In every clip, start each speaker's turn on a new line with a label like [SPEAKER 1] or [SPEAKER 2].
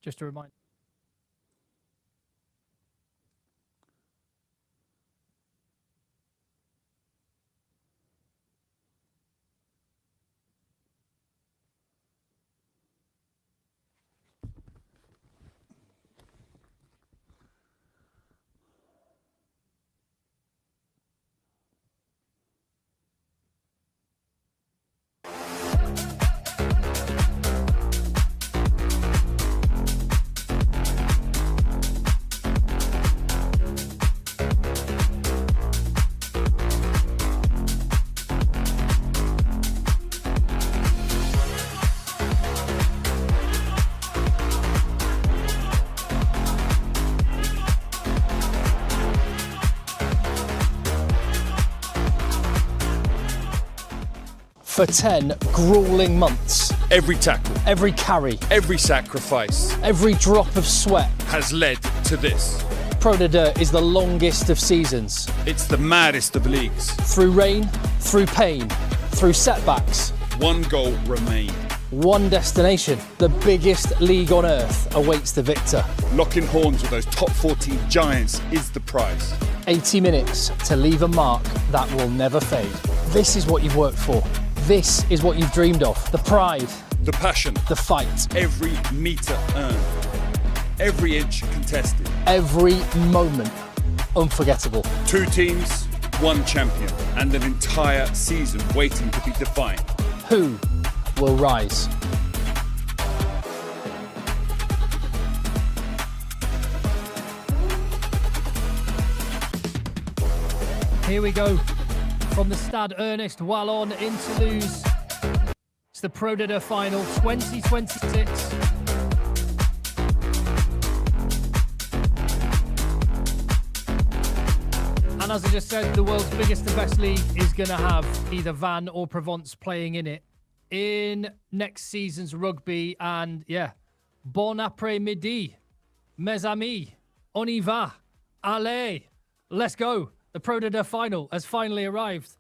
[SPEAKER 1] just a reminder. For 10 gruelling months,
[SPEAKER 2] Every tackle,
[SPEAKER 1] every carry,
[SPEAKER 2] every sacrifice
[SPEAKER 1] every drop of sweat,
[SPEAKER 2] has led to this.
[SPEAKER 1] Pro de Deux is the longest of seasons.
[SPEAKER 2] It's the maddest of leagues.
[SPEAKER 1] Through rain, through pain, through setbacks,
[SPEAKER 2] One goal remains.
[SPEAKER 1] one destination, the biggest league on earth awaits the victor.
[SPEAKER 2] Locking horns with those top 14 giants is the prize.
[SPEAKER 1] 80 minutes to leave a mark that will never fade. This is what you've worked for. This is what you've dreamed of. The pride,
[SPEAKER 2] The passion,
[SPEAKER 1] the fight,
[SPEAKER 2] every metre earned, every inch contested.
[SPEAKER 1] every moment unforgettable.
[SPEAKER 2] 2 teams, 1 champion, and an entire season waiting to be defined.
[SPEAKER 1] Who will rise? Here we go. From the Stade Ernest Wallon in Toulouse. It's the Pro de Deux final 2026. And as I just said, the world's biggest and best league is going to have either Vannes or Provence playing in it in next season's rugby. And yeah, bon après-midi, mes amis, on y va, allez, let's go. The Pro de Deux final has finally arrived.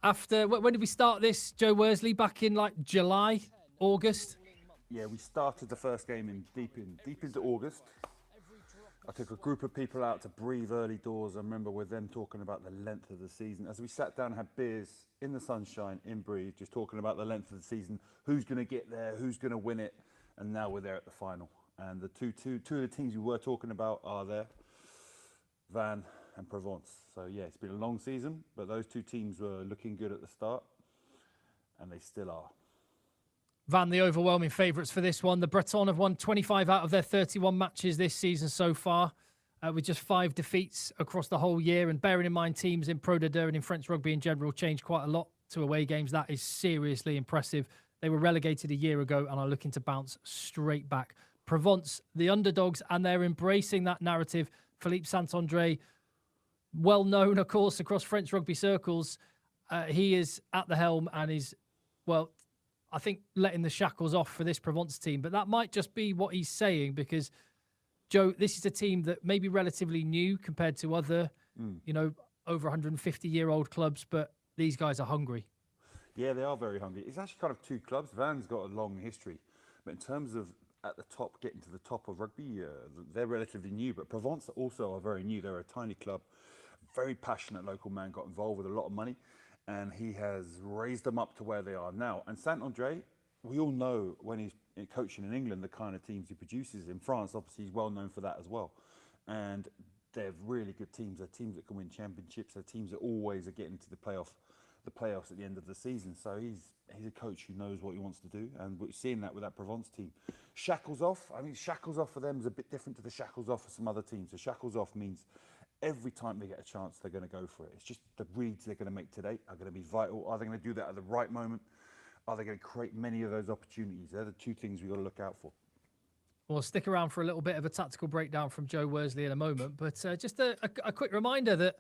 [SPEAKER 1] After, when did we start this, Joe Worsley? Back in like July, August?
[SPEAKER 3] Yeah, we started the first game in deep into August. I took a group of people out to breathe early doors. I remember with them talking about the length of the season. As we sat down and had beers in the sunshine, in Breathe, just talking about the length of the season, who's going to get there, who's going to win it, and now we're there at the final. And the two of the teams we were talking about are there, Vannes and Provence. So yeah, it's been a long season, but those 2 teams were looking good at the start, and they still are.
[SPEAKER 1] Vannes, the overwhelming favourites for this one. The Bretons have won 25 out of their 31 matches this season so far, with just 5 defeats across the whole year. And bearing in mind teams in Pro de Deux and in French rugby in general change quite a lot to away games, that is seriously impressive. They were relegated a year ago and are looking to bounce straight back. Provence, the underdogs, and they're embracing that narrative. Philippe Saint-André, well known, of course, across French rugby circles. He is at the helm and is, well, I think letting the shackles off for this Provence team. But that might just be what he's saying because, Joe, this is a team that may be relatively new compared to other, over 150-year-old clubs, but these guys are hungry.
[SPEAKER 3] Yeah, they are very hungry. It's actually kind of 2 clubs. Van's got a long history, but in terms of at the top, getting to the top of rugby, they're relatively new. But Provence also are very new. They're a tiny club, very passionate local man, got involved with a lot of money, and he has raised them up to where they are now. And Saint-André, we all know when he's coaching in England, the kind of teams he produces. In France, obviously, he's well known for that as well. And they're really good teams. They're teams that can win championships. They're teams that always are getting to the playoffs at the end of the season. So he's a coach who knows what he wants to do, and we're seeing that with that Provence team. Shackles off. I mean, shackles off for them is a bit different to the shackles off for some other teams. So shackles off means every time they get a chance, they're going to go for it. It's just the reads they're going to make today are going to be vital. Are they going to do that at the right moment? Are they going to create many of those opportunities? They're the 2 things we've got to look out for.
[SPEAKER 1] We'll stick around for a little bit of a tactical breakdown from Joe Worsley in a moment, but just a quick reminder that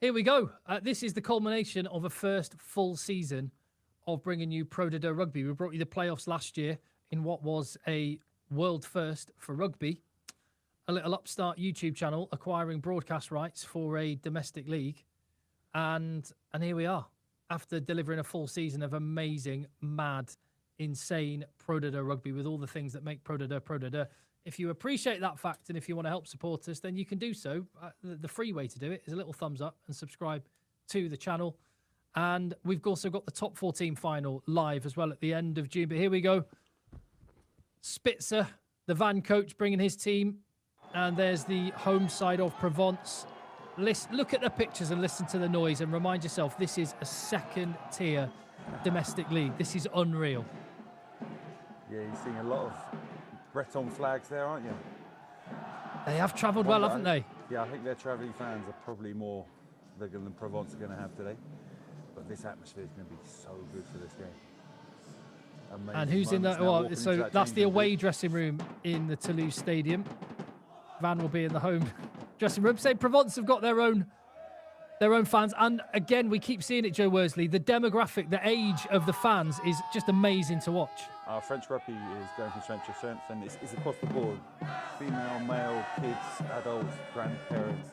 [SPEAKER 1] here we go. This is the culmination of a first full season of bringing you Pro de Deux rugby. We brought you the playoffs last year in what was a world first for rugby. A little upstart YouTube channel acquiring broadcast rights for a domestic league. And here we are, after delivering a full season of amazing, mad, insane Pro de Deux rugby with all the things that make Pro de Deux Pro de Deux. If you appreciate that fact and if you want to help support us, then you can do so. The free way to do it is a little thumbs up and subscribe to the channel. And we've also got the top 14 final live as well at the end of June. But here we go. Spitzer, the Van coach, bringing his team. And there's the home side of Provence. Look at the pictures and listen to the noise and remind yourself this is a second tier domestic league. This is unreal.
[SPEAKER 3] Yeah, you're seeing a lot of Breton flags there, aren't you?
[SPEAKER 1] They have travelled well, haven't they?
[SPEAKER 3] Yeah, I think their travelling fans are probably more bigger than Provence are going to have today. But this atmosphere is going to be so good for this game. Amazing.
[SPEAKER 1] And who's in that? Well, so that's the away dressing room in the Toulouse Stadium. Van will be in the home dressing room. Say Provence have got their own fans, and again we keep seeing it, Joe Worsley. The demographic, the age of the fans is just amazing to watch.
[SPEAKER 3] French rugby is going from strength to strength, and it's across the board. Female, male, kids, adults, grandparents.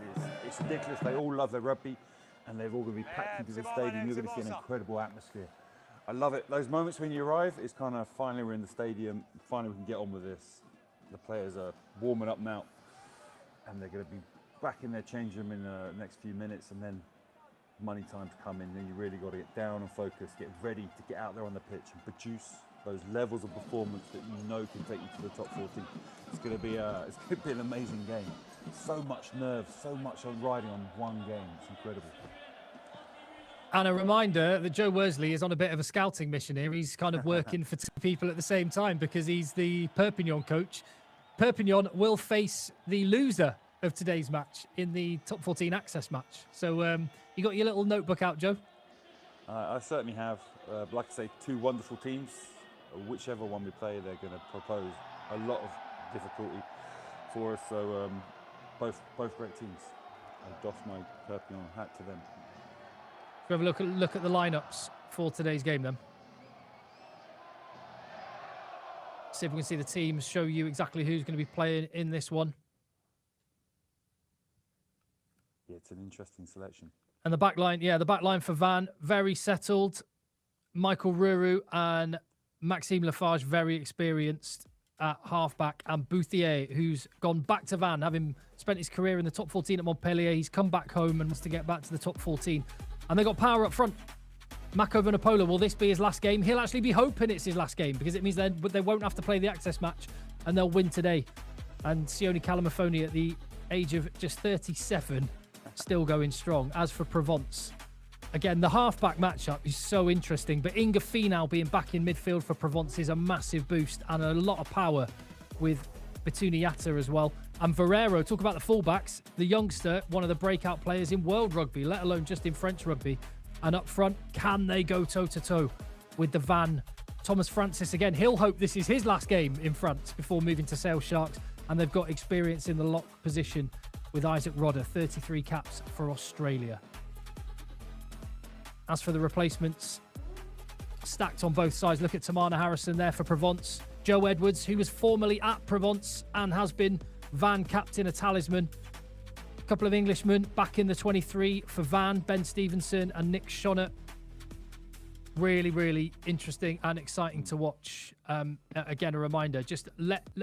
[SPEAKER 3] It's ridiculous. They all love their rugby, and they're all going to be packed into the stadium. You're going to see an incredible atmosphere. I love it. Those moments when you arrive, it's kind of finally we're in the stadium. Finally we can get on with this. The players are warming up now, and they're going to be back in their change room in the next few minutes, and then money time to come in. Then you really got to get down and focus, get ready to get out there on the pitch and produce those levels of performance that you know can take you to the top 14. It's going to be an amazing game. So much nerve, so much on riding on one game. It's incredible.
[SPEAKER 1] And a reminder that Joe Worsley is on a bit of a scouting mission here. He's kind of working for two people at the same time because he's the Perpignan coach. Perpignan will face the loser of today's match in the top 14 access match. So you got your little notebook out, Joe?
[SPEAKER 3] I certainly have. Like I say, two wonderful teams. Whichever one we play, they're going to propose a lot of difficulty for us. So both great teams. I doff my Perpignan hat to them.
[SPEAKER 1] Have a look at the lineups for today's game then. See if we can see the teams, show you exactly who's going to be playing in this one.
[SPEAKER 3] Yeah, it's an interesting selection.
[SPEAKER 1] And the back line, the back line for Van, very settled. Michael Ruru and Maxime Lafarge, very experienced at halfback. And Bouthier, who's gone back to Van, having spent his career in the top 14 at Montpellier. He's come back home and wants to get back to the top 14. And they got power up front. Mako Vanapola, will this be his last game? He'll actually be hoping it's his last game because it means they won't have to play the access match and they'll win today. And Sione Kalamafoni at the age of just 37, still going strong. As for Provence, again, the halfback matchup is so interesting, but Inga Finau being back in midfield for Provence is a massive boost and a lot of power with Betuniata as well. And Varero, talk about the fullbacks, the youngster, one of the breakout players in world rugby, let alone just in French rugby. And up front, can they go toe-to-toe with the Van? Thomas Francis again, he'll hope this is his last game in France before moving to Sale Sharks. And they've got experience in the lock position with Isaac Rodder, 33 caps for Australia. As for the replacements, stacked on both sides. Look at Tamana Harrison there for Provence. Joe Edwards, who was formerly at Provence and has been Van captain, a talisman. A couple of Englishmen back in the 23 for Van, Ben Stevenson and Nick Shonnett. Really, really interesting and exciting to watch. Again, a reminder, just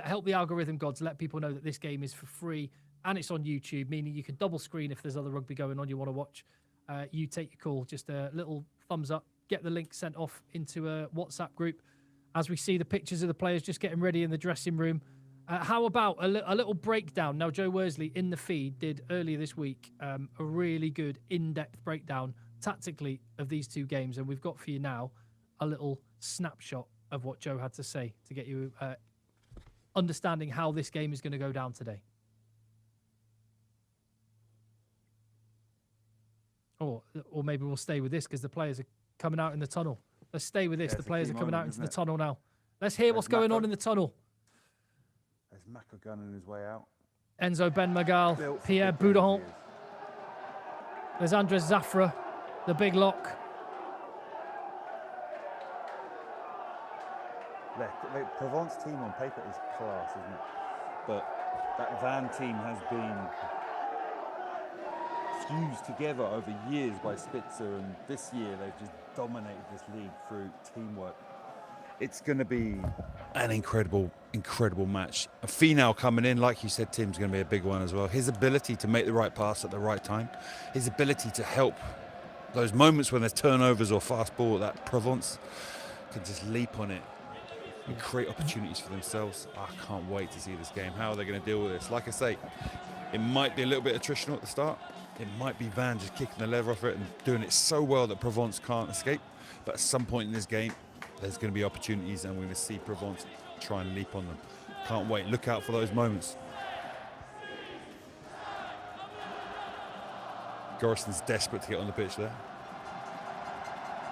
[SPEAKER 1] help the algorithm gods, let people know that this game is for free and it's on YouTube, meaning you can double screen if there's other rugby going on you want to watch. You take your call, just a little thumbs up, get the link sent off into a WhatsApp group as we see the pictures of the players just getting ready in the dressing room. How about a little breakdown? Now, Joe Worsley in the feed did earlier this week a really good in-depth breakdown tactically of these two games, and we've got for you now a little snapshot of what Joe had to say to get you understanding how this game is going to go down today. Or maybe we'll stay with this because the players are coming out in the tunnel. Let's stay with this. The players are coming out into the tunnel now. Let's hear what's going on in the tunnel.
[SPEAKER 3] There's Mako gunning his way out.
[SPEAKER 1] Enzo Ben Magal, Pierre Boudahon. There's Andres Zafra, the big lock.
[SPEAKER 3] The Provence team on paper is class, isn't it? But that Van team has been fused together over years by Spitzer, and this year they've just dominated this league through teamwork. It's going to be An incredible match. A Finau coming in, like you said, Tim's going to be a big one as well. His ability to make the right pass at the right time, his ability to help those moments when there's turnovers or fast ball, that Provence can just leap on it and create opportunities for themselves. I can't wait to see this game. How are they going to deal with this? Like I say, it might be a little bit attritional at the start. It might be Van just kicking the lever off it and doing it so well that Provence can't escape. But at some point in this game, there's going to be opportunities and we're going to see Provence try and leap on them. Can't wait. Look out for those moments. Gorison's desperate to get on the pitch there.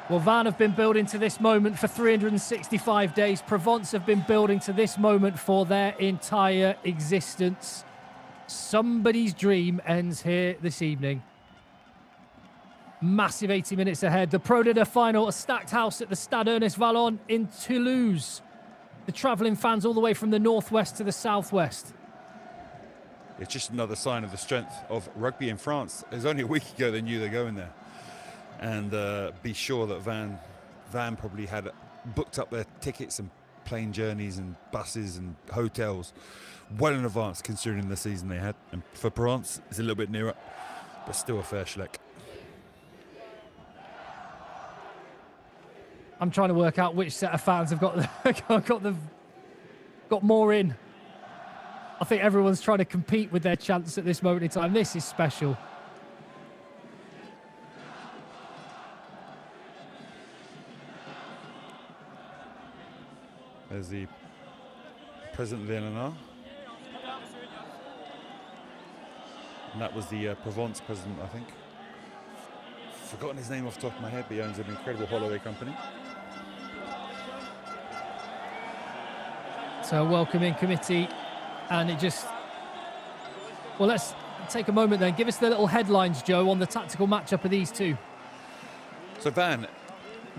[SPEAKER 1] Well, Van have been building to this moment for 365 days. Provence have been building to this moment for their entire existence. Somebody's dream ends here this evening. Massive 80 minutes ahead. The Pro D2 final, a stacked house at the Stade Ernest Vallon in Toulouse. The travelling fans all the way from the northwest to the southwest.
[SPEAKER 3] It's just another sign of the strength of rugby in France. It was only a week ago they knew they're going there. And be sure that Van probably had booked up their tickets and plane journeys and buses and hotels well in advance, considering the season they had. And for Provence, it's a little bit nearer, but still a fair schleck.
[SPEAKER 1] I'm trying to work out which set of fans have got more in. I think everyone's trying to compete with their chance at this moment in time. This is special.
[SPEAKER 3] There's the president of the LNR. And that was the Provence president, I think. Forgotten his name off the top of my head, but he owns an incredible holiday company.
[SPEAKER 1] So a welcoming committee, and it just... Well, let's take a moment then. Give us the little headlines, Joe, on the tactical matchup of these two.
[SPEAKER 3] So Van,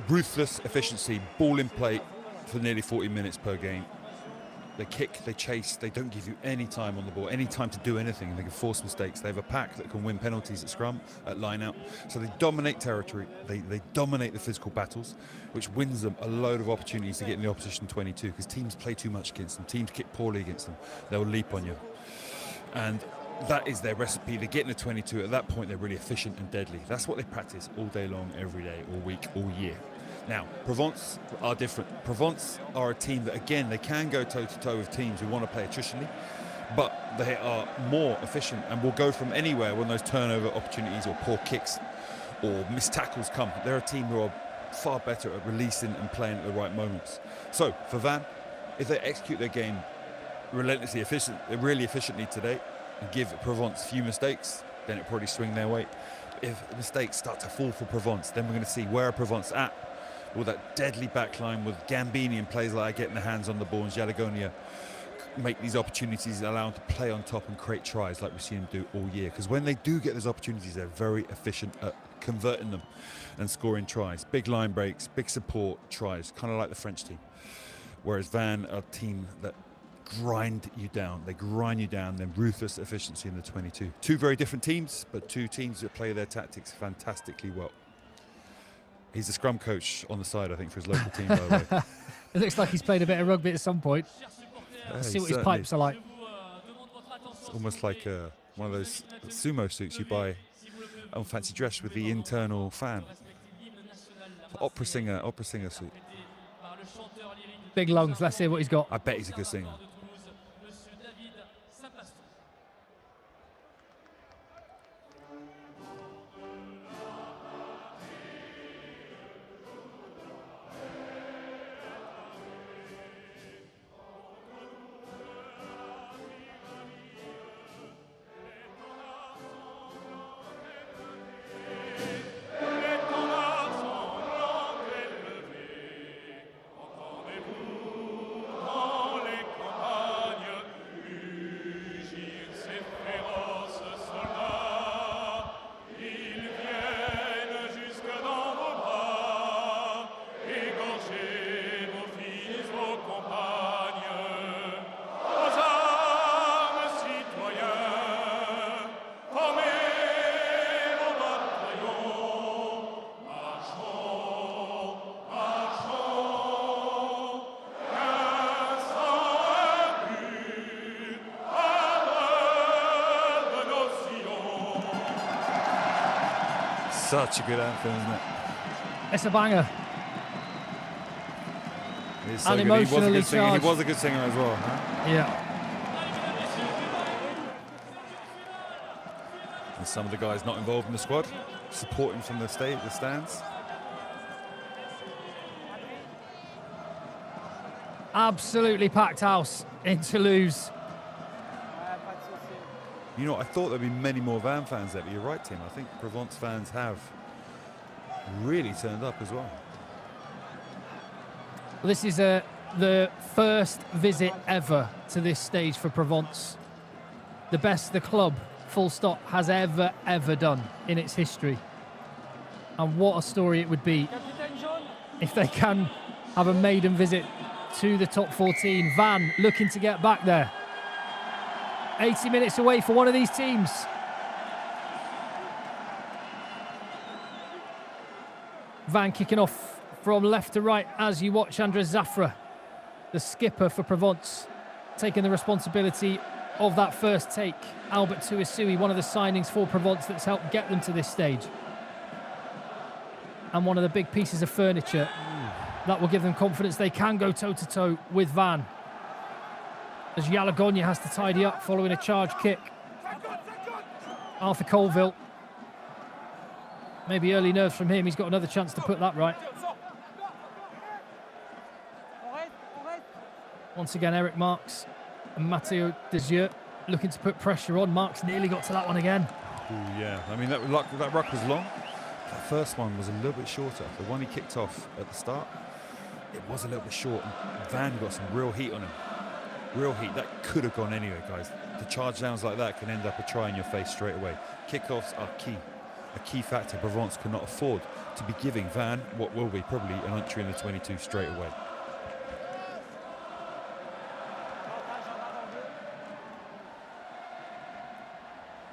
[SPEAKER 3] ruthless efficiency, ball in play for nearly 40 minutes per game. They kick, they chase, they don't give you any time on the ball, any time to do anything. They can force mistakes. They have a pack that can win penalties at scrum, at line out. So they dominate territory. They dominate the physical battles, which wins them a load of opportunities to get in the opposition 22, because teams play too much against them. Teams kick poorly against them. They'll leap on you. And that is their recipe. They get in the 22. At that point, they're really efficient and deadly. That's what they practice all day long, every day, all week, all year. Now, Provence are different. Provence are a team that, again, they can go toe-to-toe with teams who want to play attritionally, but they are more efficient and will go from anywhere when those turnover opportunities or poor kicks or missed tackles come. They're a team who are far better at releasing and playing at the right moments. So, for Van, if they execute their game relentlessly really efficiently today and give Provence few mistakes, then it'll probably swing their way. If mistakes start to fall for Provence, then we're going to see where are Provence at. With that deadly backline with Gambini and players like getting their hands on the ball, and Jalagonia make these opportunities, allow them to play on top and create tries like we've seen them do all year. Because when they do get those opportunities, they're very efficient at converting them and scoring tries. Big line breaks, big support tries, kind of like the French team. Whereas Van are a team that grind you down. They grind you down, then ruthless efficiency in the 22. Two very different teams, but two teams that play their tactics fantastically well. He's the scrum coach on the side, I think, for his local team, by the way.
[SPEAKER 1] It looks like he's played a bit of rugby at some point. Let's see what his pipes are like.
[SPEAKER 3] It's almost like one of those sumo suits you buy on fancy dress with the internal fan. Opera singer suit.
[SPEAKER 1] Big lungs. Let's hear what he's got.
[SPEAKER 3] I bet he's a good singer. such a good anthem, isn't it?
[SPEAKER 1] It's a banger.
[SPEAKER 3] It's so
[SPEAKER 1] And
[SPEAKER 3] good. He was a
[SPEAKER 1] emotionally
[SPEAKER 3] good singer. He
[SPEAKER 1] charged.
[SPEAKER 3] was a good singer as well. Huh?
[SPEAKER 1] Yeah.
[SPEAKER 3] And some of the guys not involved in the squad, supporting from the stands.
[SPEAKER 1] Absolutely packed house in Toulouse.
[SPEAKER 3] You know, I thought there'd be many more Van fans there, but you're right, Tim. I think Provence fans have really turned up as well.
[SPEAKER 1] This is the first visit ever to this stage for Provence. The best the club, full stop, has ever done in its history. And what a story it would be if they can have a maiden visit to the top 14. Van looking to get back there. 80 minutes away for one of these teams. Van kicking off from left to right as you watch Andres Zafra, the skipper for Provence, taking the responsibility of that first take. Albert Tuisui, one of the signings for Provence that's helped get them to this stage. And one of the big pieces of furniture that will give them confidence they can go toe-to-toe with Van. As Yalagonya has to tidy up following a charge kick. Arthur Colville. Maybe early nerves from him. He's got another chance to put that right. Once again, Eric Marks and Matteo Desieux looking to put pressure on. Marks nearly got to that one again.
[SPEAKER 3] Ooh, yeah, I mean, that ruck was long. That first one was a little bit shorter. The one he kicked off at the start, it was a little bit short. And Van got some real heat on him. Real heat. That could have gone anywhere, guys. The charge downs like that can end up a try in your face straight away. Kickoffs are key. A key factor Provence cannot afford to be giving Van what will be probably an entry in the 22 straight away.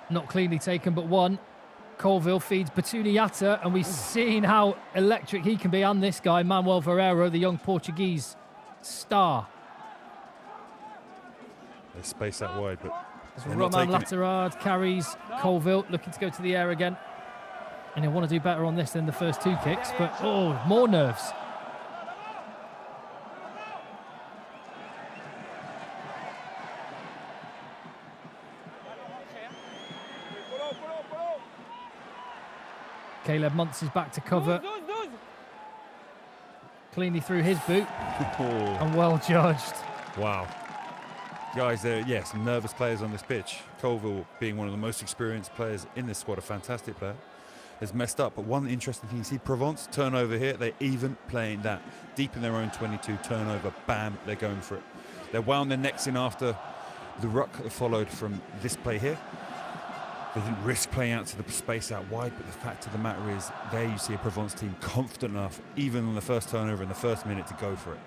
[SPEAKER 1] Not cleanly taken, but one. Colville feeds Batuniata, and we've seen how electric he can be. And this guy, Manuel Ferreira, the young Portuguese star.
[SPEAKER 3] They space that wide, but
[SPEAKER 1] Roman Latterard carries Colville, looking to go to the air again. And he'll want to do better on this than the first two kicks, but oh, more nerves. Caleb Muntz is back to cover. Cleanly through his boot. And well judged.
[SPEAKER 3] Wow. Guys, some nervous players on this pitch. Colville, being one of the most experienced players in this squad, a fantastic player, has messed up. But one interesting thing you see, Provence, turnover here. They're even playing that deep in their own 22, turnover, bam, they're going for it. They're wound their necks in after the ruck that followed from this play here. They didn't risk playing out to the space out wide, but the fact of the matter is, there you see a Provence team confident enough, even on the first turnover in the first minute, to go for it.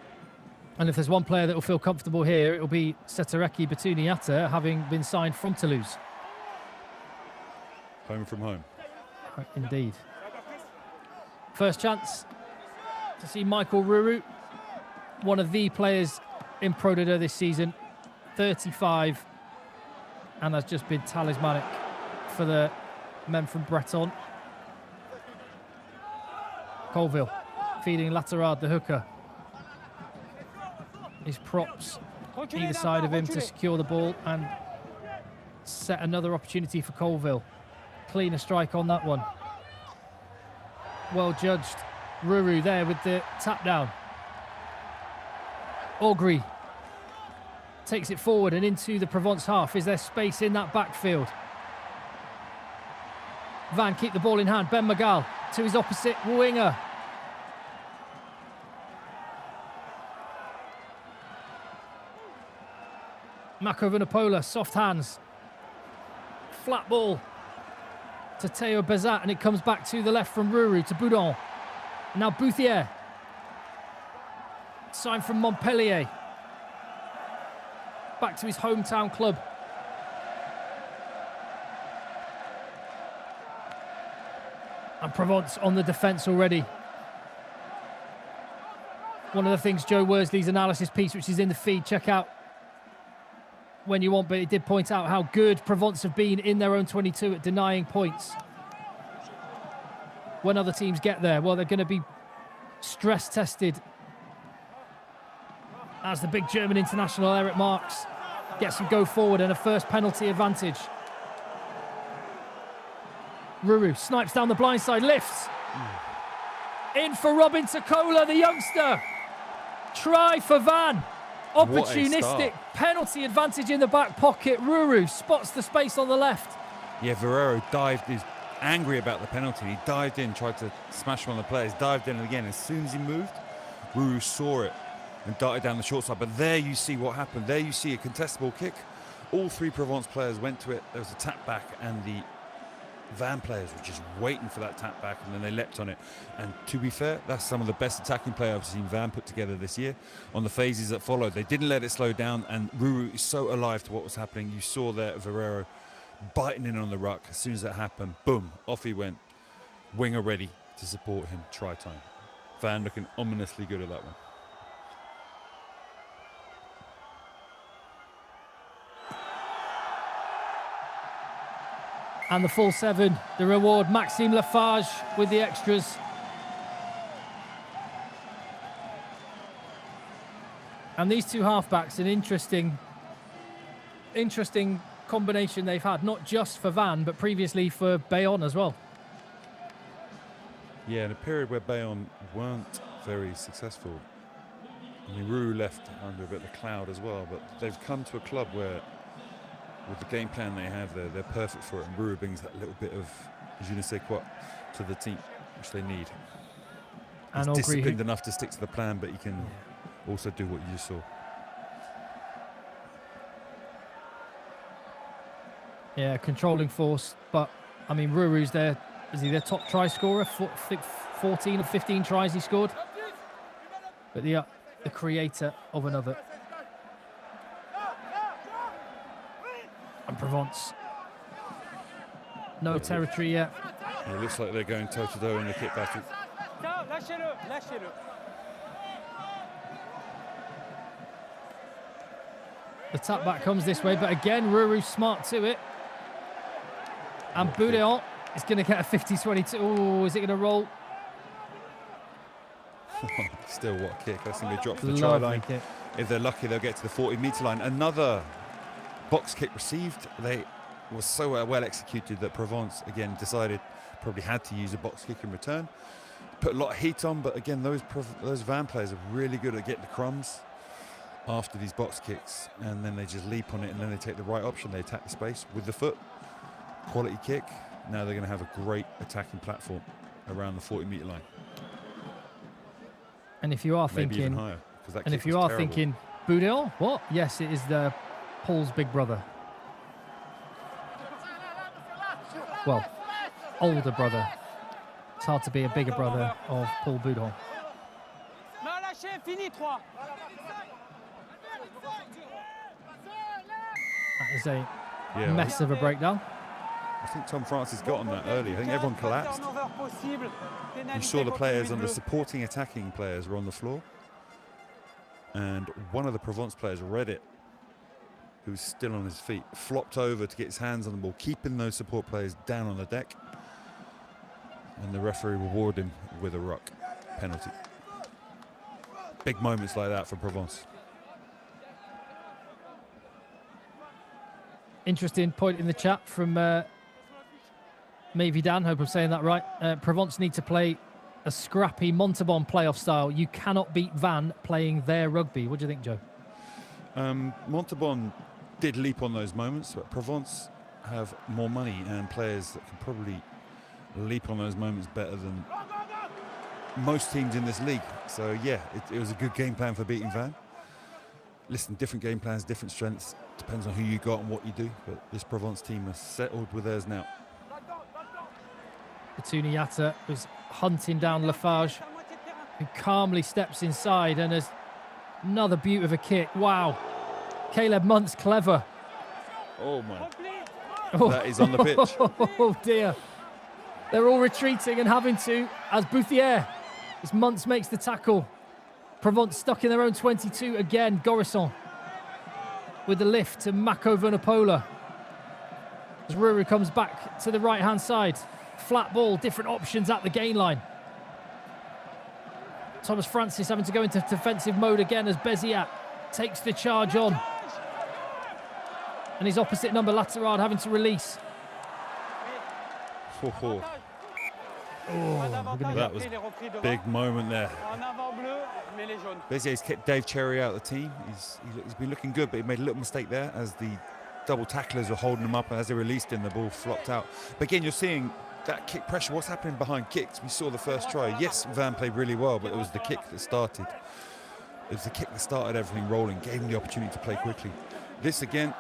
[SPEAKER 1] And if there's one player that will feel comfortable here, it will be Setareki Batuniata, having been signed from Toulouse.
[SPEAKER 3] Home from home.
[SPEAKER 1] Indeed. First chance to see Michael Ruru, one of the players in Pro D2 this season, 35, and has just been talismanic for the men from Breton. Colville feeding Latterard, the hooker. His props either side of him to secure the ball and set another opportunity for Colville. Cleaner strike on that one. Well judged. Ruru there with the tap down. Augrey takes it forward and into the Provence half. Is there space in that backfield? Van keep the ball in hand. Ben Magal to his opposite winger. Mako Vunipola, soft hands. Flat ball to Theo Bazat, and it comes back to the left from Ruru to Boudon. Now Bouthier. Signed from Montpellier. Back to his hometown club. And Provence on the defence already. One of the things Joe Worsley's analysis piece, which is in the feed, check out when you want, but it did point out how good Provence have been in their own 22 at denying points. when other teams get there? Well, they're going to be stress tested as the big German international Eric Marks gets some go forward and a first penalty advantage. Ruru snipes down the blind side, lifts. In for Robin Takola, the youngster. Try for Van. Opportunistic penalty advantage in the back pocket. Ruru spots the space on the left.
[SPEAKER 3] Yeah, Verreiro dived, he's angry about the penalty. He dived in, tried to smash one of the players, dived in again. As soon as he moved, Ruru saw it and darted down the short side. But there you see what happened. There you see a contestable kick. All three Provence players went to it. There was a tap back, and the Van players were just waiting for that tap back, and then they leapt on it. And to be fair, that's some of the best attacking play I've seen Van put together this year. On the phases that followed, they didn't let it slow down, and Ruru is so alive to what was happening. You saw there Verreiro biting in on the ruck. As soon as that happened, boom, off he went. Winger ready to support him. Try time. Van looking ominously good at that one.
[SPEAKER 1] And the full 7, the reward, Maxime Lafarge with the extras. And these two halfbacks, an interesting combination they've had, not just for Van, but previously for Bayonne as well.
[SPEAKER 3] Yeah, in a period where Bayonne weren't very successful. I mean, Ruru left under a bit of a cloud as well, but they've come to a club where, with the game plan they have there, they're perfect for it. And Ruru brings that little bit of je ne sais quoi to the team, which they need. He's
[SPEAKER 1] And
[SPEAKER 3] disciplined enough to stick to the plan, but he can also do what you just saw.
[SPEAKER 1] Yeah, controlling force, but I mean, Ruru's their top try scorer? 14 or 15 tries he scored. But the creator of another. And Provence. No territory yet.
[SPEAKER 3] It looks like they're going toe-to-toe in the kick battle.
[SPEAKER 1] The tap back comes this way, but again, Ruru's smart to it. And Boudéon is going to get a 50-22. Oh, is it going to roll?
[SPEAKER 3] Still, what a kick. That's going to be dropped to the
[SPEAKER 1] Lovely
[SPEAKER 3] try line.
[SPEAKER 1] kick.
[SPEAKER 3] If they're lucky, they'll get to the 40-metre line. Another box kick received. They was so well executed that Provence, again, decided probably had to use a box kick in return. Put a lot of heat on, but again, those Van players are really good at getting the crumbs after these box kicks, and then they just leap on it, and then they take the right option. They attack the space with the foot. Quality kick. Now they're going to have a great attacking platform around the 40-metre line.
[SPEAKER 1] And if you are
[SPEAKER 3] Maybe even
[SPEAKER 1] thinking,
[SPEAKER 3] higher, 'cause that
[SPEAKER 1] and
[SPEAKER 3] kick
[SPEAKER 1] if you
[SPEAKER 3] was
[SPEAKER 1] are
[SPEAKER 3] terrible.
[SPEAKER 1] thinking, Boudéon, what? Yes, it is Paul's big brother. Well, older brother. It's hard to be a bigger brother of Paul Boudéon. That is a
[SPEAKER 3] Yeah,
[SPEAKER 1] mess of a breakdown.
[SPEAKER 3] I think Tom Francis got on that early. I think everyone collapsed. You saw the players and the supporting attacking players were on the floor. And one of the Provence players read it, who was still on his feet, flopped over to get his hands on the ball, keeping those support players down on the deck. And the referee rewarded him with a ruck penalty. Big moments like that for Provence.
[SPEAKER 1] Interesting point in the chat from Maybe Dan, hope I'm saying that right. Provence need to play a scrappy Montauban playoff style. You cannot beat Van playing their rugby. What do you think, Joe?
[SPEAKER 3] Montauban did leap on those moments, but Provence have more money and players that can probably leap on those moments better than most teams in this league. So yeah, it was a good game plan for beating Van. Listen, different game plans, different strengths. Depends on who you got and what you do. But this Provence team is settled with theirs now.
[SPEAKER 1] Batuni Yatta was hunting down Lafarge, who calmly steps inside, and there's another beauty of a kick. Wow. Caleb Munt's clever.
[SPEAKER 3] Oh my.
[SPEAKER 1] Oh.
[SPEAKER 3] That is on the pitch.
[SPEAKER 1] Oh dear. They're all retreating and having to, as Bouthier, as Muntz makes the tackle. Provence stuck in their own 22 again. Gorisson with the lift to Mako Vunipola. As Ruru comes back to the right-hand side. flat ball, different options at the gain line. Thomas Français having to go into defensive mode again as Beziat takes the charge on. And his opposite number, Laterard, having to release.
[SPEAKER 2] Oh, that was a big moment there. Beziat's kept Dave Cherry out of the team. He's been looking good, but he made a little mistake there as the double tacklers were holding him up, and as they released him, the ball flopped out. But again, you're seeing that kick pressure. What's happening behind kicks? We saw the first try. Yes, Van played really well, but it was the kick that started. It was the kick that started everything rolling, gave him the opportunity to play quickly. This again,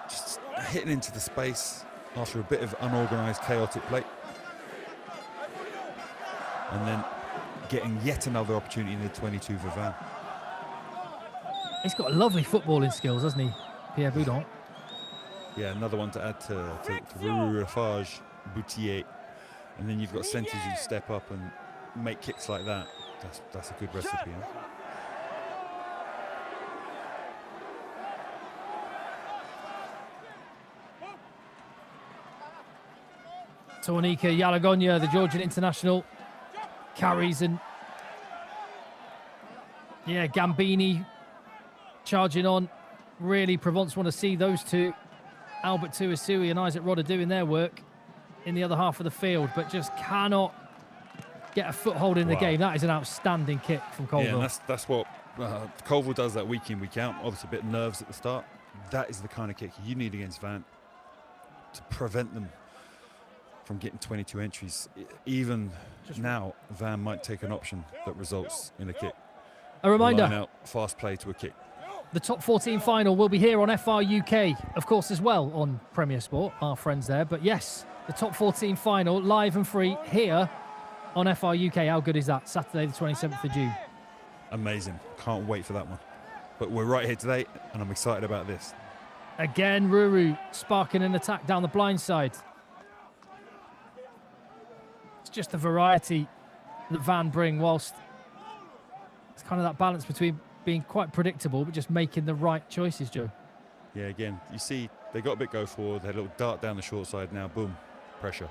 [SPEAKER 2] just hitting into the space after a bit of unorganised, chaotic play. And then getting yet another opportunity in the 22 for Van.
[SPEAKER 1] He's got lovely footballing skills, hasn't he, Pierre Boudon?
[SPEAKER 2] Yeah, another one to add to Ruru, Rafage, Boutier. And then you've got centres who step up and make kicks like that. That's a good recipe. Huh?
[SPEAKER 1] Tonika Yalagonya, the Georgian international, carries, and yeah, Gambini charging on. Really, Provence want to see those two, Albert Tuasui and Isaac Rodder, doing their work in the other half of the field, but just cannot get a foothold in the game. That is an outstanding kick from Colville.
[SPEAKER 2] Yeah, and that's what Colville does that week in, week out. Obviously a bit of nerves at the start. That is the kind of kick you need against Van to prevent them from getting 22 entries. Even now, Van might take an option that results in a kick.
[SPEAKER 1] A reminder,
[SPEAKER 2] Line out, fast play to a kick.
[SPEAKER 1] The top 14 final will be here on FR UK, of course, as well on Premier Sport, our friends there. But yes, the top 14 final, live and free here on FR UK. How good is that? Saturday, the 27th of June.
[SPEAKER 2] Amazing. Can't wait for that one. But we're right here today, and I'm excited about this.
[SPEAKER 1] Again, Ruru sparking an attack down the blind side. It's just the variety that Van bring, whilst it's kind of that balance between being quite predictable but just making the right choices, Joe.
[SPEAKER 2] Yeah, again, you see they got a bit go forward, they had a little dart down the short side, now boom, pressure.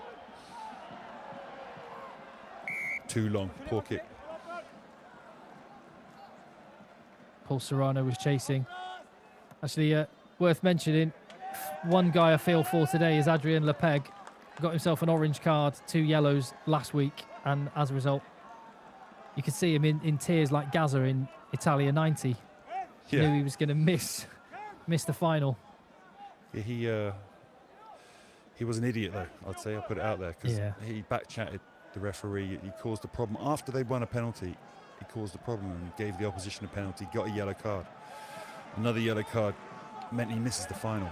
[SPEAKER 2] Too long, poor kick.
[SPEAKER 1] Paul Serrano was chasing. Actually, worth mentioning, one guy I feel for today is Adrien Lepeg. Got himself an orange card, 2 yellows last week, and as a result, you could see him in tears like Gaza in Italia 90.
[SPEAKER 2] Yeah.
[SPEAKER 1] Knew he was going to miss the final.
[SPEAKER 2] Yeah, he was an idiot, though, I'd say. I'll put it out there, because he back-chatted the referee. He caused the problem. After they won a penalty, he caused the problem and gave the opposition a penalty, got a yellow card. Another yellow card meant he misses the final.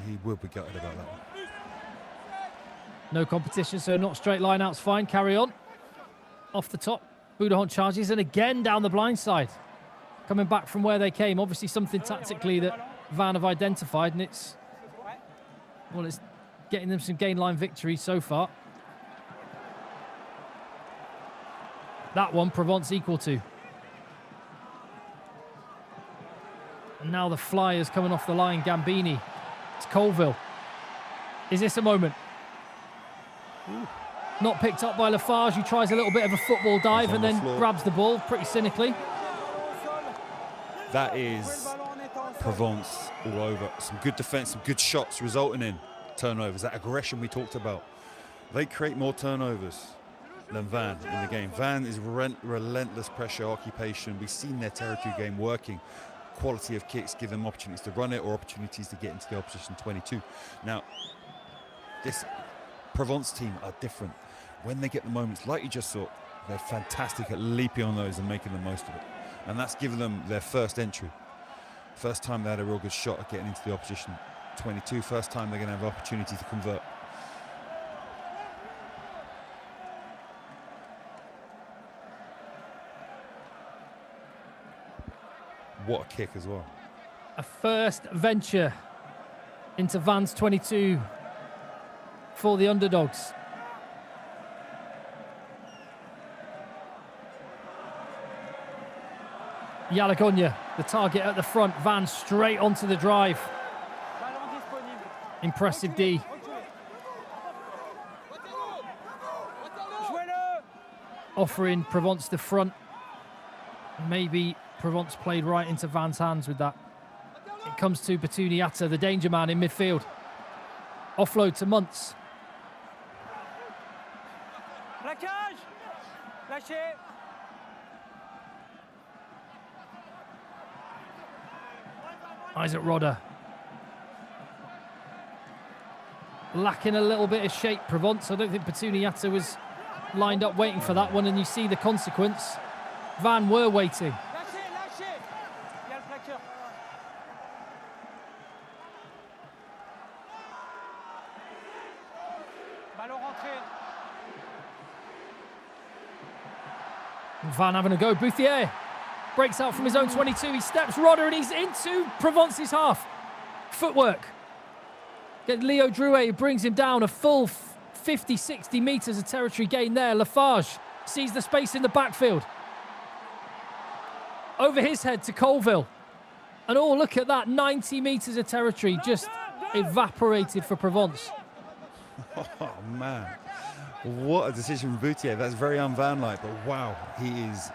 [SPEAKER 2] He will be gutted about that one.
[SPEAKER 1] No competition, so not straight line out's fine. Carry on. Off the top, Boudon charges, and again down the blind side. Coming back from where they came. Obviously something tactically that Van have identified, and it's getting them some gain line victories so far. That one, Provence equal to. And now the Flyers coming off the line, Gambini. It's Colville. Is this a moment? Ooh. Not picked up by Lafarge, who tries a little bit of a football dive and then grabs the ball pretty cynically.
[SPEAKER 2] That is Provence all over. Some good defence, some good shots resulting in turnovers. That aggression we talked about. They create more turnovers than Van in the game. Van is relentless pressure, occupation. We've seen their territory game working. Quality of kicks give them opportunities to run it or opportunities to get into the opposition 22. Now, this Provence team are different. When they get the moments, like you just saw, they're fantastic at leaping on those and making the most of it. And that's given them their first entry. First time they had a real good shot at getting into the opposition 22. First time they're going to have opportunity to convert. What a kick as well.
[SPEAKER 1] A first venture into Van's 22 for the underdogs. Yalagonya, the target at the front. Van straight onto the drive. Impressive D. offering Provence the front. Maybe Provence played right into Van's hands with that. It comes to Batuniata, the danger man in midfield. Offload to Muntz. Isaac Rodder. Lacking a little bit of shape, Provence. I don't think Batuniata was lined up waiting for that one, and you see the consequence. Van were waiting. Van having a go. Bouthier breaks out from his own 22. He steps Rodder and he's into Provence's half. Footwork. Get Leo Drouet, brings him down a full 50, 60 metres of territory gain there. Lafarge sees the space in the backfield. Over his head to Colville. And oh, look at that. 90 metres of territory just evaporated for Provence.
[SPEAKER 2] Oh, man. What a decision from Boutier. That's very un-Van-like, but wow, he is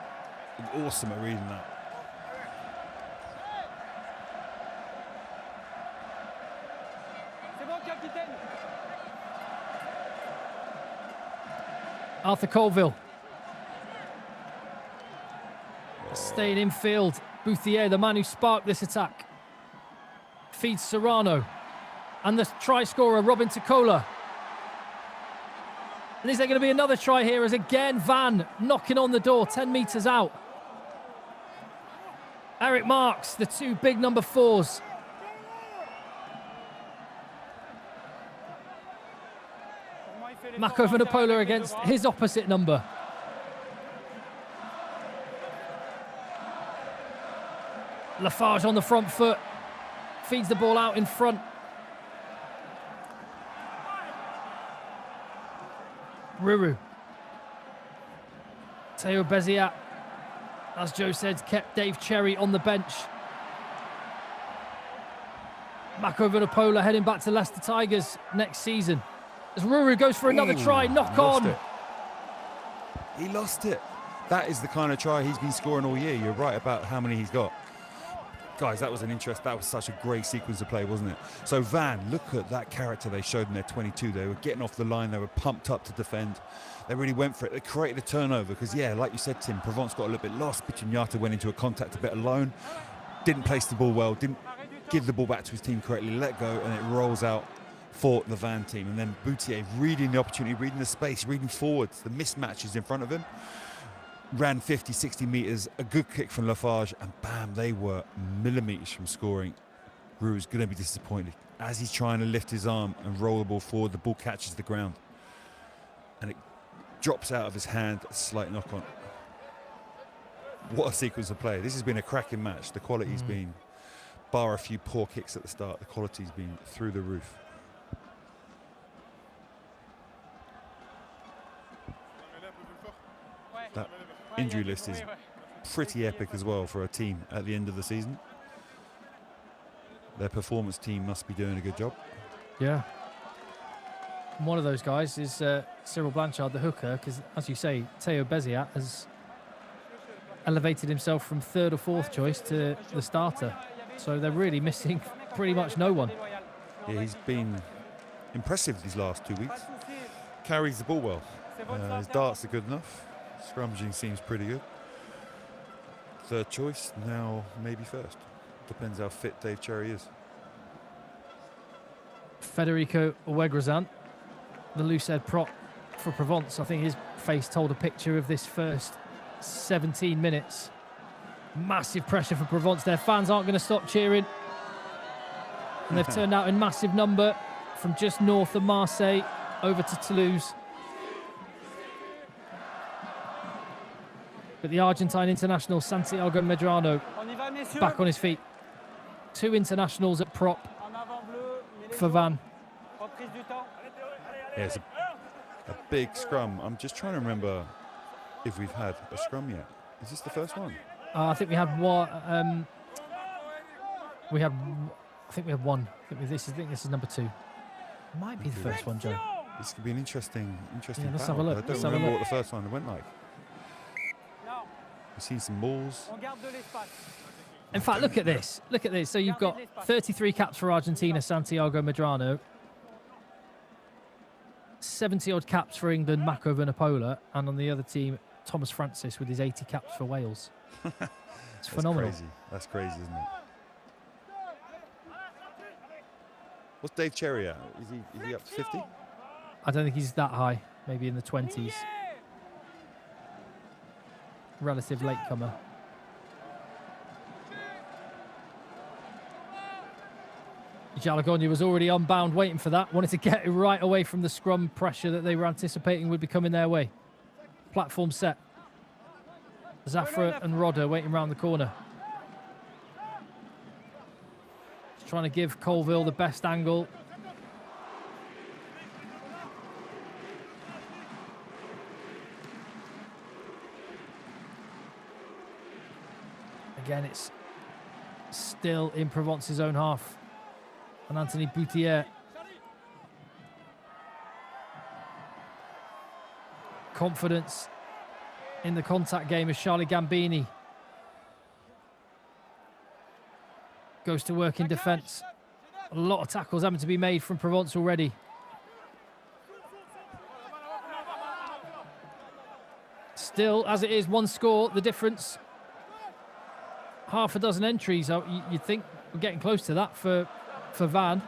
[SPEAKER 2] awesome at reading that.
[SPEAKER 1] Arthur Colville. Staying in field. Bouthier, the man who sparked this attack. Feeds Serrano. And the try scorer, Robin Takola. And is there going to be another try here as again Van knocking on the door 10 metres out. Eric Marks, the two big number 4s. Mako Vanapola against his opposite number. Lafarge on the front foot. Feeds the ball out in front. Ruru. Teo Beziat, as Joe said, kept Dave Cherry on the bench. Mako Vanapola heading back to Leicester Tigers next season. As Ruru goes for another try, knock on.
[SPEAKER 2] He lost it. That is the kind of try he's been scoring all year. You're right about how many he's got. Guys, that was that was such a great sequence of play, wasn't it? So Van, look at that character they showed in their 22. They were getting off the line. They were pumped up to defend. They really went for it. They created a turnover because, yeah, like you said, Tim, Provence got a little bit lost. Batuniata went into a contact a bit alone. Didn't place the ball well. Didn't give the ball back to his team correctly. Let go, and it rolls out for the Van team. And then Boutier reading the opportunity, reading the space, reading forwards, the mismatches in front of him. Ran 50, 60 metres, a good kick from Lafarge, and bam, they were millimetres from scoring. Rue's going to be disappointed. As he's trying to lift his arm and roll the ball forward, the ball catches the ground. And it drops out of his hand, a slight knock on. What a sequence of play. This has been a cracking match. The quality's been, bar a few poor kicks at the start, the quality's been through the roof. That injury list is pretty epic as well for a team at the end of the season. Their performance team must be doing a good job.
[SPEAKER 1] Yeah. One of those guys is Cyril Blanchard, the hooker, because, as you say, Teo Beziat has elevated himself from 3rd or 4th choice to the starter. So they're really missing pretty much no one.
[SPEAKER 2] Yeah, he's been impressive these last 2 weeks. Carries the ball well. His darts are good enough. Scrummaging seems pretty good. 3rd choice, now maybe 1st. Depends how fit Dave Cherry is.
[SPEAKER 1] Federico Uegrazan, the loose head prop for Provence. I think his face told a picture of this first 17 minutes. Massive pressure for Provence. Their fans aren't going to stop cheering. And they've turned out in massive number from just north of Marseille over to Toulouse. But the Argentine international Santiago Medrano back on his feet. 2 internationals at prop for Van.
[SPEAKER 2] Yeah, it's a big scrum. I'm just trying to remember if we've had a scrum yet. Is this the first one?
[SPEAKER 1] I think we had one. I think we had one. I think this is number 2. Might be the first one, Joe.
[SPEAKER 2] This could be an interesting
[SPEAKER 1] let's
[SPEAKER 2] battle.
[SPEAKER 1] have a look.
[SPEAKER 2] I don't remember what the first one went like. We've seen some balls.
[SPEAKER 1] In fact, look at this. Look at this. So you've got 33 caps for Argentina, Santiago Medrano. 70-odd caps for England, Mako Vunipola. And on the other team, Thomas Français with his 80 caps for Wales. It's phenomenal.
[SPEAKER 2] Crazy. That's crazy, isn't it? What's Dave Cherry at? Is he up to 50?
[SPEAKER 1] I don't think he's that high. Maybe in the 20s. Relative latecomer. Jalagonia was already unbound, waiting for that. Wanted to get it right away from the scrum pressure that they were anticipating would be coming their way. Platform set. Zafra and Rodder waiting round the corner. Just trying to give Colville the best angle. Again, it's still in Provence's own half. And Anthony Boutier. Confidence in the contact game as Charlie Gambini goes to work in defence. A lot of tackles having to be made from Provence already. Still, as it is, one score, the difference. Half a dozen entries. You'd think we're getting close to that for Van.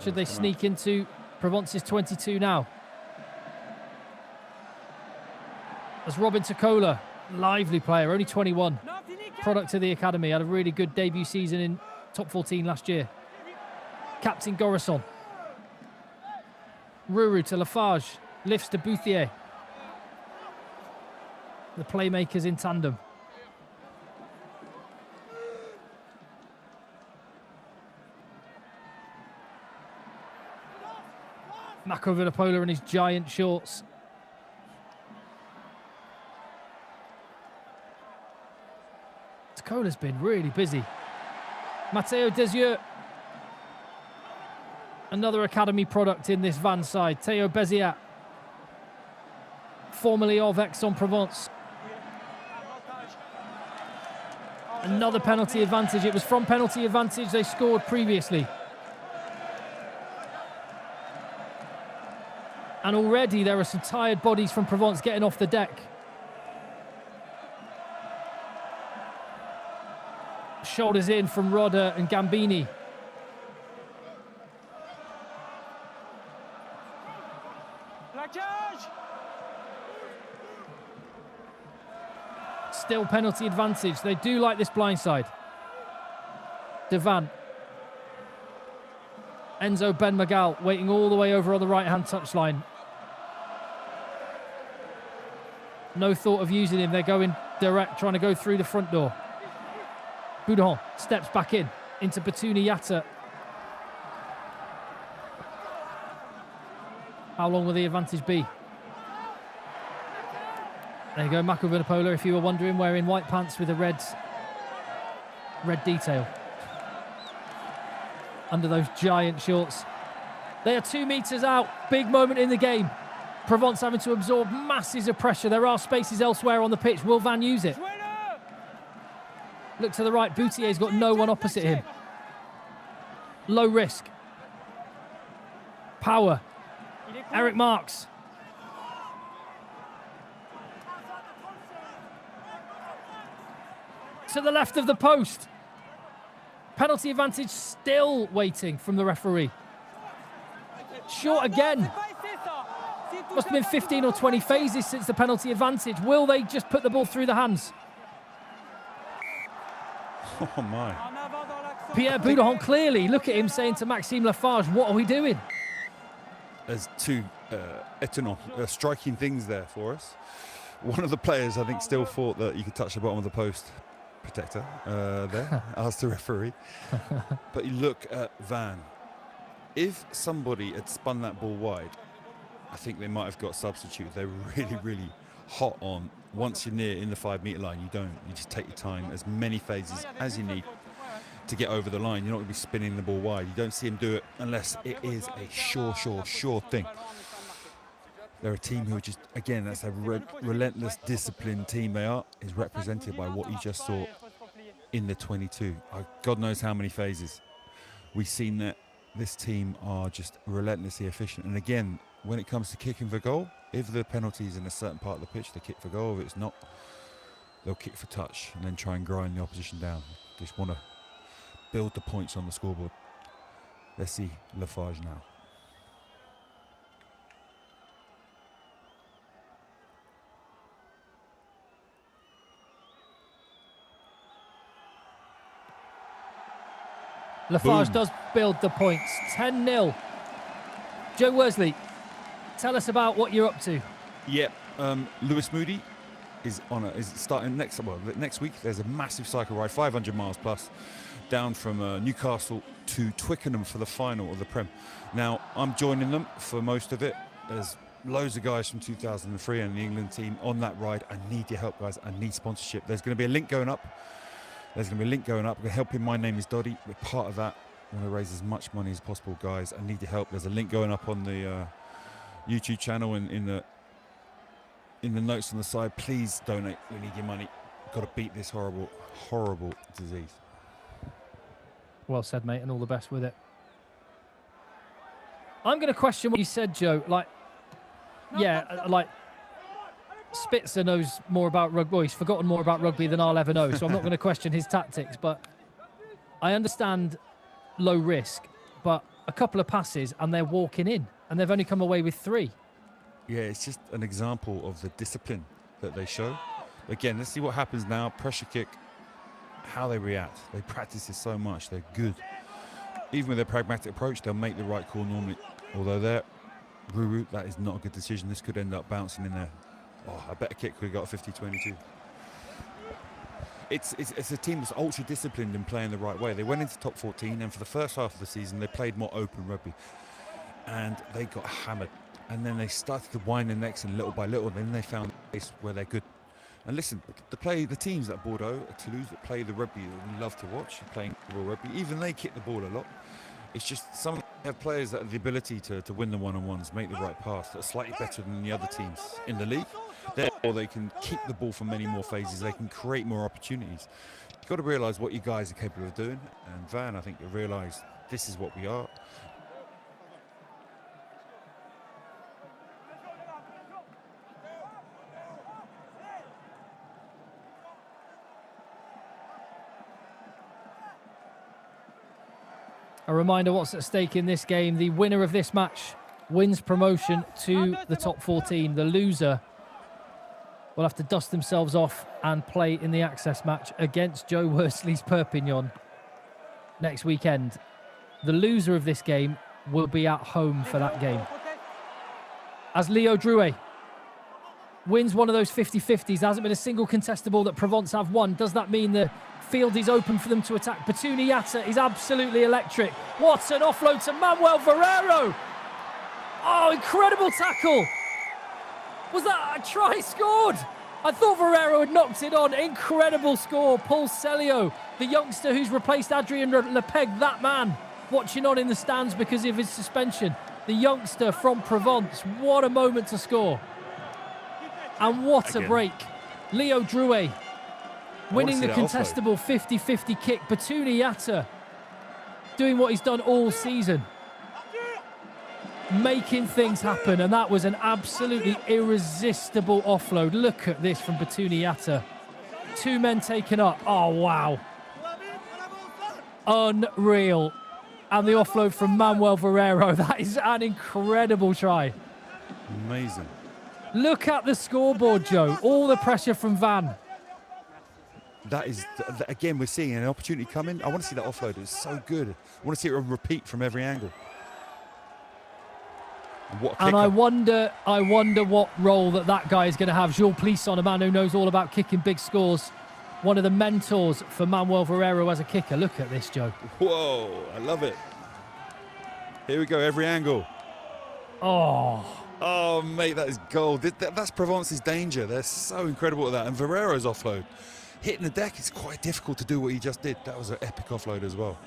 [SPEAKER 1] Should they sneak into Provence's 22 now? As Robin Tokola, lively player, only 21. Product of the academy, had a really good debut season in top 14 last year. Captain Gorison. Ruru to Lafarge, lifts to Bouthier. The playmakers in tandem. Mako Vunipola in his giant shorts. Tokola's been really busy. Matteo Desieux. Another academy product in this Van side. Theo Beziat. Formerly of Aix-en-Provence. Another penalty advantage. It was from penalty advantage they scored previously. And already there are some tired bodies from Provence getting off the deck. Shoulders in from Rodder and Gambini. Still penalty advantage. They do like this blindside. Devan. Enzo Ben Magal waiting all the way over on the right-hand touchline. No thought of using him. They're going direct, trying to go through the front door. Boudon steps back into Batuni Yatta. How long will the advantage be? There you go, Mako Vunipola, if you were wondering, wearing white pants with a red detail under those giant shorts. They are 2 meters out. Big moment in the game. Provence having to absorb masses of pressure. There are spaces elsewhere on the pitch. Will Van use it? Look to the right. Boutier's got no one opposite him. Low risk. Power. Eric Marks. To the left of the post. Penalty advantage still waiting from the referee. Short again. Must have been 15 or 20 phases since the penalty advantage. Will they just put the ball through the hands?
[SPEAKER 2] Oh my.
[SPEAKER 1] Pierre Boudon clearly, look at him saying to Maxime Lafarge, what are we doing?
[SPEAKER 2] There's two étonnant, striking things there for us. One of the players, I think, still thought that you could touch the bottom of the post protector there, asked the referee. But you look at Van. If somebody had spun that ball wide, I think they might have got substituted. They're really, really hot on. Once you're near in the 5 metre line, you just take your time, as many phases as you need to get over the line. You're not going to be spinning the ball wide. You don't see him do it unless it is a sure thing. They're a team who are just, again, that's a relentless, disciplined team they are, is represented by what you just saw in the 22. God knows how many phases. We've seen that this team are just relentlessly efficient. And again, when it comes to kicking for goal, if the penalty is in a certain part of the pitch, they kick for goal. If it's not, they'll kick for touch and then try and grind the opposition down. Just want to build the points on the scoreboard. Let's see Lafarge now.
[SPEAKER 1] Lafarge
[SPEAKER 2] Boom.
[SPEAKER 1] does build the points. 10-0. Joe Worsley, tell us about what you're up to.
[SPEAKER 2] Yep, Lewis Moody is starting next week. There's a massive cycle ride, 500 miles plus, down from Newcastle to Twickenham for the final of the Prem. Now, I'm joining them for most of it. There's loads of guys from 2003 and the England team on that ride. I need your help, guys. I need sponsorship. There's going to be a link going up. We're going to help him. My name is Doddy. We're part of that. I want to raise as much money as possible, guys. I need your help. There's a link going up on the YouTube channel and in the notes on the side. Please donate. We need your money. Got to beat this horrible, horrible disease.
[SPEAKER 1] Well said, mate, and all the best with it. I'm going to question what you said, Joe. Spitzer knows more about rugby. He's forgotten more about rugby than I'll ever know, so I'm not going to question his tactics. But I understand low risk, but a couple of passes and they're walking in, and they've only come away with 3.
[SPEAKER 2] Yeah, it's just an example of the discipline that they show. Again, let's see what happens now. Pressure kick, how they react. They practice this so much. They're good. Even with their pragmatic approach, they'll make the right call normally. Although they're Ruru, that is not a good decision. This could end up bouncing in there. Oh, a better kick could have got a 50-22. It's a team that's ultra disciplined in playing the right way. They went into top 14, and for the first half of the season, they played more open rugby. And they got hammered. And then they started to wind their necks, and little by little, then they found a place where they're good. And listen, the teams at Bordeaux, at Toulouse, that play the rugby that we love to watch, playing real rugby, even they kick the ball a lot. It's just some have players that have the ability to win the one-on-ones, make the right pass, that are slightly better than the other teams in the league. Therefore, they can keep the ball for many more phases. They can create more opportunities. You've got to realise what you guys are capable of doing. And Van, I think, realised this is what we are.
[SPEAKER 1] A reminder what's at stake in this game. The winner of this match wins promotion to the top 14. The loser will have to dust themselves off and play in the access match against Joe Worsley's Perpignan next weekend. The loser of this game will be at home for that game. As Leo Drouet wins one of those 50-50s, there hasn't been a single contestable that Provence have won. Does that mean the field is open for them to attack? Batuni Yatta is absolutely electric. What an offload to Manuel Ferrero. Oh, incredible tackle. Was that a try scored? I thought Ferrero had knocked it on. Incredible score. Paul Celio, the youngster who's replaced Adrien Lepeg, that man, watching on in the stands because of his suspension. The youngster from Provence. What a moment to score. And what a break. Leo Drouet winning the contestable 50-50 kick. Batuni Yatta doing what he's done all season, making things happen, and that was an absolutely irresistible offload. Look at this from Batuni Yatta. 2 men taken up. Oh, wow. Unreal. And the offload from Manuel Ferrero. That is an incredible try.
[SPEAKER 2] Amazing.
[SPEAKER 1] Look at the scoreboard, Joe. All the pressure from Van.
[SPEAKER 2] That is, again, we're seeing an opportunity coming. I want to see that offload. It's so good. I want to see it repeat from every angle. And what a kicker.
[SPEAKER 1] And I wonder what role that guy is going to have. Jules Plisson, a man who knows all about kicking big scores. One of the mentors for Manuel Ferrero as a kicker. Look at this, Joe.
[SPEAKER 2] Whoa, I love it. Here we go, every angle. Oh, mate, that is gold. That's Provence's danger. They're so incredible at that. And Ferrero's offload. Hitting the deck, it's quite difficult to do what he just did. That was an epic offload as well.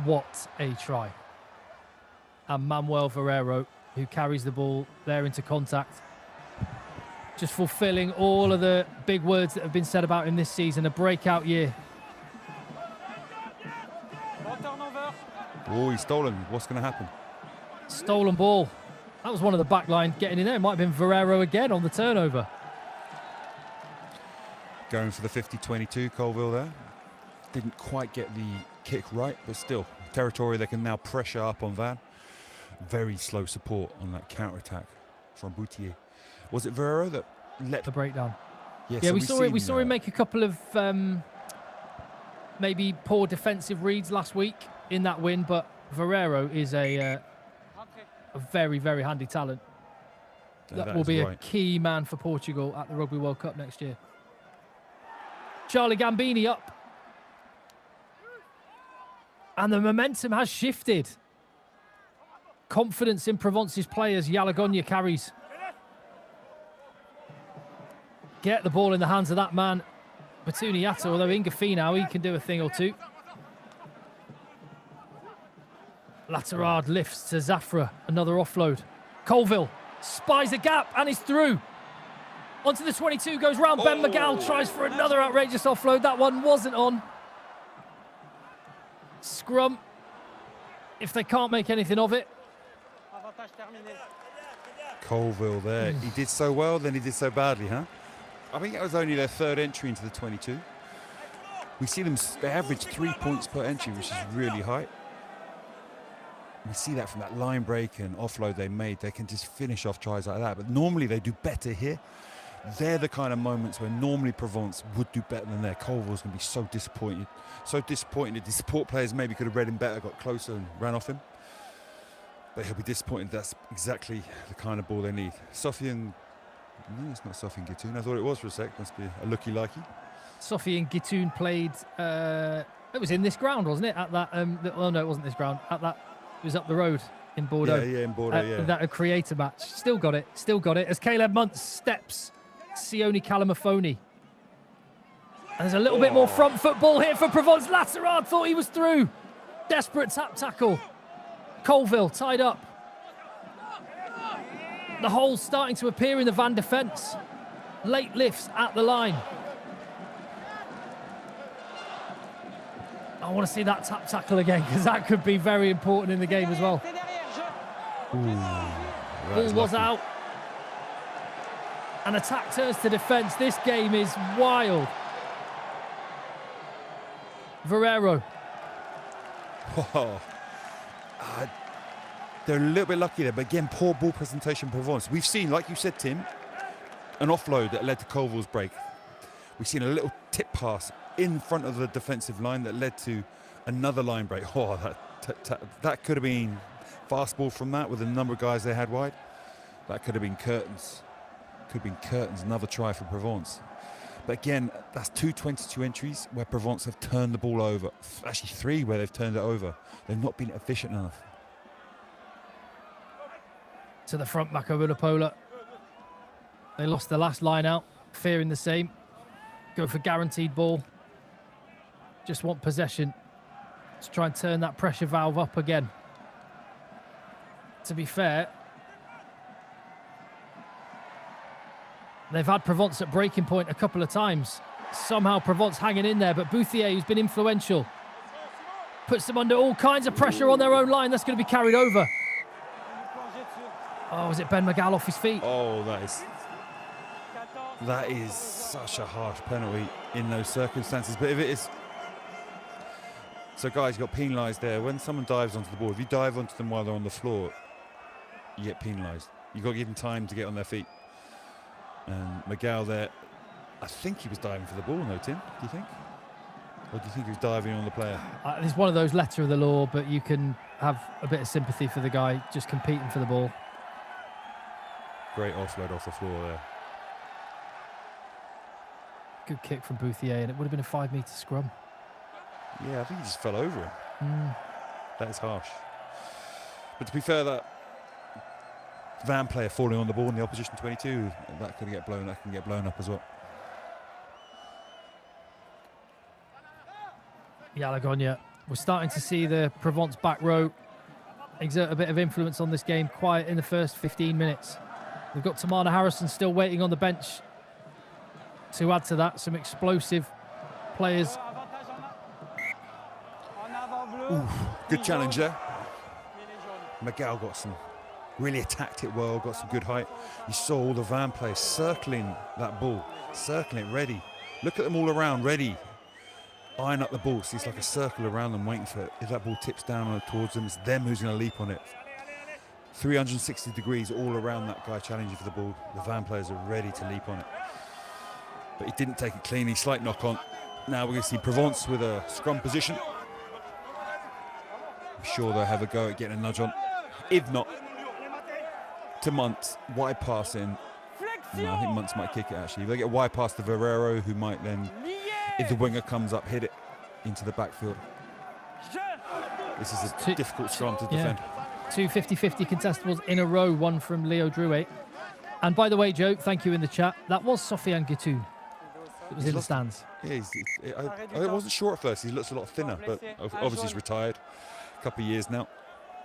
[SPEAKER 1] What a try. And Manuel Ferrero, who carries the ball there into contact. Just fulfilling all of the big words that have been said about him this season. A breakout year.
[SPEAKER 2] Oh, he's stolen. What's going to happen?
[SPEAKER 1] Stolen ball. That was one of the back line getting in there. It might have been Ferrero again on the turnover.
[SPEAKER 2] Going for the 50-22, Colville there. Didn't quite get the kick right, but still. Territory they can now pressure up on Van. Very slow support on that counter-attack from Boutier. Was it Ferrero that let
[SPEAKER 1] the breakdown?
[SPEAKER 2] Yeah,
[SPEAKER 1] yeah,
[SPEAKER 2] so
[SPEAKER 1] we saw him make a couple of maybe poor defensive reads last week in that win, but Ferrero is a very, very handy talent. That will be a key man for Portugal at the Rugby World Cup next year. Charlie Gambini up. And the momentum has shifted. Confidence in Provence's players. Yalagonya carries. Get the ball in the hands of that man, Batuniata, although Ingafi now, he can do a thing or two. Latterard lifts to Zafra, another offload. Colville spies a gap and is through. Onto the 22, goes round. Ben Magal tries for another outrageous offload. That one wasn't on. Scrum, if they can't make anything of it.
[SPEAKER 2] Colville there. He did so well, then he did so badly, huh? I think it was only their third entry into the 22. We see them, they average 3 points per entry, which is really high. We see that from that line break and offload they made. They can just finish off tries like that. But normally they do better here. They're the kind of moments where normally Provence would do better than there. Colville's going to be so disappointed. So disappointed. The support players maybe could have read him better, got closer and ran off him. But he'll be disappointed. That's exactly the kind of ball they need. Sofian... No, it's not Sofian Gitoun. I thought it was for a sec. Must be a looky-likey.
[SPEAKER 1] Sofian Gitoun played... it was in this ground, wasn't it? At that... oh, no, it wasn't this ground. At that... It was up the road in Bordeaux.
[SPEAKER 2] Yeah, in Bordeaux, yeah.
[SPEAKER 1] That creator match. Still got it. As Caleb Muntz steps Sione Kalamafoni. And there's a little bit more front football here for Provence. Latterard thought he was through. Desperate tap tackle. Colville tied up. The hole's starting to appear in the Van defence. Late lifts at the line. I want to see that tap tackle again because that could be very important in the game as well. Ball was out. And attack turns to defence. This game is wild. Ferrero.
[SPEAKER 2] Whoa. They're a little bit lucky there, but again, poor ball presentation Provence. We've seen, like you said, Tim, an offload that led to Colville's break. We've seen a little tip pass in front of the defensive line that led to another line break. Oh, that could have been fast ball from that with the number of guys they had wide. That could have been curtains. Could have been curtains, another try for Provence. But again, that's 2 entries where Provence have turned the ball over. Actually 3 where they've turned it over. They've not been efficient enough.
[SPEAKER 1] To the front back over Lapola. They lost the last line out, fearing the same. Go for guaranteed ball. Just want possession. Let's try and turn that pressure valve up again. To be fair, they've had Provence at breaking point a couple of times. Somehow Provence hanging in there, but Bouthier, who's been influential, puts them under all kinds of pressure on their own line. That's going to be carried over. Oh, is it Ben Magal off his feet?
[SPEAKER 2] Oh, that is such a harsh penalty in those circumstances. But if it is... So, guys, you got penalised there. When someone dives onto the ball, if you dive onto them while they're on the floor, you get penalised. You've got to give them time to get on their feet. And Magal there, I think he was diving for the ball, no, Tim? Do you think? Or do you think he was diving on the player?
[SPEAKER 1] It's one of those letter of the law, but you can have a bit of sympathy for the guy just competing for the ball.
[SPEAKER 2] Great offload off the floor there.
[SPEAKER 1] Good kick from Bouthier, and it would have been a 5-metre scrum.
[SPEAKER 2] Yeah, I think he just fell over him. That is harsh. But to be fair, that Van player falling on the ball in the opposition 22, that can get blown up as well.
[SPEAKER 1] Yalagonya We're starting to see the Provence back row exert a bit of influence on this game, quiet in the first 15 minutes. We've got Tamana Harrison still waiting on the bench to add to that. Some explosive players.
[SPEAKER 2] Ooh, good challenge there. Miguel got some, really attacked it well, got some good height. You saw all the Van players circling that ball, circling it, ready. Look at them all around, ready. Eyeing up the ball, so it's like a circle around them waiting for it. If that ball tips down towards them, it's them who's going to leap on it. 360 degrees all around that guy challenging for the ball. The Van players are ready to leap on it. But he didn't take it cleanly, slight knock on. Now we're going to see Provence with a scrum position. I'm sure they'll have a go at getting a nudge on. If not, to Muntz, wide pass in. No, I think Muntz might kick it actually. If they get a wide pass to Verrero, who might then, if the winger comes up, hit it into the backfield. This is a difficult scrum to defend.
[SPEAKER 1] Two 50-50 contestables in a row, one from Leo Drouet. And by the way, Joe, thank you in the chat. That was Sofiane Guitoun. It was in the stands.
[SPEAKER 2] Yeah, I wasn't sure at first. He looks a lot thinner, but obviously he's retired. A couple of years now.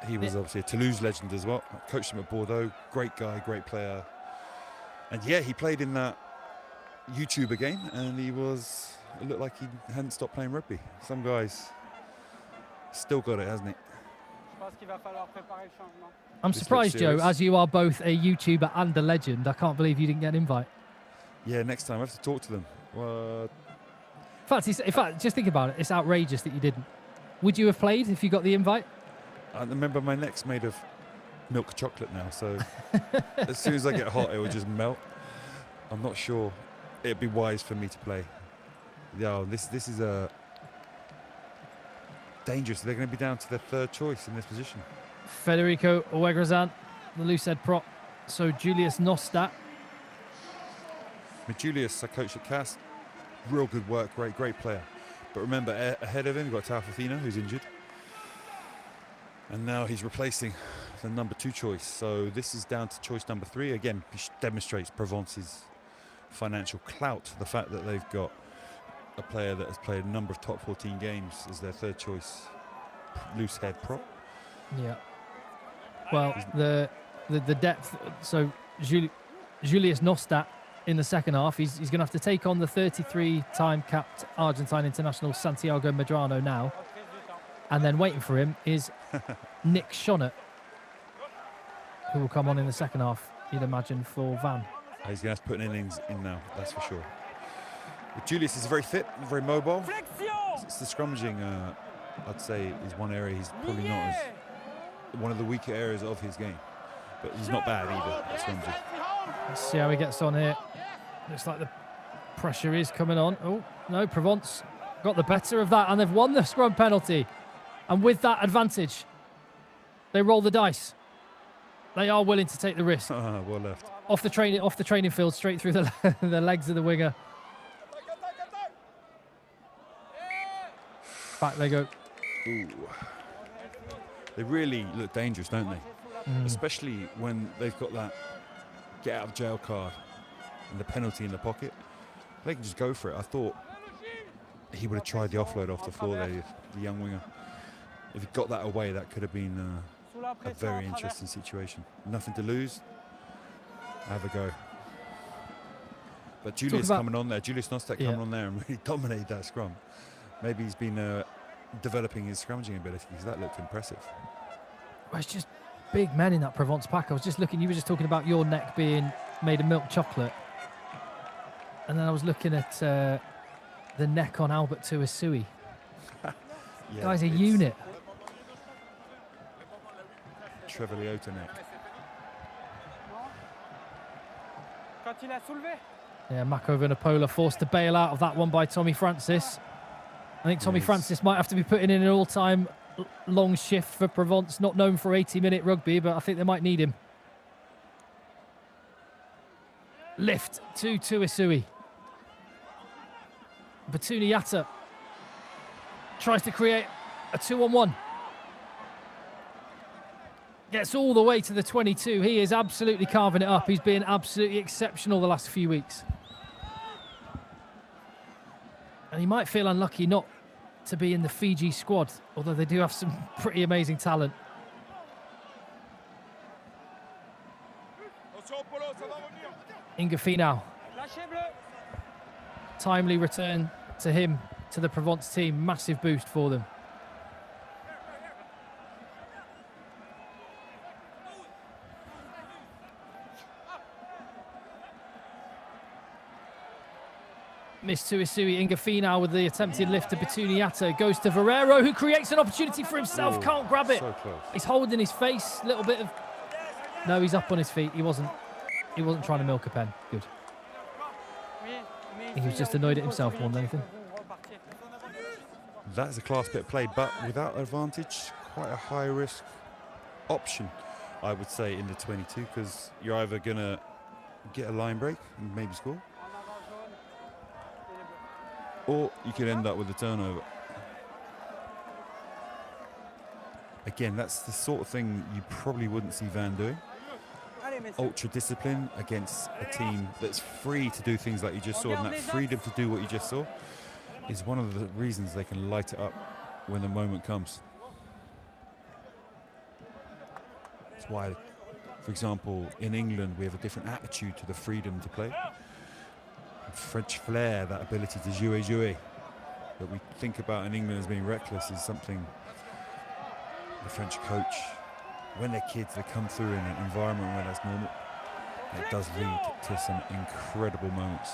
[SPEAKER 2] He was obviously a Toulouse legend as well. I coached him at Bordeaux. Great guy, great player. And yeah, he played in that YouTuber game, and it looked like he hadn't stopped playing rugby. Some guys still got it, hasn't he?
[SPEAKER 1] I'm surprised, Joe, as you are both a YouTuber and a legend. I can't believe you didn't get an invite.
[SPEAKER 2] Yeah, next time I have to talk to them.
[SPEAKER 1] In fact, just think about it. It's outrageous that you didn't. Would you have played if you got the invite?
[SPEAKER 2] I remember my neck's made of milk chocolate now, so as soon as I get hot, it will just melt. I'm not sure it'd be wise for me to play. Yeah, this is a dangerous. They're going to be down to their third choice in this position.
[SPEAKER 1] Federico Ouegrazan, the loose head prop. So Julius Nostat.
[SPEAKER 2] With Julius, I coached at Cass. Real good work, great player. But remember, ahead of him, you've got Taufafina, who's injured. And now he's replacing the number 2 choice. So this is down to choice number 3. Again, which demonstrates Provence's financial clout. The fact that they've got a player that has played a number of top 14 games as their third choice loose head prop.
[SPEAKER 1] Yeah. Well, the depth. So Julius Nostat in the second half, he's going to have to take on the 33-time capped Argentine international Santiago Medrano now. And then waiting for him is Nick Shonnett, who will come on in the second half, you'd imagine, for Van.
[SPEAKER 2] He's going to have to put an innings in now, that's for sure. But Julius is very fit, very mobile. It's the scrummaging, I'd say, is one area he's probably not as one of the weaker areas of his game. But he's not bad either at scrummaging.
[SPEAKER 1] Let's see how he gets on here. Looks like the pressure is coming on. Oh, no, Provence got the better of that, and they've won the scrum penalty. And with that advantage, they roll the dice. They are willing to take the risk.
[SPEAKER 2] Well left.
[SPEAKER 1] Off the training field, straight through the legs of the winger. Back they go.
[SPEAKER 2] Ooh. They really look dangerous, don't they? Especially when they've got that get out of jail card and the penalty in the pocket. They can just go for it. I thought he would have tried the offload off the floor there, the young winger. If he got that away, that could have been a very interesting situation. Nothing to lose. Have a go. But Julius coming on there, Julius Nostat coming on there and really dominated that scrum. Maybe he's been developing his scrummaging ability, because that looked impressive.
[SPEAKER 1] Well, it's just big men in that Provence pack. I was just looking, you were just talking about your neck being made of milk chocolate. And then I was looking at the neck on Albert Tuisui. Guy's a unit.
[SPEAKER 2] Trevor Leota neck.
[SPEAKER 1] Yeah, Mako Vunipola forced to bail out of that one by Tommy Francis. I think Tommy Francis might have to be putting in an all-time long shift for Provence. Not known for 80-minute rugby, but I think they might need him. Lift to Tuisui. Batuni Yatta tries to create a 2-on-1. Gets all the way to the 22. He is absolutely carving it up. He's been absolutely exceptional the last few weeks. And he might feel unlucky not to be in the Fiji squad, although they do have some pretty amazing talent. Ingafino. Timely return to him, to the Provence team. Massive boost for them. Miss Tuisui. Ingafino with the attempted lift to Betuniata. Goes to Varero, who creates an opportunity for himself. Can't grab it.
[SPEAKER 2] So close.
[SPEAKER 1] He's holding his face. Little bit of... No, he's up on his feet. He wasn't trying to milk a pen. Good. He was just annoyed at himself more than anything.
[SPEAKER 2] That's a class bit of play, but without advantage, quite a high risk option, I would say, in the 22, because you're either going to get a line break and maybe score, or you could end up with a turnover. Again, that's the sort of thing you probably wouldn't see Van doing. Ultra discipline against a team that's free to do things like you just saw, and that freedom to do what you just saw is one of the reasons they can light it up when the moment comes. That's why, for example, in England we have a different attitude to the freedom to play. French flair, that ability to jouer that we think about in England as being reckless, is something the French coach, when they're kids, they come through in an environment where that's normal. And it does lead to some incredible moments.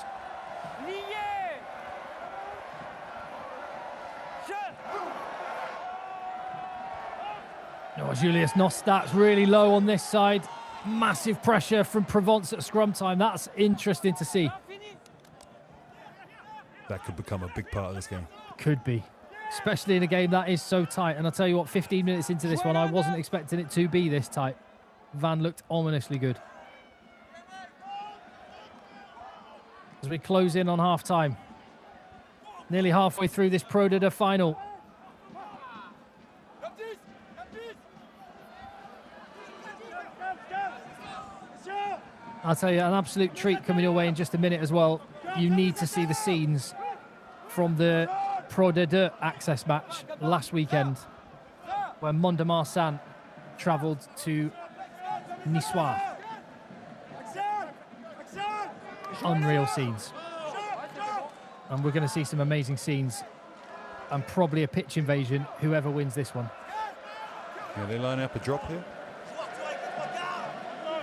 [SPEAKER 1] Oh, Julius Nostat's really low on this side. Massive pressure from Provence at scrum time. That's interesting to see.
[SPEAKER 2] That could become a big part of this game.
[SPEAKER 1] Could be. Especially in a game that is so tight. And I'll tell you what, 15 minutes into this one, I wasn't expecting it to be this tight. Van looked ominously good. As we close in on half-time. Nearly halfway through this Pro D2 final. I'll tell you, an absolute treat coming your way in just a minute as well. You need to see the scenes from the Pro D2 access match last weekend, where Mont-de-Marsan travelled to Niçoise. Unreal scenes. And we're going to see some amazing scenes, and probably a pitch invasion, whoever wins this one.
[SPEAKER 2] Yeah, they line up a drop here.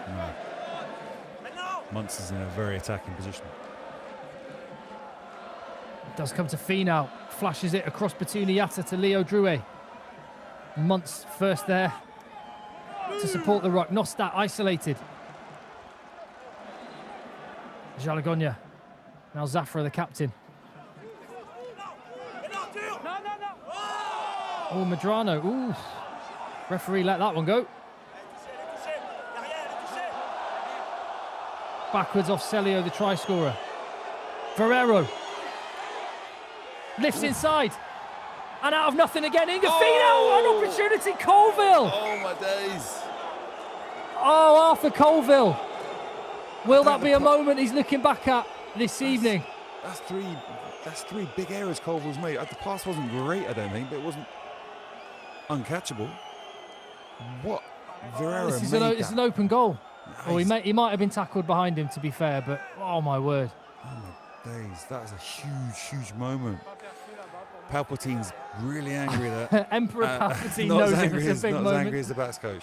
[SPEAKER 2] No. Muntz is in a very attacking position.
[SPEAKER 1] It does come to Finau. Flashes it across Betuniata to Leo Drouet. Muntz first there to support the ruck. Nostat isolated. Jalagonia. Now Zafra, the captain. Oh, Medrano. Ooh. Referee let that one go. Backwards off Celio, the try scorer. Ferrero. Lifts inside. And out of nothing again, Ingafino, an opportunity, Colville.
[SPEAKER 2] Oh my days.
[SPEAKER 1] Oh, Arthur Colville. Will that be a moment he's looking back at this evening?
[SPEAKER 2] That's three big errors Colville's made. The pass wasn't great, I don't think, but it wasn't uncatchable. What? Verreira
[SPEAKER 1] This is
[SPEAKER 2] made
[SPEAKER 1] it's an open goal.
[SPEAKER 2] Nice.
[SPEAKER 1] Or he might have been tackled behind him, to be fair, but oh my word.
[SPEAKER 2] Oh my days, that is a huge moment. Palpatine's really angry there.
[SPEAKER 1] Emperor Palpatine
[SPEAKER 2] not
[SPEAKER 1] knows
[SPEAKER 2] as
[SPEAKER 1] if
[SPEAKER 2] angry
[SPEAKER 1] it's a
[SPEAKER 2] as,
[SPEAKER 1] big
[SPEAKER 2] not as
[SPEAKER 1] moment.
[SPEAKER 2] angry as the backs coach.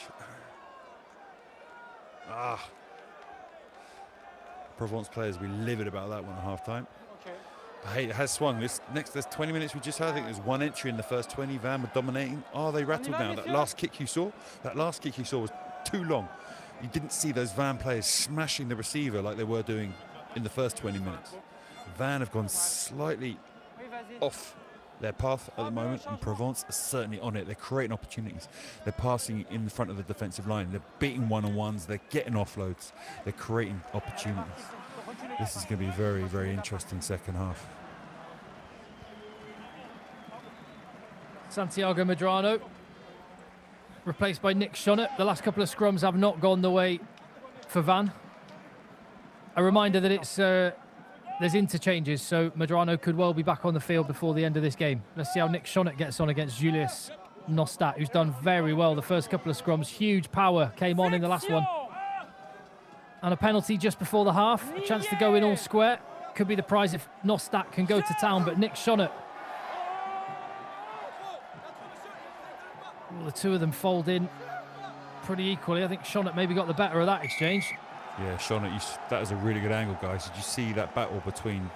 [SPEAKER 2] Provence players will be livid about that one at half time. But hey, it has swung. There's 20 minutes we just had. I think there's one entry in the first 20. Van were dominating. Are they rattled now? That last kick you saw was too long. You didn't see those Van players smashing the receiver like they were doing in the first 20 minutes. Van have gone slightly off their path at the moment, and Provence are certainly on it. They're creating opportunities. They're passing in front of the defensive line. They're beating one-on-ones. They're getting offloads. They're creating opportunities. This is going to be a very, very interesting second half.
[SPEAKER 1] Santiago Medrano, replaced by Nick Shonett. The last couple of scrums have not gone the way for Van. A reminder that it's There's interchanges, so Medrano could well be back on the field before the end of this game. Let's see how Nick Shonett gets on against Julius Nostat, who's done very well the first couple of scrums. Huge power came on in the last one. And a penalty just before the half. A chance to go in all square. Could be the prize if Nostat can go to town, but Nick Shonett. Well, the two of them fold in pretty equally. I think Shonett maybe got the better of that exchange.
[SPEAKER 2] Yeah, Shonett, that was a really good angle, guys. Did you see that battle between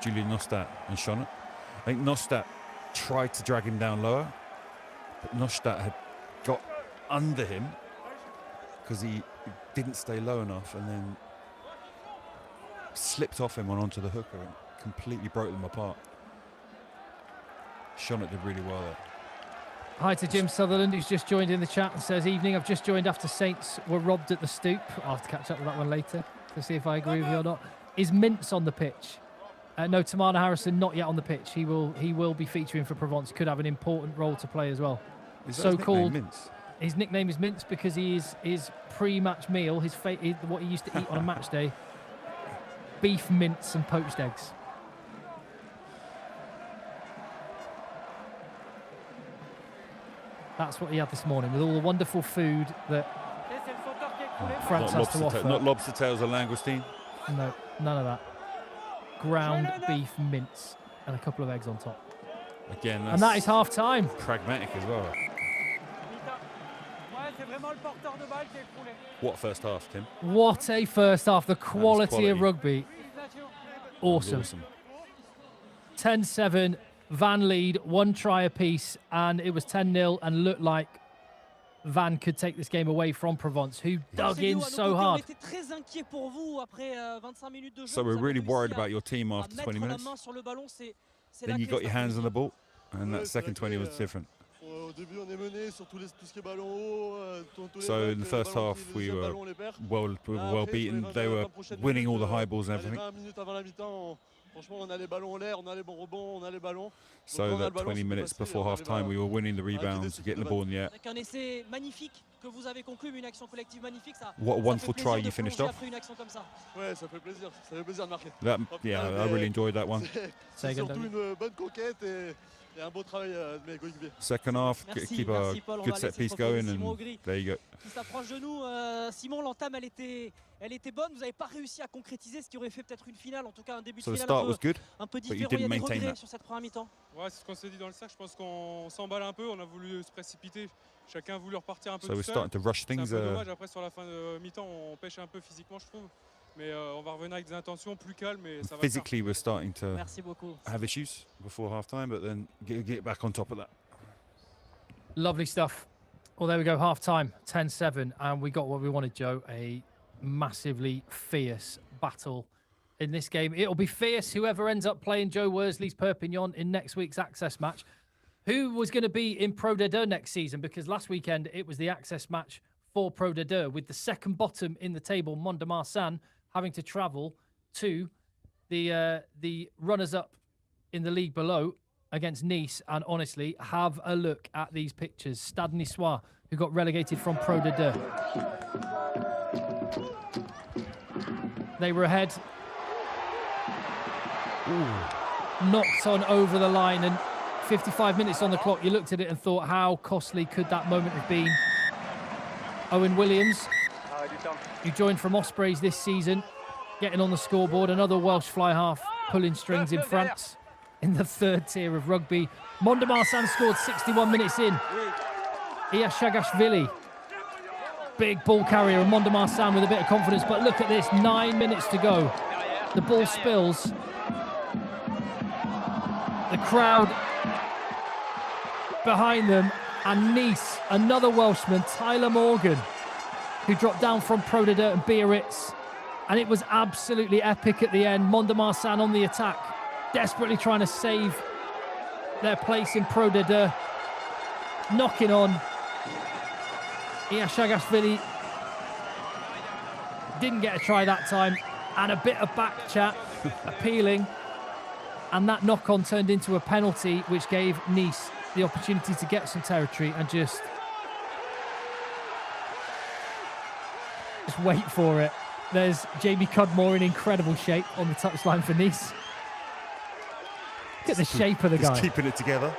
[SPEAKER 2] Julian Nostat and Shonett? I think Nostat tried to drag him down lower, but Nostat had got under him because he didn't stay low enough and then slipped off him and onto the hooker and completely broke them apart. Shonett did really well there.
[SPEAKER 1] Hi to Jim Sutherland, who's just joined in the chat and says, evening, I've just joined after Saints were robbed at the Stoop. I'll have to catch up with that one later to see if I agree with you or not. Is Mintz on the pitch? No, Tamana Harrison not yet on the pitch. He will be featuring for Provence. Could have an important role to play as well.
[SPEAKER 2] Is that
[SPEAKER 1] So-called
[SPEAKER 2] Mintz?
[SPEAKER 1] His nickname is Mintz because he is his pre-match meal, what he used to eat on a match day, beef mince and poached eggs. That's what he had this morning with all the wonderful food that France has to offer.
[SPEAKER 2] Not lobster tails or langoustine?
[SPEAKER 1] No, none of that. Ground beef mince and a couple of eggs on top.
[SPEAKER 2] Again,
[SPEAKER 1] and that is half time.
[SPEAKER 2] Pragmatic as well. What first half, Tim?
[SPEAKER 1] What a first half. The quality of rugby. Awesome. 10-7. Van lead, one try apiece, and it was 10-0 and looked like Van could take this game away from Provence, who dug in so hard.
[SPEAKER 2] So we're really worried about your team after 20 minutes. Then you got your hands on the ball, and that second 20 was different. So in the first half, we were well beaten. They were winning all the high balls and everything. So that 20 minutes before half time, we were winning the rebounds, getting the ball in the air. What a wonderful try you finished off. Yeah, I really enjoyed that one. Second half, keep a good set piece going, and there you go. So the start was good, but you didn't maintain that.
[SPEAKER 4] Ouais, c'est ce qu'on s'est dit dans le cercle. Je pense qu'on s'emballe un peu. On a voulu se précipiter. Chacun a voulu repartir un peu tout seul.
[SPEAKER 2] So we're starting to rush things.
[SPEAKER 4] C'est un peu dommage. Après, sur la fin de mi-temps, on pêche un peu physiquement, je trouve. Mais on va revenir avec des intentions plus calmes et ça va.
[SPEAKER 2] Physically, we're starting to have issues before half time, but then get back on top of that.
[SPEAKER 1] Lovely stuff. Well, there we go, half time, 10-7, and we got what we wanted, Joe, a massively fierce battle in this game. It'll be fierce, whoever ends up playing Joe Worsley's Perpignan in next week's Access match. Who was going to be in Pro D2 next season? Because last weekend, it was the Access match for Pro D2, with the second bottom in the table, Mont-de-Marsan, having to travel to the runners-up in the league below against Nice. And honestly, have a look at these pictures. Stade Niçois, who got relegated from Pro D2. They were ahead. Ooh. Knocked on over the line, and 55 minutes on the clock. You looked at it and thought, how costly could that moment have been? Owen Williams, who joined from Ospreys this season, getting on the scoreboard. Another Welsh fly half pulling strings in France in the third tier of rugby. Mont-de-Marsan scored 61 minutes in. Iya Shagashvili, big ball carrier, and Mont-de-Marsan with a bit of confidence. But look at this, 9 minutes to go. The ball spills. The crowd behind them, and Nice, another Welshman, Tyler Morgan, who dropped down from Pro D2 and Biarritz, and it was absolutely epic at the end. Mont-de-Marsan on the attack, desperately trying to save their place in Pro D2, knocking on. Iya Shagashvili didn't get a try that time, and a bit of back chat appealing, and that knock-on turned into a penalty, which gave Nice the opportunity to get some territory and just wait for it. There's Jamie Cudmore in incredible shape on the touchline for Nice. Look at the shape of the guy.
[SPEAKER 2] Just keeping it together.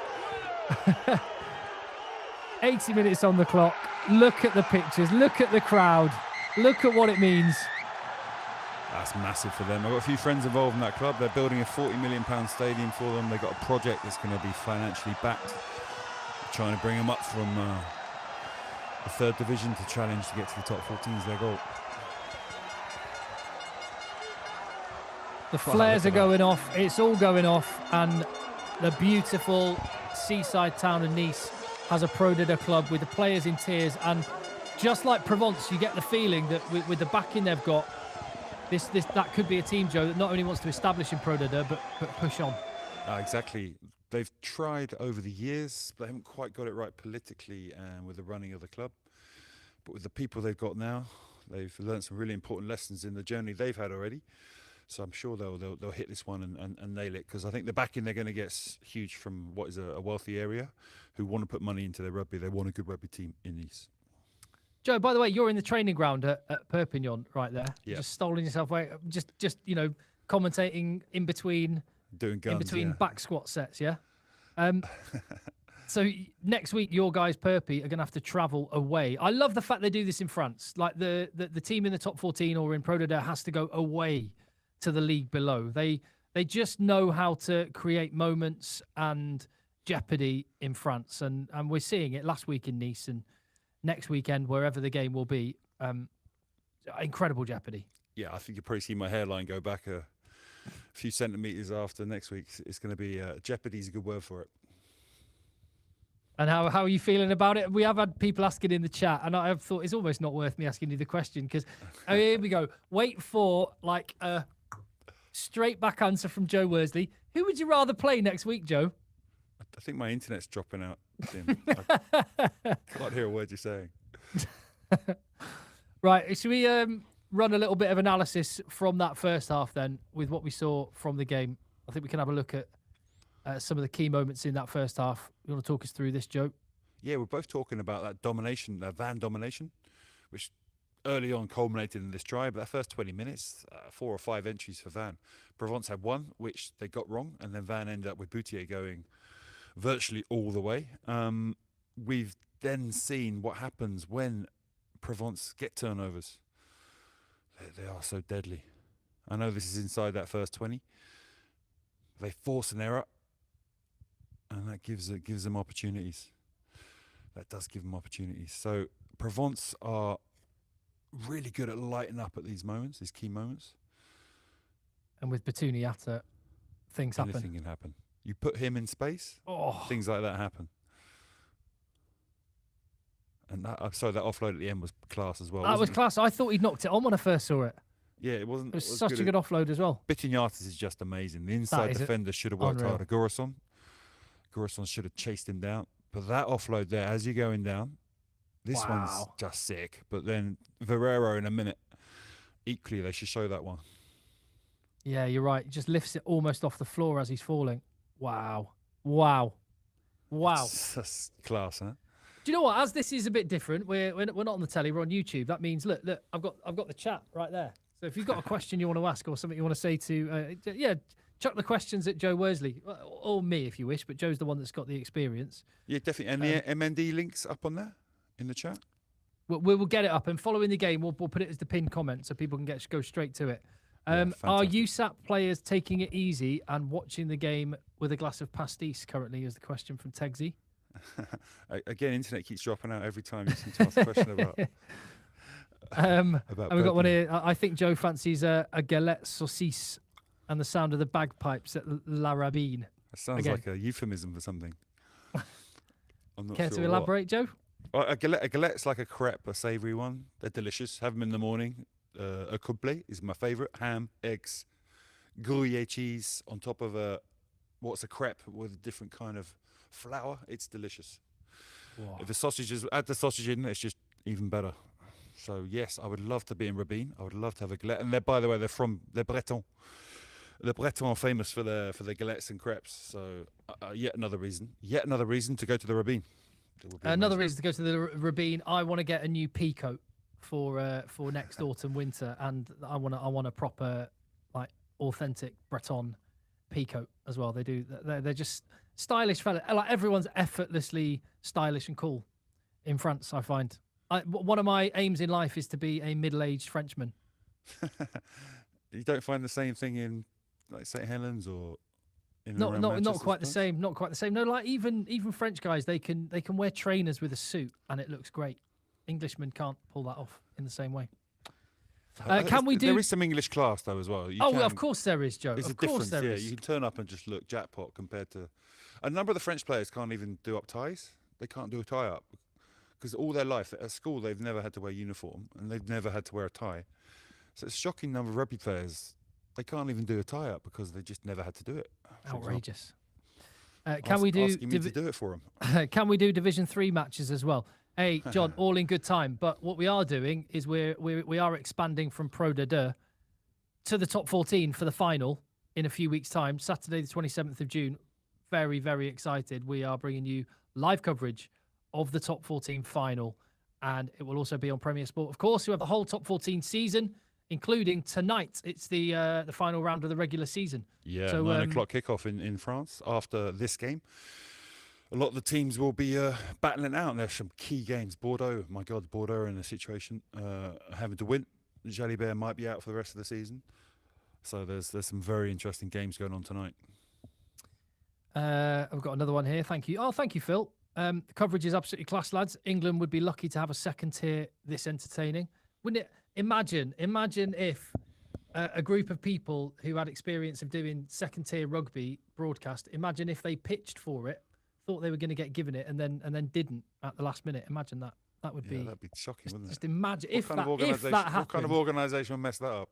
[SPEAKER 1] 80 minutes on the clock. Look at the pictures. Look at the crowd. Look at what it means.
[SPEAKER 2] That's massive for them. I've got a few friends involved in that club. They're building a £40 million stadium for them. They've got a project that's going to be financially backed. They're trying to bring them up from the third division to challenge to get to the top 14 is their goal.
[SPEAKER 1] The flares are going off. It's all going off. And the beautiful seaside town of Nice has a Pro D2 club with the players in tears. And just like Provence, you get the feeling that with the backing they've got, that could be a team, Joe, that not only wants to establish in Pro D2 but push on.
[SPEAKER 2] Exactly. They've tried over the years, but they haven't quite got it right politically and with the running of the club. But with the people they've got now, they've learned some really important lessons in the journey they've had already. So I'm sure they'll hit this one and nail it, because I think the backing they're going to get is huge from what is a wealthy area who want to put money into their rugby. They want a good rugby team in Nice.
[SPEAKER 1] Joe, by the way, you're in the training ground at Perpignan right there.
[SPEAKER 2] Yeah.
[SPEAKER 1] Just stolen yourself away. Just commentating in between
[SPEAKER 2] Doing guns,
[SPEAKER 1] back squat sets, yeah? So next week, your guys, Perpi, are going to have to travel away. I love the fact they do this in France. Like the team in the top 14 or in Pro D2 has to go away to the league below. They just know how to create moments and jeopardy in France. And we're seeing it last week in Nice and next weekend, wherever the game will be. Incredible jeopardy.
[SPEAKER 2] Yeah, I think you'll probably see my hairline go back a few centimetres after next week. It's going to be jeopardy is a good word for it.
[SPEAKER 1] And how are you feeling about it? We have had people asking in the chat, and I have thought it's almost not worth me asking you the question, because here we go. Wait for like a straight back answer from Joe Worsley. Who would you rather play next week, Joe?
[SPEAKER 2] I think my internet's dropping out, Tim. I can't hear a word you're saying.
[SPEAKER 1] Right, should we run a little bit of analysis from that first half then, with what we saw from the game? I think we can have a look at some of the key moments in that first half. You want to talk us through this, Joe?
[SPEAKER 2] Yeah, we're both talking about that domination, that Van domination, which early on culminated in this try. But that first 20 minutes, 4 or 5 entries for Van. Provence had one, which they got wrong, and then Van ended up with Boutier going virtually all the way. We've then seen what happens when Provence get turnovers. They are so deadly. I know this is inside that first 20. They force an error, and that gives them opportunities. That does give them opportunities. So Provence are really good at lighting up at these moments, these key moments. And
[SPEAKER 1] with Batuniata, things happen.
[SPEAKER 2] Anything can happen. You put him in space, things like that happen. And that offload at the end was class as well.
[SPEAKER 1] That was class. I thought he'd knocked it on when I first saw it.
[SPEAKER 2] Yeah, it wasn't.
[SPEAKER 1] It was such a good offload as well.
[SPEAKER 2] Batuniata is just amazing. The inside defender should have worked harder. Gourasson should have chased him down. But that offload there, as you're going down, this one's just sick. But then Verrero in a minute, equally, they should show that one.
[SPEAKER 1] Yeah, you're right. He just lifts it almost off the floor as he's falling. Wow.
[SPEAKER 2] That's class, huh?
[SPEAKER 1] Do you know what? As this is a bit different, we're not on the telly, we're on YouTube. That means look, I've got the chat right there. So if you've got a question you want to ask or something you want to say to, chuck the questions at Joe Worsley or me if you wish. But Joe's the one that's got the experience. Yeah, definitely.
[SPEAKER 2] And the MND links up on there in the chat.
[SPEAKER 1] We will get it up, and following the game, we'll put it as the pinned comment so people can go straight to it. Are USAP players taking it easy and watching the game with a glass of pastis currently? Is the question from Tegsy.
[SPEAKER 2] Again, internet keeps dropping out every time you seem to ask a question about.
[SPEAKER 1] And we've got one here. I think Joe fancies a galette saucisse and the sound of the bagpipes at La Rabine.
[SPEAKER 2] That sounds like a euphemism for something. I'm not
[SPEAKER 1] Care
[SPEAKER 2] sure
[SPEAKER 1] to elaborate, Joe?
[SPEAKER 2] Well, a galette's like a crepe, a savoury one. They're delicious. Have them in the morning. A complet is my favourite. Ham, eggs, Gruyere cheese on top of a crepe with a different kind of flour. It's delicious. Wow. If add the sausage in, it's just even better. So yes, I would love to be in Rabine. I would love to have a galette. And by the way, they're Breton. The Bretons are famous for their galettes and crepes. So yet another reason to go to the Rabine.
[SPEAKER 1] Another reason to go to the Rabine. I want to get a new pea coat for next autumn winter, and I want a proper like authentic Breton peacoat as well. They're just stylish fella. Like everyone's effortlessly stylish and cool in France. I find one of my aims in life is to be a middle-aged Frenchman.
[SPEAKER 2] You don't find the same thing in like St. Helens or in
[SPEAKER 1] not
[SPEAKER 2] Manchester,
[SPEAKER 1] quite the same. Not quite the same. No, like even French guys, they can wear trainers with a suit and it looks great. Englishmen can't pull that off in the same way. Can we do?
[SPEAKER 2] There is some English class though as well.
[SPEAKER 1] Of course there is, Joe.
[SPEAKER 2] There's
[SPEAKER 1] Of
[SPEAKER 2] a
[SPEAKER 1] course
[SPEAKER 2] difference.
[SPEAKER 1] there is.
[SPEAKER 2] You can turn up and just look jackpot compared to a number of the French players can't even do up ties. They can't do a tie up because all their life at school they've never had to wear uniform and they've never had to wear a tie. So it's a shocking number of rugby players. They can't even do a tie up because they just never had to do it.
[SPEAKER 1] Outrageous. Can we do?
[SPEAKER 2] Asking me to do it for them.
[SPEAKER 1] Can we do Division 3 matches as well? Hey, John, all in good time. But what we are doing is we are expanding from Pro de Deux to the top 14 for the final in a few weeks' time, Saturday the 27th of June. Very, very excited. We are bringing you live coverage of the top 14 final, and it will also be on Premier Sport. Of course, you have the whole top 14 season, including tonight. It's the final round of the regular season.
[SPEAKER 2] Yeah,
[SPEAKER 1] so,
[SPEAKER 2] 9 o'clock kickoff in France after this game. A lot of the teams will be battling out, and there's some key games. Bordeaux, my God, Bordeaux in a situation having to win. Jalibert might be out for the rest of the season. So there's some very interesting games going on tonight.
[SPEAKER 1] I've got another one here. Thank you. Oh, thank you, Phil. The coverage is absolutely class, lads. England would be lucky to have a second tier this entertaining. Wouldn't it? Imagine if a group of people who had experience of doing second tier rugby broadcast, imagine if they pitched for it, thought they were going to get given it, and then didn't at the last minute. Imagine that. That'd be
[SPEAKER 2] shocking, wouldn't it?
[SPEAKER 1] Just imagine if that happened.
[SPEAKER 2] What kind of organisation will mess that up?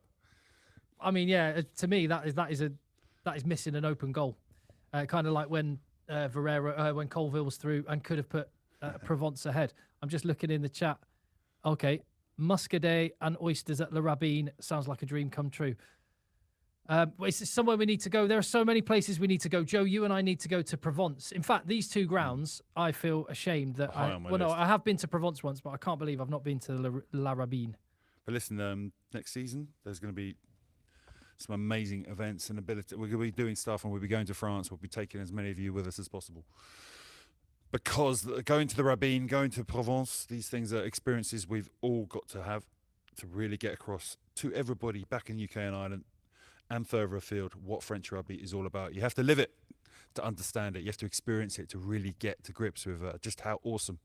[SPEAKER 1] I mean, yeah. To me, that is missing an open goal. Kind of like when when Colville was through and could have put Provence ahead. I'm just looking in the chat. Okay, muscadet and oysters at Le Rabine sounds like a dream come true. It's somewhere we need to go. There are so many places we need to go. Joe, you and I need to go to Provence. In fact, these two grounds, I feel ashamed that I have been to Provence once, but I can't believe I've not been to La Rabine.
[SPEAKER 2] But listen, next season there's going to be some amazing events and ability. We're going to be doing stuff, and we'll be going to France. We'll be taking as many of you with us as possible. Because going to the Rabine, going to Provence, these things are experiences we've all got to have to really get across to everybody back in UK and Ireland and further afield what French rugby is all about. You have to live it to understand it. You have to experience it to really get to grips with just how awesome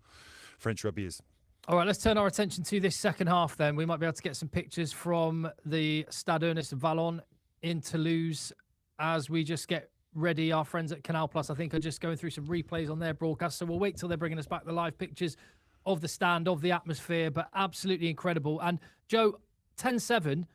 [SPEAKER 2] French rugby is.
[SPEAKER 1] All right, let's turn our attention to this second half then. We might be able to get some pictures from the Stade Ernest Vallon in Toulouse as we just get ready. Our friends at Canal Plus, I think, are just going through some replays on their broadcast. So we'll wait till they're bringing us back the live pictures of the stand, of the atmosphere, but absolutely incredible. And Joe, 10-7,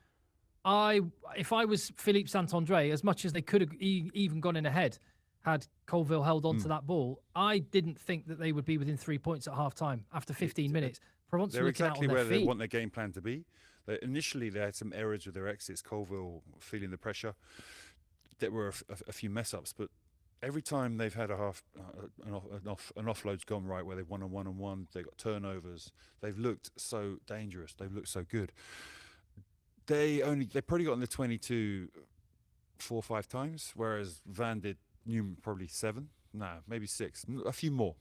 [SPEAKER 1] if I was Philippe Saint-André, as much as they could have even gone in ahead, had Colville held on to that ball, I didn't think that they would be within 3 points at half-time after 15 minutes. Provence
[SPEAKER 2] they're exactly where they want their game plan to be. Initially, they had some errors with their exits. Colville feeling the pressure. There were a few mess-ups, but every time they've had an offload's gone right, where they've won on one-on-one, they got turnovers. They've looked so dangerous. They've looked so good. They probably got in the 22 4 or 5 times, whereas Van did probably 7, maybe 6, a few more.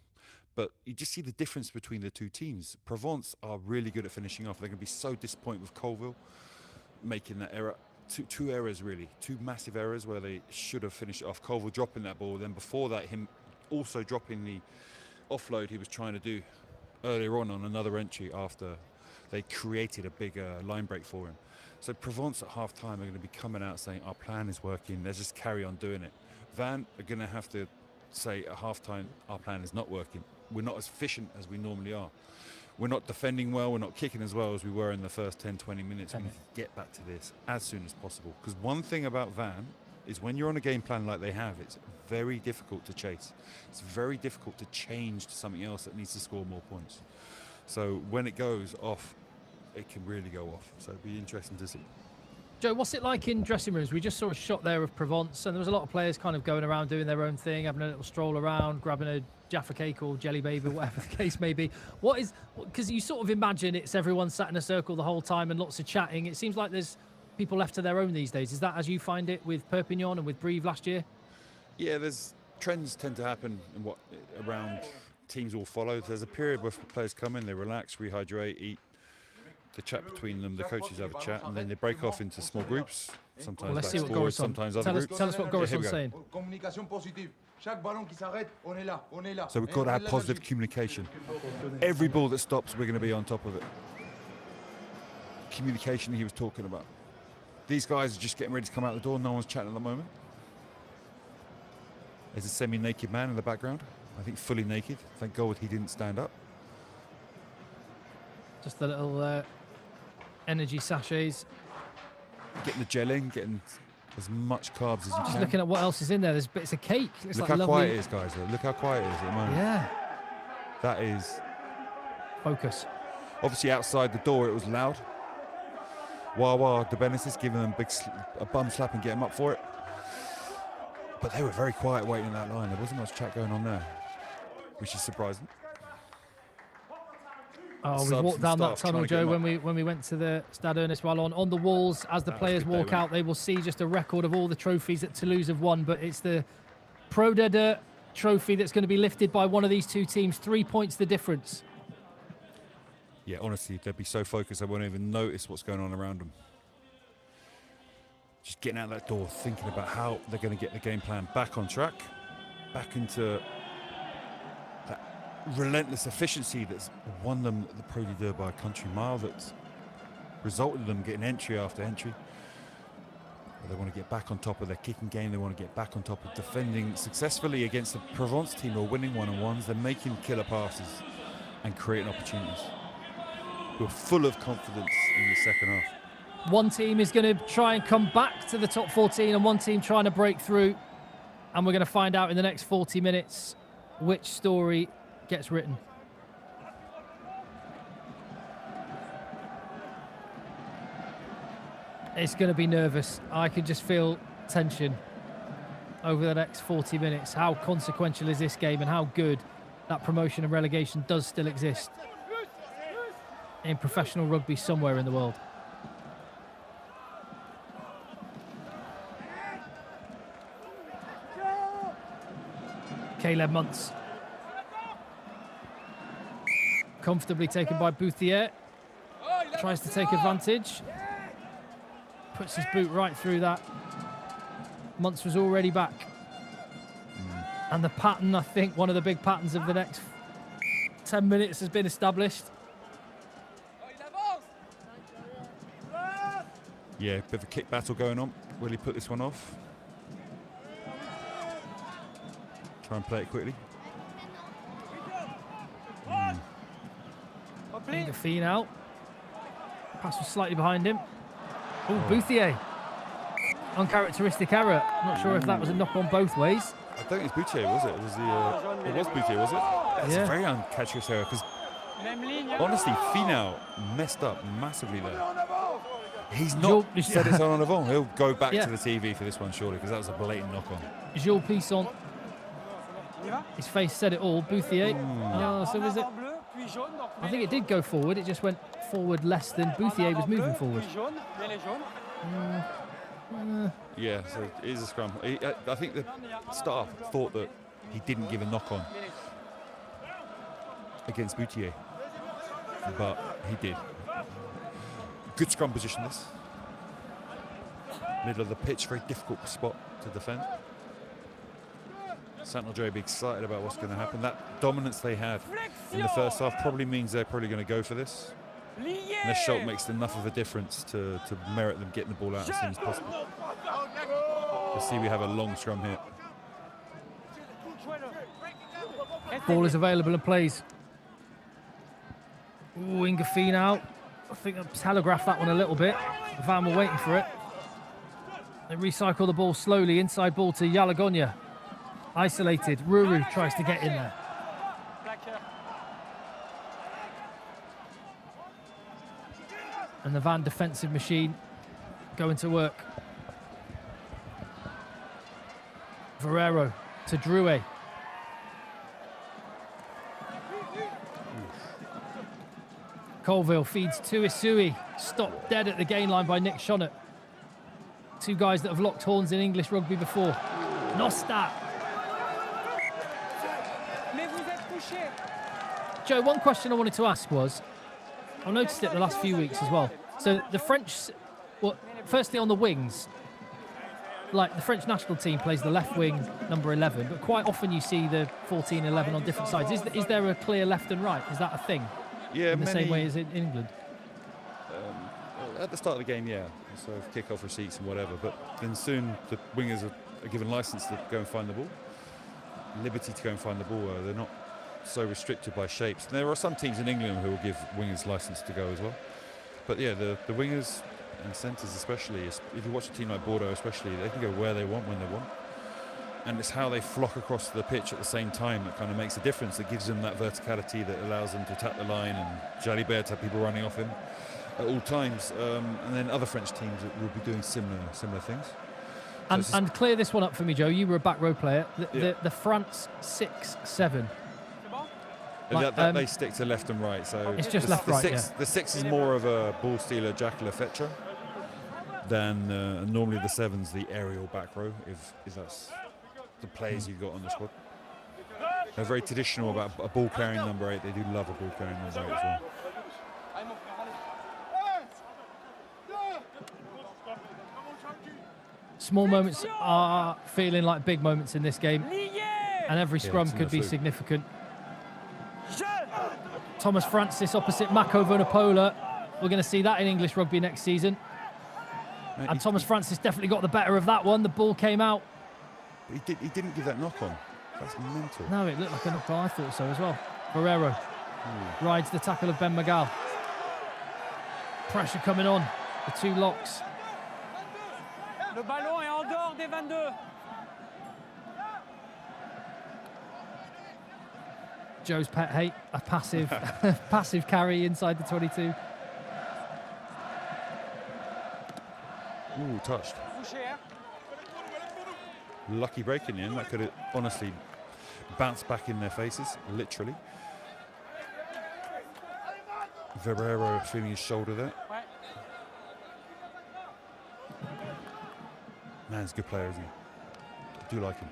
[SPEAKER 2] But you just see the difference between the two teams. Provence are really good at finishing off. They're going to be so disappointed with Colville making that error. Two errors, really. 2 massive errors where they should have finished it off. Colville dropping that ball. Then before that, him also dropping the offload he was trying to do earlier on another entry after they created a big line break for him. So Provence at half-time are going to be coming out saying, our plan is working. Let's just carry on doing it. Van are going to have to say at half-time, our plan is not working. We're not as efficient as we normally are. We're not defending well. We're not kicking as well as we were in the first 10, 20 minutes. We need to get back to this as soon as possible. Because one thing about Van is when you're on a game plan like they have, it's very difficult to chase. It's very difficult to change to something else that needs to score more points. So when it goes off, it can really go off. So it'll be interesting to see.
[SPEAKER 1] Joe, what's it like in dressing rooms? We just saw a shot there of Provence, and there was a lot of players kind of going around doing their own thing, having a little stroll around, grabbing a Jaffa cake or jelly baby, whatever the case may be. What is, because you sort of imagine it's everyone sat in a circle the whole time and lots of chatting. It seems like there's people left to their own these days. Is that as you find it with Perpignan and with Brive last year?
[SPEAKER 2] Yeah, there's trends tend to happen in what around teams will follow. There's a period where players come in, they relax, rehydrate, eat. The chat between them, the coaches have a chat, and then they break off into small groups. Sometimes
[SPEAKER 1] Well, let's see what
[SPEAKER 2] forward,
[SPEAKER 1] Gorisson.
[SPEAKER 2] sometimes other groups.
[SPEAKER 1] Tell us what Gorisson's saying.
[SPEAKER 2] So we've got to have positive communication. Every ball that stops, we're going to be on top of it. Communication he was talking about. These guys are just getting ready to come out the door. No one's chatting at the moment. There's a semi-naked man in the background. I think fully naked. Thank God he didn't stand up.
[SPEAKER 1] Just a little energy sachets.
[SPEAKER 2] Getting the gel in, getting as much carbs as you
[SPEAKER 1] Just
[SPEAKER 2] can.
[SPEAKER 1] looking at what else is in there. There's bits of cake. It's
[SPEAKER 2] Look
[SPEAKER 1] like
[SPEAKER 2] how
[SPEAKER 1] lovely.
[SPEAKER 2] quiet it is, guys. Look how quiet it is at the moment.
[SPEAKER 1] Yeah.
[SPEAKER 2] That is...
[SPEAKER 1] Focus.
[SPEAKER 2] Obviously outside the door it was loud. Wawa de Benesis giving them a bum slap and get them up for it. But they were very quiet waiting in that line. There wasn't much chat going on there, which is surprising.
[SPEAKER 1] Oh, we
[SPEAKER 2] Subs
[SPEAKER 1] walked
[SPEAKER 2] and
[SPEAKER 1] down that
[SPEAKER 2] staff trying
[SPEAKER 1] tunnel,
[SPEAKER 2] to get
[SPEAKER 1] Joe,
[SPEAKER 2] them
[SPEAKER 1] when we went to the Stade Ernest Wallon. On the walls, as the
[SPEAKER 2] That was
[SPEAKER 1] players
[SPEAKER 2] a good day,
[SPEAKER 1] walk
[SPEAKER 2] wasn't
[SPEAKER 1] out, they will see just a record of all the trophies that Toulouse have won. But it's the Pro D2 trophy that's going to be lifted by one of these two teams. 3 points the difference.
[SPEAKER 2] Yeah, honestly, they'd be so focused they won't even notice what's going on around them. Just getting out that door, thinking about how they're going to get the game plan back on track, back into that relentless efficiency that's won them the Pro D2 by a country mile, that's resulted in them getting entry after entry. But they want to get back on top of their kicking game. They want to get back on top of defending successfully against the Provence team who are winning one-on-ones. They're making killer passes and creating opportunities. We're full of confidence in the second half.
[SPEAKER 1] One team is going to try and come back to the top 14 and one team trying to break through. And we're going to find out in the next 40 minutes which story gets written. It's going to be nervous. I can just feel tension over the next 40 minutes. How consequential is this game and how good that promotion and relegation does still exist in professional rugby somewhere in the world. Caleb Muntz. Comfortably taken by Bouthier. Tries to take advantage. Puts his boot right through that. Muntz was already back. And the pattern, I think, one of the big patterns of the next 10 minutes has been established.
[SPEAKER 2] Yeah, bit of a kick battle going on. Will he put this one off? Try and play it quickly.
[SPEAKER 1] Ingafi now. Pass was slightly behind him. Oh, Bouthier. Uncharacteristic error. Not sure if that was a knock on both ways.
[SPEAKER 2] I don't think it's Boutier, was it? It was Boutier, was it? That's a very uncharacteristic error because honestly, Finau messed up massively there. He's not said it's on avant. He'll go back to the TV for this one, surely, because that was a blatant knock on.
[SPEAKER 1] Jules Pisson. His face said it all. Bouthier. So was it? I think it did go forward. It just went forward less than Bouthier was moving forward.
[SPEAKER 2] Yeah, so it is a scrum. I think the staff thought that he didn't give a knock on against Boutier, but he did. Good scrum position this. Middle of the pitch, very difficult spot to defend. Saint-André will be excited about what's going to happen. That dominance they had in the first half probably means they're probably going to go for this. And this shot makes enough of a difference to merit them getting the ball out as soon as possible. You'll see we have a long scrum here.
[SPEAKER 1] Ball is available and plays. Ooh, Ingafi now. I think I've telegraphed that one a little bit. Van were waiting for it. They recycle the ball slowly. Inside ball to Yalagonya. Isolated. Ruru tries to get in there. And the Van defensive machine going to work. Ferrero to Drouet. Colville feeds to Isui. Stopped dead at the gain line by Nick Shonnett. Two guys that have locked horns in English rugby before. Nostat. Joe, one question I wanted to ask was, I noticed it the last few weeks as well. So the French, well, firstly on the wings, like the French national team plays the left wing, number 11, but quite often you see the 14, 11 on different sides. Is there a clear left and right? Is that a thing?
[SPEAKER 2] Yeah,
[SPEAKER 1] in the same way as in England?
[SPEAKER 2] At the start of the game, yeah. So kick-off receipts and whatever. But then soon the wingers are given license to go and find the ball. Liberty to go and find the ball. They're not so restricted by shapes. And there are some teams in England who will give wingers license to go as well. But yeah, the wingers and centres especially, if you watch a team like Bordeaux especially, they can go where they want, when they want. And it's how they flock across the pitch at the same time that kind of makes a difference. It gives them that verticality that allows them to attack the line, and Jalibert to have people running off him at all times. And then other French teams will be doing similar things. So
[SPEAKER 1] and clear this one up for me, Joe. You were a back row player. The France 6-7.
[SPEAKER 2] They stick to left and right. So
[SPEAKER 1] it's just left, right.
[SPEAKER 2] The 6 is more of a ball stealer, jackler, fetcher than normally the 7's the aerial back row. If that's the players you've got on the squad. They're very traditional about a ball carrying number 8. They do love a ball carrying number 8 as well.
[SPEAKER 1] Small moments are feeling like big moments in this game, and every scrum could be significant. Thomas Francis opposite Mako Vunipola. We're going to see that in English rugby next season. And Thomas Francis definitely got the better of that one. The ball came out.
[SPEAKER 2] He didn't give that knock on. That's mental.
[SPEAKER 1] No, it looked like a knock on. I thought so as well. Ferrero rides the tackle of Ben Magal. Pressure coming on. The two locks.
[SPEAKER 5] Le ballon est en dehors des 22.
[SPEAKER 1] Joes Perpi, a passive carry inside the 22.
[SPEAKER 2] Ooh, touched. Lucky break in the end. That could have honestly bounced back in their faces, literally. Ferrero feeling his shoulder there. Man, he's a good player, isn't he? I do like him.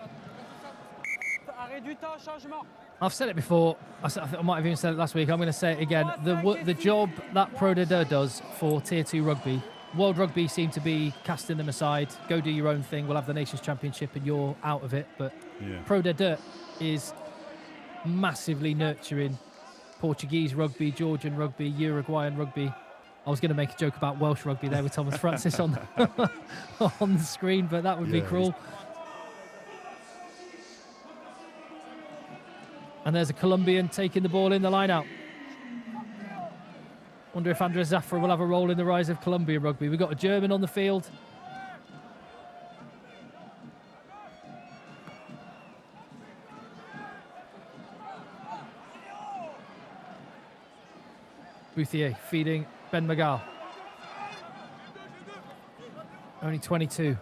[SPEAKER 1] I've said it before. I might have even said it last week. I'm going to say it again. The job that Pro de Deux does for Tier 2 rugby, World Rugby seem to be casting them aside. Go do your own thing. We'll have the Nations Championship and you're out of it. But Pro de Deux is massively nurturing Portuguese rugby, Georgian rugby, Uruguayan rugby. I was going to make a joke about Welsh rugby there with Thomas Francis on on the screen, but that would be cruel. And there's a Colombian taking the ball in the line out. Wonder if Andres Zafra will have a role in the rise of Colombian rugby. We've got a German on the field. Bouthier feeding Ben Magal. Only 22.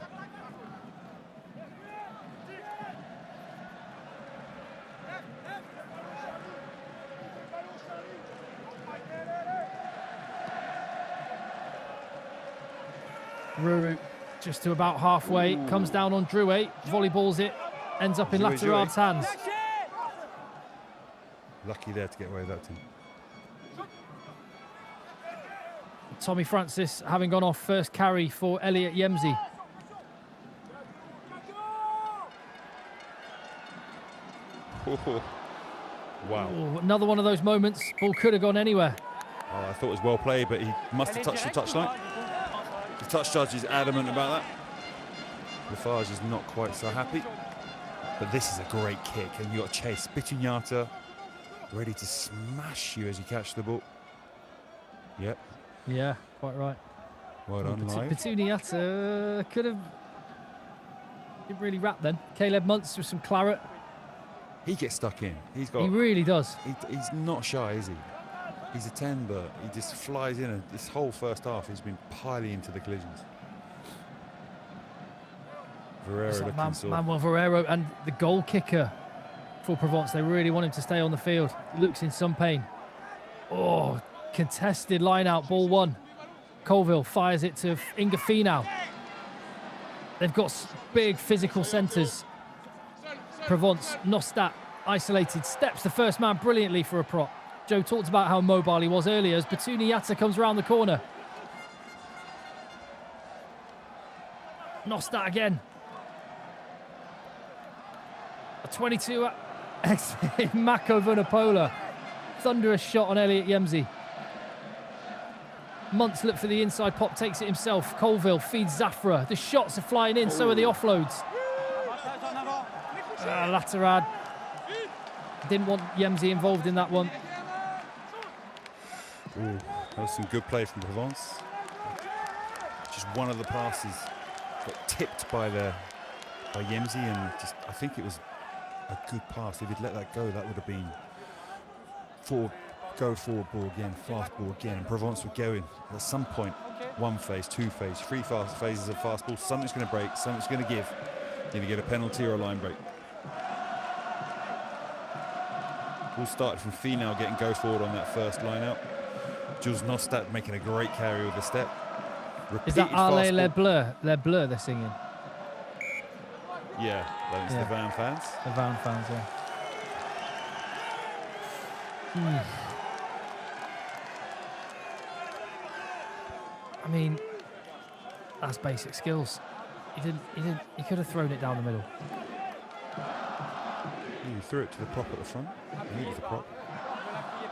[SPEAKER 1] Ruru just to about halfway, comes down on Drouet, volleyballs it, ends up in Latuard's hands.
[SPEAKER 2] Lucky there to get away with that too.
[SPEAKER 1] Tommy Francis having gone off first carry for Elliot Yemzi.
[SPEAKER 2] Wow.
[SPEAKER 1] Ooh, another one of those moments, ball could have gone anywhere.
[SPEAKER 2] Oh, I thought it was well played, but he must have touched the touchline. The touch judge is adamant about that. Lafarge is not quite so happy. But this is a great kick, and you've got Chase Bitugnata ready to smash you as you catch the ball. Yep.
[SPEAKER 1] Yeah, quite right.
[SPEAKER 2] Well done, live.
[SPEAKER 1] Bitugnata could have... Didn't really wrap then. Caleb Muntz with some claret.
[SPEAKER 2] He gets stuck in.
[SPEAKER 1] He really does.
[SPEAKER 2] He's not shy, is he? He's a 10, but he just flies in. And this whole first half, he's been piling into the collisions. Varela
[SPEAKER 1] It's like
[SPEAKER 2] looking sore.
[SPEAKER 1] Manuel Varela and the goal kicker for Provence. They really want him to stay on the field. He looks in some pain. Oh, contested line out, ball one. Colville fires it to Inga Finau. They've got big physical centres. Provence, Nostat, isolated, steps the first man brilliantly for a prop. Joe talked about how mobile he was earlier as Batuni Yatta comes around the corner. Nostat again. A 22 Mako Vunipola. Thunderous shot on Elliot Yemzi. Muntz look for the inside pop, takes it himself. Colville feeds Zafra. The shots are flying in, so are the offloads. Laterad didn't want Yemzi involved in that one.
[SPEAKER 2] Ooh, that was some good play from Provence. Just one of the passes got tipped by Yemzi, and just I think it was a good pass. If he'd let that go, that would have been go forward ball again, fast ball again, and Provence were going. At some point, one phase, two phase, three fast phases of fast ball. Something's going to break, something's going to give. You're going to get a penalty or a line break. All started from Finau getting go forward on that first line out. Jules Nostat making a great carry with the step.
[SPEAKER 1] Is that Allez Les Bleus? Les Bleus they're singing?
[SPEAKER 2] Yeah, that's the Van fans.
[SPEAKER 1] The Van fans, yeah. I mean, that's basic skills. He could have thrown it down the middle.
[SPEAKER 2] He threw it to the prop at the front. He needed the prop.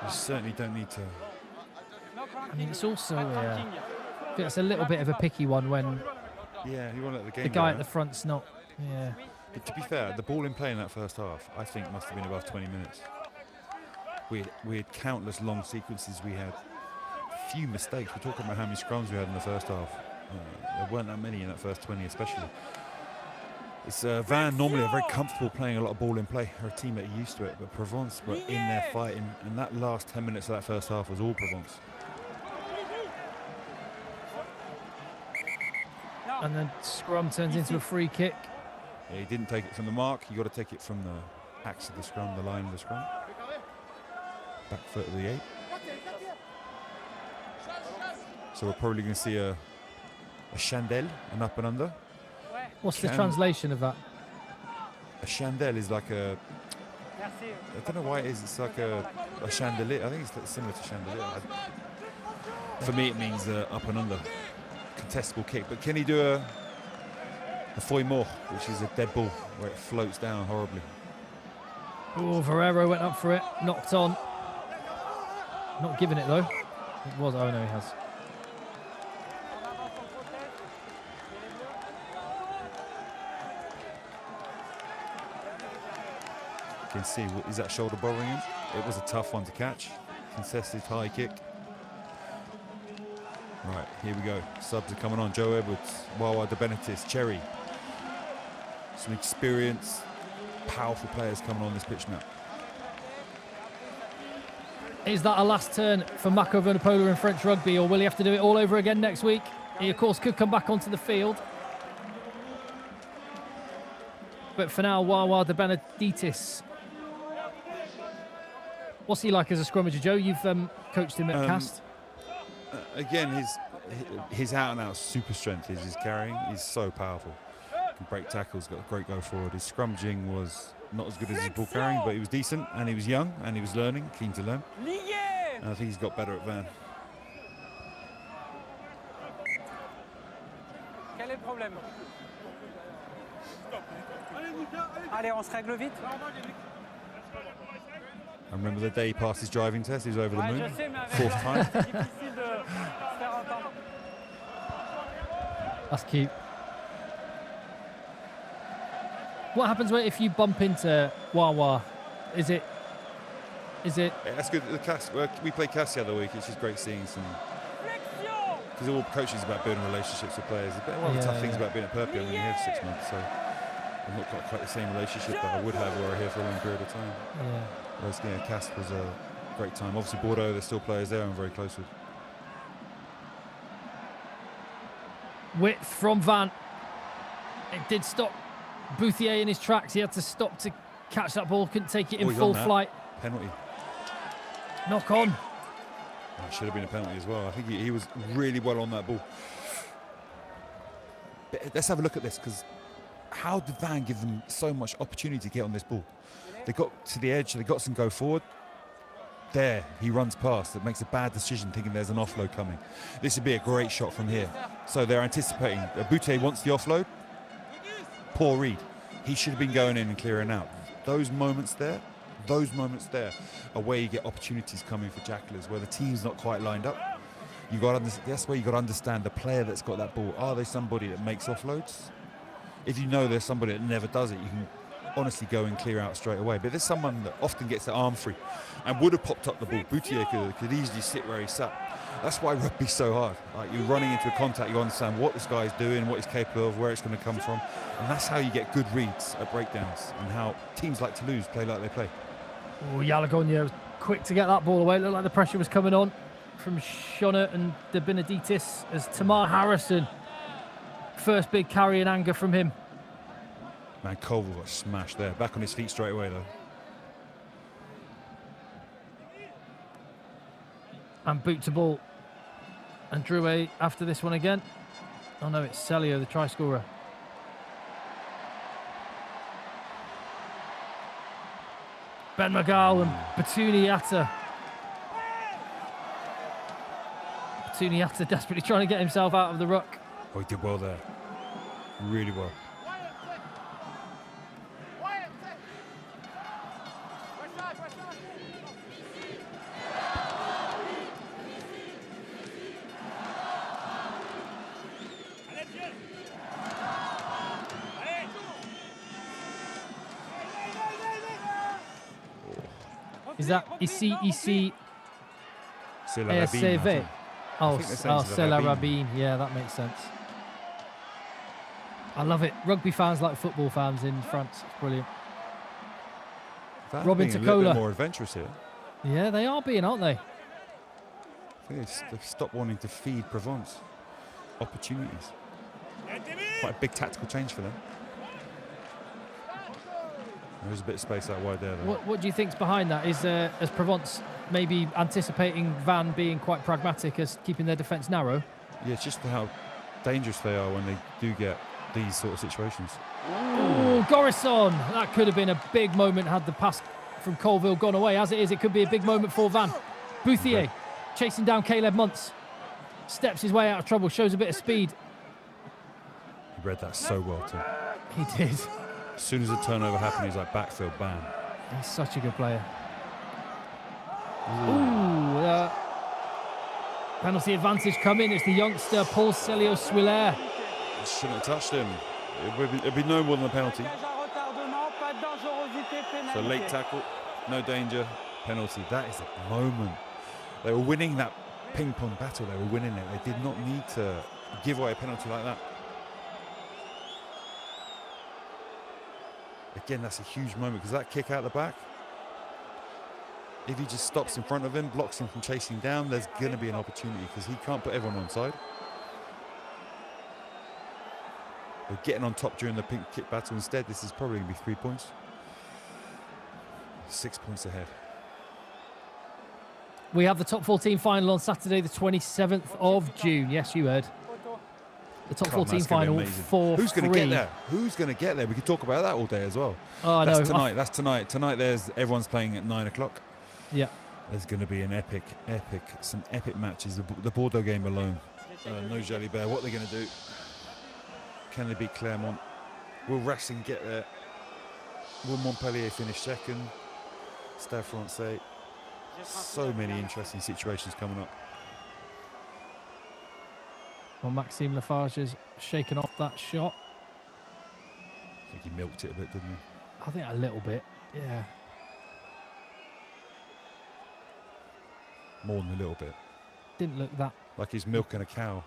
[SPEAKER 2] You certainly don't need to.
[SPEAKER 1] I mean, it's also it's a little bit of a picky one when
[SPEAKER 2] you want to let the game
[SPEAKER 1] the guy
[SPEAKER 2] go,
[SPEAKER 1] at the front's not. Yeah.
[SPEAKER 2] But to be fair, the ball in play in that first half, I think, must have been above 20 minutes. We had countless long sequences. We had few mistakes. We're talking about how many scrums we had in the first half. There weren't that many in that first 20, especially. It's Van normally are very comfortable playing a lot of ball in play. They're a team that are used to it, but Provence were in there fighting, and that last 10 minutes of that first half was all Provence.
[SPEAKER 1] And then scrum turns into a free kick.
[SPEAKER 2] Yeah, he didn't take it from the mark. You got to take it from the axe of the scrum, the line of the scrum. Back foot of the 8. So we're probably going to see a chandelle, an up and under.
[SPEAKER 1] What's the translation of that?
[SPEAKER 2] A chandelle is like a... I don't know why it is. It's like a chandelier. I think it's similar to chandelier. For me, it means up and under. Contestable kick. But can he do a feuille mort, which is a dead ball where it floats down horribly?
[SPEAKER 1] Oh, Varela went up for it. Knocked on. Not giving it, though. It was... Oh, no, he has.
[SPEAKER 2] You can see, is that shoulder bothering him? It was a tough one to catch. Contested high kick. Right, here we go. Subs are coming on. Joe Edwards, Wawa De Benitez, Cherry. Some experience, powerful players coming on this pitch now.
[SPEAKER 1] Is that a last turn for Mako Vunipola in French rugby, or will he have to do it all over again next week? He, of course, could come back onto the field. But for now, Wawa De Benitez. What's he like as a scrummager, Joe? You've coached him at Cast.
[SPEAKER 2] Again, his out-and-out super strength is his carrying. He's so powerful. Can break tackles, got a great go forward. His scrummaging was not as good as his ball carrying, but he was decent, and he was young, and he was learning, keen to learn. And I think he's got better at Van.
[SPEAKER 5] Quel est le problème? Allez, on se règle vite.
[SPEAKER 2] I remember the day he passed his driving test, he was over the moon. 4th time.
[SPEAKER 1] That's cute. What happens if you bump into Wawa? Is it?
[SPEAKER 2] Yeah, that's good. We played Cass the other week. It's just great seeing some. Because all coaching is about building relationships with players. One of the tough things about being at Perpi, I only had 6 months, so I've not got quite the same relationship that I would have were I here for a long period of time.
[SPEAKER 1] Yeah.
[SPEAKER 2] Whereas Cass was a great time. Obviously Bordeaux, there's still players there I'm very close with.
[SPEAKER 1] Width from Van. It did stop Bouthier in his tracks. He had to stop to catch that ball. Couldn't take it in
[SPEAKER 2] he's
[SPEAKER 1] full
[SPEAKER 2] on that.
[SPEAKER 1] flight.
[SPEAKER 2] Penalty.
[SPEAKER 1] Knock on.
[SPEAKER 2] That should have been a penalty as well. I think he was really well on that ball. But let's have a look at this, because how did Van give them so much opportunity to get on this ball? They got to the edge, they got some go forward. There, he runs past. It makes a bad decision thinking there's an offload coming. This would be a great shot from here. So they're anticipating. Bouthier wants the offload. Poor read. He should have been going in and clearing out. Those moments there are where you get opportunities coming for Jackalers, where the team's not quite lined up. That's where you got to understand the player that's got that ball. Are they somebody that makes offloads? If you know there's somebody that never does it, you can honestly go and clear out straight away. But there's someone that often gets their arm free and would have popped up the ball. Bouthier could easily sit where he sat. That's why rugby's so hard. Like, you're running into a contact, you understand what this guy's doing, what he's capable of, where it's going to come from. And that's how you get good reads at breakdowns, and how teams like Toulouse play like they play.
[SPEAKER 1] Oh, Yalagonia was quick to get that ball away. It looked like the pressure was coming on from Shona and De Benedictis as Tamar Harrison. First big carry in anger from him.
[SPEAKER 2] Man, Colville got smashed there. Back on his feet straight away, though.
[SPEAKER 1] And boot to ball. And Drouet after this one again. Oh no, it's Celio, the try scorer. Ben Magal and Batuniata. Batuniata desperately trying to get himself out of the ruck.
[SPEAKER 2] Oh, he did well there. Really well.
[SPEAKER 1] Is that ici
[SPEAKER 2] C'est la Rabine, I
[SPEAKER 1] ASCV?
[SPEAKER 2] think.
[SPEAKER 1] Oh,
[SPEAKER 2] think they're saying
[SPEAKER 1] c'est la
[SPEAKER 2] Rabine.
[SPEAKER 1] Rabine. Yeah, that makes sense. I love it. Rugby fans like football fans in France. It's brilliant.
[SPEAKER 2] Van
[SPEAKER 1] Robin
[SPEAKER 2] being a little
[SPEAKER 1] Tacola.
[SPEAKER 2] bit more adventurous here.
[SPEAKER 1] Yeah, they are being, aren't they?
[SPEAKER 2] I think they've stopped wanting to feed Provence opportunities. Quite a big tactical change for them. There's a bit of space out wide there, though.
[SPEAKER 1] What do you think's behind that? Is Provence maybe anticipating Van being quite pragmatic as keeping their defence narrow?
[SPEAKER 2] Yeah, it's just how dangerous they are when they do get these sort of situations.
[SPEAKER 1] Oh, Gorison! That could have been a big moment had the pass from Colville gone away. As it is, it could be a big moment for Van. Bouthier chasing down Caleb Muntz. Steps his way out of trouble, shows a bit of speed.
[SPEAKER 2] He read that so well, too.
[SPEAKER 1] He did.
[SPEAKER 2] As soon as the turnover happened, he's like, backfield, bam.
[SPEAKER 1] He's such a good player. Ooh, penalty advantage coming. It's the youngster Paul Celio Swiller.
[SPEAKER 2] Shouldn't have touched him. It'd be no more than a penalty. So late tackle, no danger, penalty. That is a moment. They were winning that ping pong battle. They were winning it. They did not need to give away a penalty like that. Again, that's a huge moment, because that kick out the back, if he just stops in front of him, blocks him from chasing down, there's going to be an opportunity, because he can't put everyone on side. They're getting on top during the pink kick battle instead. This is probably going to be 3 points. 6 points ahead.
[SPEAKER 1] We have the top 14 final on Saturday, the 27th of June. Yes, you heard. The top 14 final for
[SPEAKER 2] Who's going
[SPEAKER 1] free.
[SPEAKER 2] to get there? Who's going to get there? We could talk about that all day as well.
[SPEAKER 1] Oh,
[SPEAKER 2] That's
[SPEAKER 1] no.
[SPEAKER 2] tonight. That's tonight. Tonight, everyone's playing at 9 o'clock.
[SPEAKER 1] Yeah.
[SPEAKER 2] There's going to be some epic matches. The Bordeaux game alone. No Jalibert. What are they going to do? Can they beat Clermont? Will Racing get there? Will Montpellier finish second? Stade Français. So many interesting situations coming up.
[SPEAKER 1] Well, Maxime Lafarge has shaken off that shot.
[SPEAKER 2] I think he milked it a bit, didn't he?
[SPEAKER 1] I think a little bit, yeah.
[SPEAKER 2] More than a little bit.
[SPEAKER 1] Didn't look that.
[SPEAKER 2] Like he's milking a cow.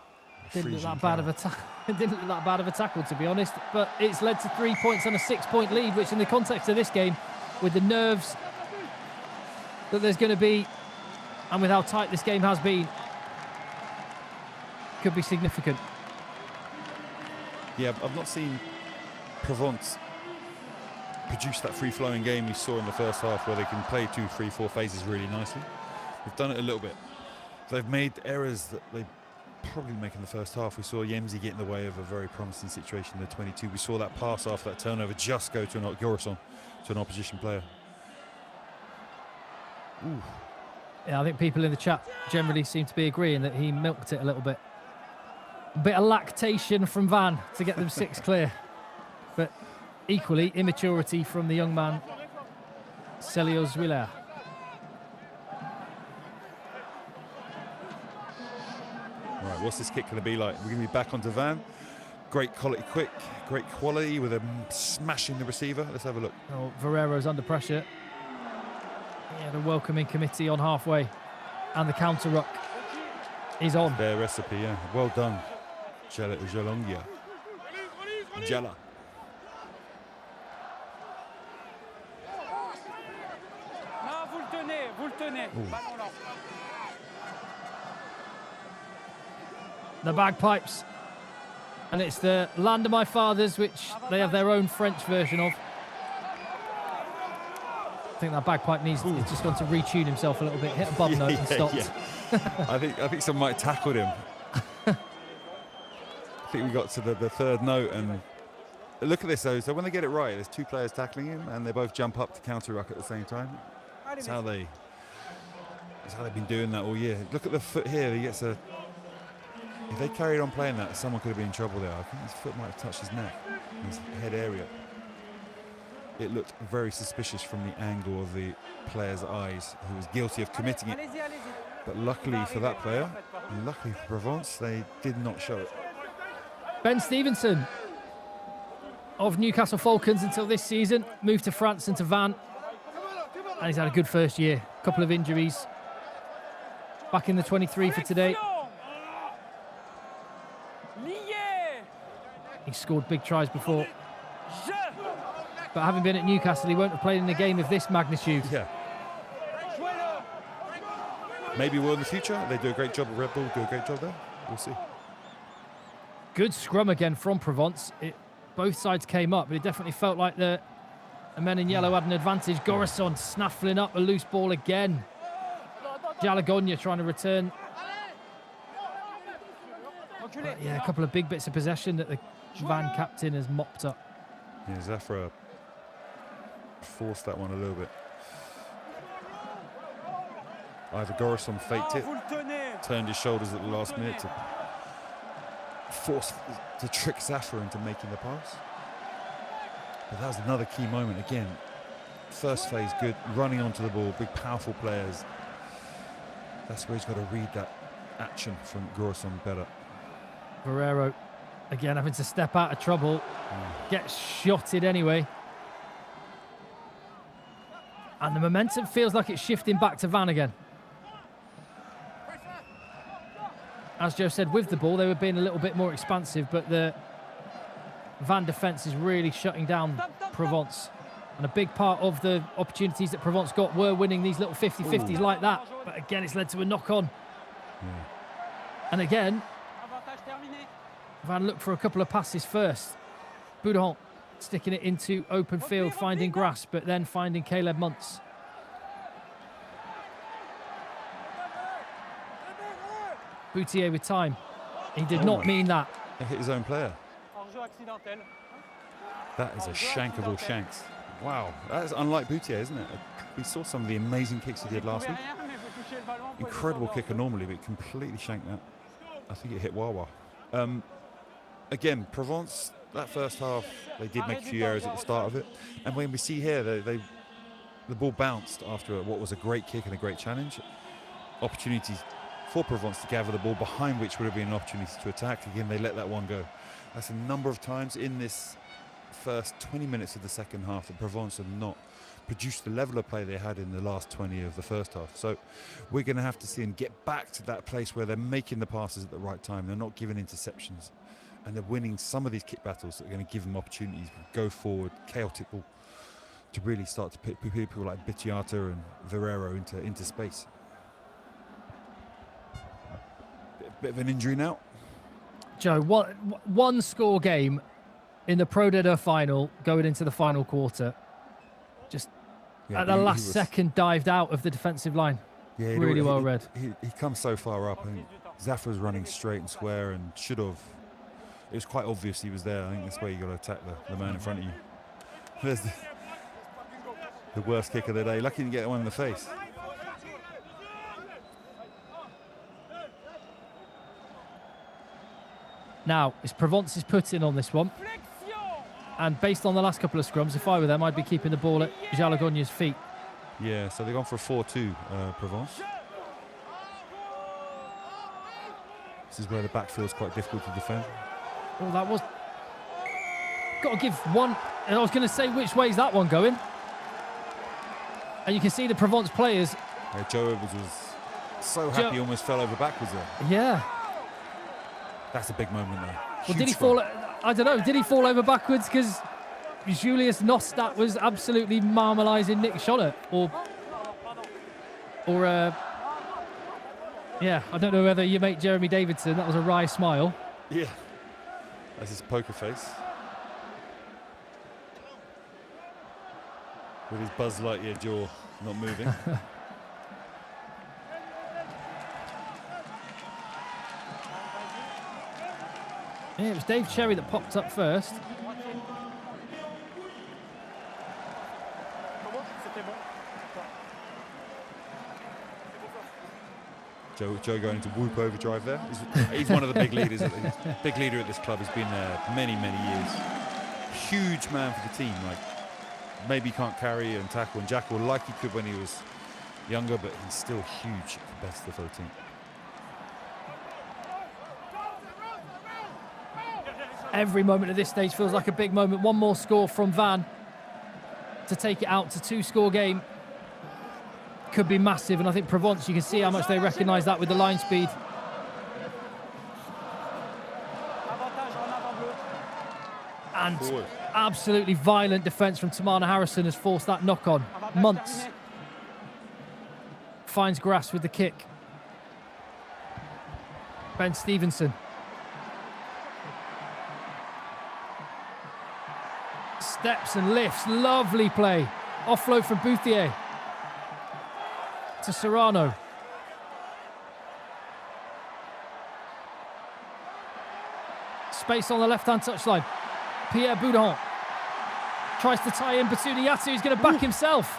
[SPEAKER 1] Didn't look that bad of a tackle. It didn't look that bad of a tackle, to be honest. But it's led to 3 points and a 6-point lead, which, in the context of this game, with the nerves that there's going to be, and with how tight this game has been, could be significant.
[SPEAKER 2] Yeah, I've not seen Provence produce that free-flowing game we saw in the first half where they can play 2, 3, 4 phases really nicely. They've done it a little bit. They've made errors that they probably make in the first half. We saw Yemzi get in the way of a very promising situation in the 22. We saw that pass after that turnover just go to an Gorison, to an opposition player. Ooh.
[SPEAKER 1] Yeah, I think people in the chat generally seem to be agreeing that he milked it a little bit. A bit of lactation from Van to get them 6 clear. But equally, immaturity from the young man, Celio Zwiller.
[SPEAKER 2] Right, what's this kick going to be like? We're going to be back onto Van. Great quality, quick, great quality with a smashing the receiver. Let's have a look.
[SPEAKER 1] Oh, Varrero's under pressure. Yeah, the welcoming committee on halfway. And the counter ruck is on.
[SPEAKER 2] Their recipe, yeah. Well done. Jalongia. Jala.
[SPEAKER 5] Non, vous le tenez. Ballon lent.
[SPEAKER 1] The bagpipes. And it's the Land of My Fathers, which they have their own French version of. I think that bagpipe needs he's just gone to retune himself a little bit, hit a bum note and stopped.
[SPEAKER 2] Yeah. I think someone might have tackled him. I think we got to the third note, and look at this though. So when they get it right, there's 2 players tackling him, and they both jump up to counter ruck at the same time. That's how they've been doing that all year. Look at the foot here. He gets a. If they carried on playing that, someone could have been in trouble there. I think his foot might have touched his neck, his head area. It looked very suspicious from the angle of the player's eyes, who was guilty of committing it. But luckily for that player, and luckily for Provence, they did not show it.
[SPEAKER 1] Ben Stevenson of Newcastle Falcons until this season, moved to France and to Van. And he's had a good first year. A couple of injuries. Back in the 23 for today. He scored big tries before. But having been at Newcastle, he won't have played in a game of this magnitude.
[SPEAKER 2] Yeah. Maybe will in the future. They do a great job at Red Bull, do a great job there. We'll see.
[SPEAKER 1] Good scrum again from Provence. Both sides came up, but it definitely felt like the men in yellow had an advantage. Gorison snaffling up a loose ball again. Jalagonia trying to return. But yeah, a couple of big bits of possession that the Van captain has mopped up.
[SPEAKER 2] Yeah, Zafra forced that one a little bit. Either Gorison faked it, turned his shoulders at the last minute to trick Zafra into making the pass. But that was another key moment again. First phase good, running onto the ball, big powerful players. That's where he's got to read that action from Gorison better.
[SPEAKER 1] Varrero again having to step out of trouble, gets shotted anyway. And the momentum feels like it's shifting back to Van again. As Joe said, with the ball, they were being a little bit more expansive, but the Van defence is really shutting down Provence. And a big part of the opportunities that Provence got were winning these little 50-50s like that. But again, it's led to a knock-on. And again, Van looked for a couple of passes first. Boudon sticking it into open field, finding grass, but then finding Caleb Muntz. Boutier with time. He did not mean that.
[SPEAKER 2] He hit his own player. That is a shank of all shanks. Wow, that is unlike Boutier, isn't it? We saw some of the amazing kicks he did last week. Incredible kicker normally, but completely shanked that. I think it hit Wawa. Again, Provence, that first half, they did make a few errors at the start of it. And when we see here, the ball bounced after what was a great kick and a great challenge. Opportunities for Provence to gather the ball, behind which would have been an opportunity to attack. Again, they let that one go. That's a number of times in this first 20 minutes of the second half that Provence have not produced the level of play they had in the last 20 of the first half. So we're going to have to see them get back to that place where they're making the passes at the right time. They're not giving interceptions. And they're winning some of these kick battles that are going to give them opportunities to go forward, chaotic ball, to really start to put people like Bicciata and Varrero into space. Bit of an injury now.
[SPEAKER 1] Joe, one score game in the Pro D2 final going into the final quarter. Just
[SPEAKER 2] Yeah,
[SPEAKER 1] at the last second dived out of the defensive line.
[SPEAKER 2] Yeah,
[SPEAKER 1] Really well read.
[SPEAKER 2] He comes so far up, and Zaffa was running straight and square and should have. It was quite obvious he was there. I think that's where you got to attack the man in front of you. There's the worst kick of the day. Lucky to get one in the face.
[SPEAKER 1] Now, it's Provence's put-in on this one. And based on the last couple of scrums, if I were them, I'd be keeping the ball at Jalagogna's feet.
[SPEAKER 2] Yeah, so they've gone for a 4-2, Provence. This is where the backfield's quite difficult to defend.
[SPEAKER 1] Oh, that was... Got to give one... I was going to say, which way is that one going? And you can see the Provence players...
[SPEAKER 2] Yeah, Joe Edwards was so happy he almost fell over backwards there.
[SPEAKER 1] Yeah.
[SPEAKER 2] That's a big moment there.
[SPEAKER 1] Well, did he fall... I don't know. Did he fall over backwards because Julius Nostat was absolutely marmalising Nick Schollert? Yeah, I don't know whether your mate Jeremy Davidson, that was a wry smile.
[SPEAKER 2] Yeah. That's his poker face. With his Buzz Lightyear jaw not moving.
[SPEAKER 1] Yeah, it was Dave Cherry that popped up first.
[SPEAKER 2] Joe going into whoop overdrive there. He's one of the big leaders. Big leader at this club. He's been there many years. Huge man for the team. Like maybe he can't carry and tackle and jackal like he could when he was younger, but he's still huge competitor for the team.
[SPEAKER 1] Every moment at this stage feels like a big moment. One more score from Van to take it out to 2-score game. Could be massive, and I think Provence, you can see how much they recognise that with the line speed. And absolutely violent defence from Tamana Harrison has forced that knock-on. Muntz finds grass with the kick. Ben Stevenson. Steps and lifts, lovely play. Offload from Bouthier to Serrano. Space on the left-hand touchline. Pierre Boudin tries to tie in Batuniatu, who's going to back himself.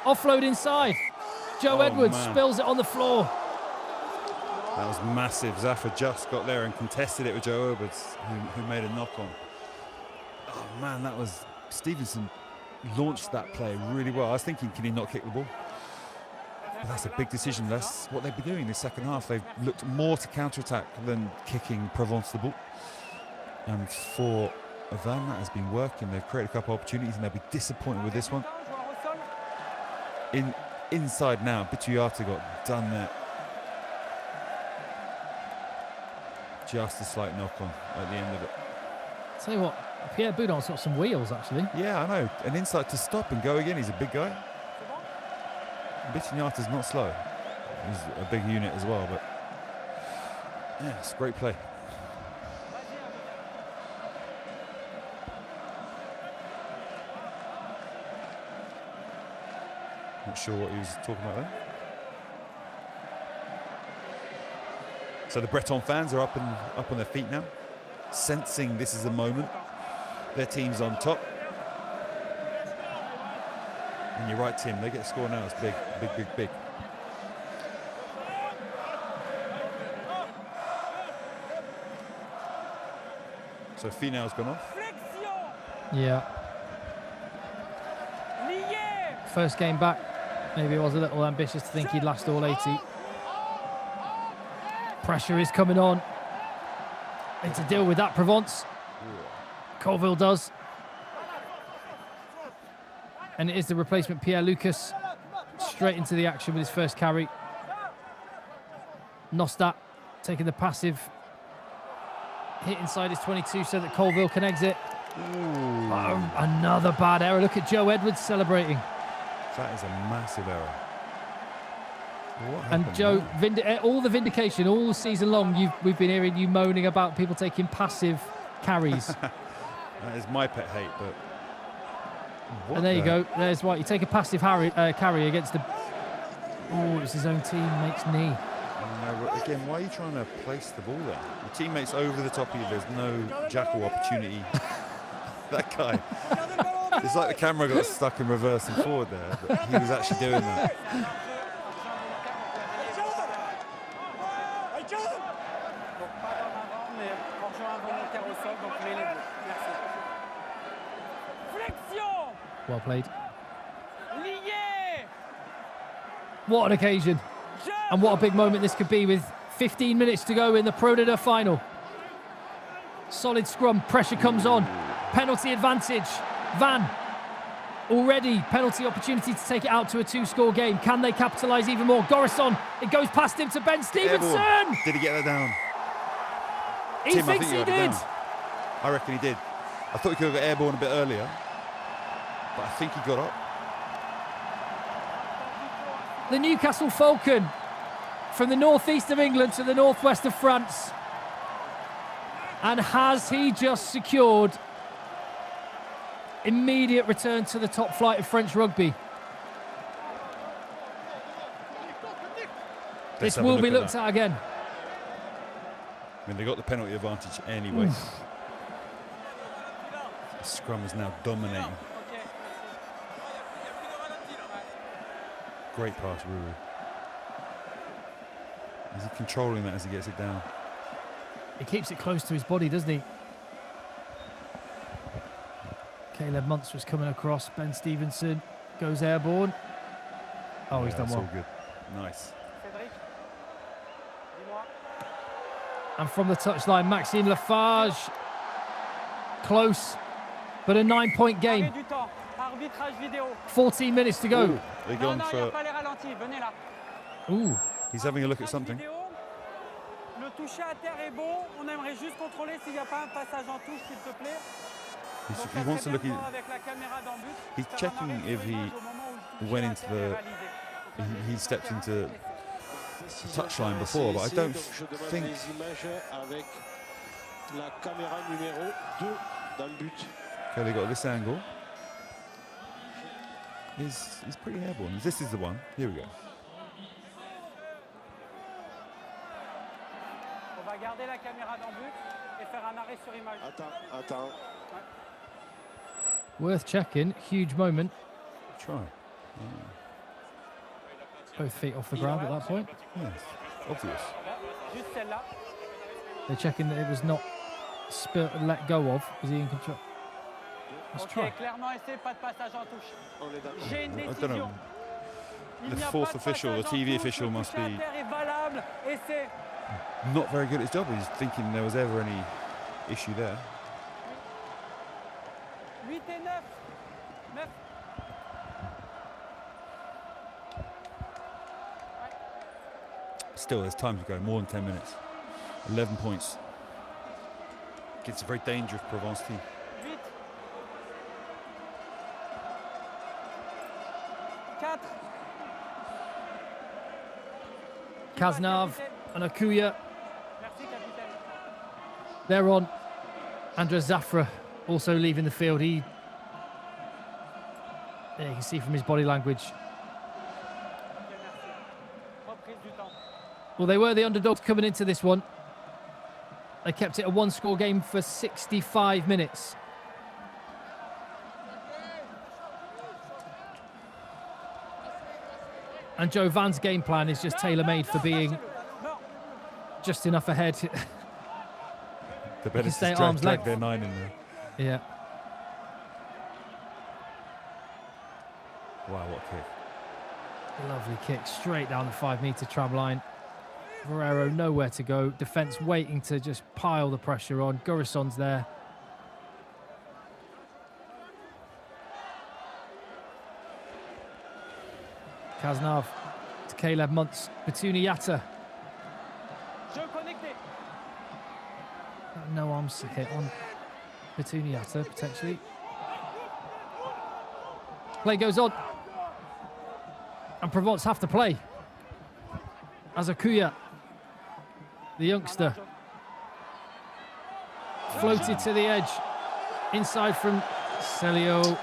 [SPEAKER 1] Offload inside. Joe Edwards spills it on the floor.
[SPEAKER 2] That was massive. Zaffa just got there and contested it with Joe Edwards, who made a knock-on. Oh man, that was... Stevenson launched that play really well. I was thinking, can he not kick the ball? But that's a big decision. That's what they've been doing in the second half. They've looked more to counter-attack than kicking Provence the ball. And for Van, that has been working. They've created a couple of opportunities and they'll be disappointed with this one. Inside now, Batuyata got done there. Just a slight knock-on at the end of it.
[SPEAKER 1] Tell you what, Pierre Boudin's got some wheels, actually.
[SPEAKER 2] Yeah, I know. An insight to stop and go again. He's a big guy. Batuyata's not slow. He's a big unit as well, but yeah, it's a great play. Not sure what he was talking about there. So the Breton fans are up on their feet now, sensing this is a moment. Their team's on top. And you're right, Tim, they get a score now. It's big, big. So Finau's gone off.
[SPEAKER 1] Yeah. First game back. Maybe it was a little ambitious to think he'd last all 80. Pressure is coming on. Need to deal with that, Provence. Colville does. And it is the replacement, Pierre Lucas, straight into the action with his first carry. Nostat taking the passive hit inside his 22 so that Colville can exit. Another bad error. Look at Joe Edwards celebrating.
[SPEAKER 2] That is a massive error.
[SPEAKER 1] And Joe, all the vindication, all season long, we've been hearing you moaning about people taking passive carries.
[SPEAKER 2] That is my pet hate, but
[SPEAKER 3] What
[SPEAKER 1] And there you
[SPEAKER 3] the-
[SPEAKER 1] go. There's what you take a passive carry against the. Oh, it's his own teammate's knee.
[SPEAKER 2] No, again, why are you trying to place the ball there? Your teammate's over the top of you. There's no jackal opportunity. That guy. It's like the camera got stuck in reverse and forward there, but he was actually doing that.
[SPEAKER 1] Well played. What an occasion. And what a big moment this could be with 15 minutes to go in the Pro D2 final. Solid scrum, pressure comes on. Penalty advantage. Van, already penalty opportunity to take it out to a 2-score game. Can they capitalise even more? Gorisson, it goes past him to Ben Stevenson.
[SPEAKER 2] Airborne. Did he get that down?
[SPEAKER 1] He
[SPEAKER 2] Tim, I
[SPEAKER 1] thinks
[SPEAKER 2] think
[SPEAKER 1] he
[SPEAKER 2] got it
[SPEAKER 1] did.
[SPEAKER 2] down. I reckon he did. I thought he could have got airborne a bit earlier, but I think he got up.
[SPEAKER 1] The Newcastle Falcon, from the northeast of England to the northwest of France. And has he just secured immediate return to the top flight of French rugby?
[SPEAKER 2] Let's
[SPEAKER 1] This
[SPEAKER 2] have a
[SPEAKER 1] will
[SPEAKER 2] look
[SPEAKER 1] be
[SPEAKER 2] at
[SPEAKER 1] looked
[SPEAKER 2] that.
[SPEAKER 1] at again.
[SPEAKER 2] I mean, they got the penalty advantage anyway. The scrum is now dominating. Great pass, Ruru. Is he controlling that as he gets it down?
[SPEAKER 1] He keeps it close to his body, doesn't he? Caleb Muntz was coming across. Ben Stevenson goes airborne. Oh, he's done
[SPEAKER 2] that's
[SPEAKER 1] well.
[SPEAKER 2] all good. Nice.
[SPEAKER 1] And from the touchline, Maxime Lafarge. Close, but a 9-point game. 14 minutes to go.
[SPEAKER 2] They're going for...
[SPEAKER 1] Ooh.
[SPEAKER 2] He's having a look at something.
[SPEAKER 5] Le toucher à terre est bon. On aimerait juste contrôler s'il n'y a pas un passage en touche, s'il te plaît.
[SPEAKER 2] He wants to look at... He's checking if he went into the... He stepped into the touchline before, but I don't think... Okay, they got this angle. He's pretty airborne. This is the one. Here we go.
[SPEAKER 5] On va garder la caméra dans but et faire un arrêt sur image.
[SPEAKER 6] Attends.
[SPEAKER 1] Worth checking. Huge moment.
[SPEAKER 2] Try.
[SPEAKER 1] Both feet off the ground at that point.
[SPEAKER 2] Yes, obvious.
[SPEAKER 5] Juste celle-là.
[SPEAKER 1] They're checking that it was not spilt and let go of. Was he in control? Let's
[SPEAKER 5] Ok,
[SPEAKER 1] try.
[SPEAKER 5] clairement essai, pas de passage en touche. J'ai une
[SPEAKER 2] I don't
[SPEAKER 5] décision.
[SPEAKER 2] know.
[SPEAKER 5] Il
[SPEAKER 2] The
[SPEAKER 5] n'y a
[SPEAKER 2] fourth
[SPEAKER 5] pas de
[SPEAKER 2] official, the
[SPEAKER 5] passage en
[SPEAKER 2] TV
[SPEAKER 5] touche,
[SPEAKER 2] official
[SPEAKER 5] le
[SPEAKER 2] must
[SPEAKER 5] toucher à
[SPEAKER 2] be
[SPEAKER 5] terre est valable. Essai.
[SPEAKER 2] not very good at his job. He's thinking there was ever any issue there.
[SPEAKER 5] 8 et 9. 9.
[SPEAKER 2] Still, there's time to go. More than 10 minutes. 11 points. It's a very dangerous Provence team.
[SPEAKER 5] 8. 4.
[SPEAKER 1] Kaznav and Akuya.
[SPEAKER 5] Merci, capitaine.
[SPEAKER 1] They're on. Andres Zafra also leaving the field. There you can see from his body language.
[SPEAKER 5] Ok, merci. Reprise du temps.
[SPEAKER 1] Well, they were the underdogs coming into this one. They kept it a 1-score game for 65 minutes. And Joe Van's game plan is just tailor-made for being just enough ahead.
[SPEAKER 2] The better
[SPEAKER 1] stay
[SPEAKER 2] just
[SPEAKER 1] at arm's
[SPEAKER 2] drag
[SPEAKER 1] length.
[SPEAKER 2] their 9 in there.
[SPEAKER 1] Yeah.
[SPEAKER 2] Wow, what a kick.
[SPEAKER 1] Lovely kick straight down the 5-metre tram line. Ferrero nowhere to go. Defence waiting to just pile the pressure on. Gorisson's there. Kaznav to Caleb Muntz. Batuni Yatta.
[SPEAKER 5] Jeu connecté.
[SPEAKER 1] No arms hit on Batuni Yatta potentially. Play goes on. And Provence have to play. Azakuya, the youngster, floated to the edge. Inside from Celio.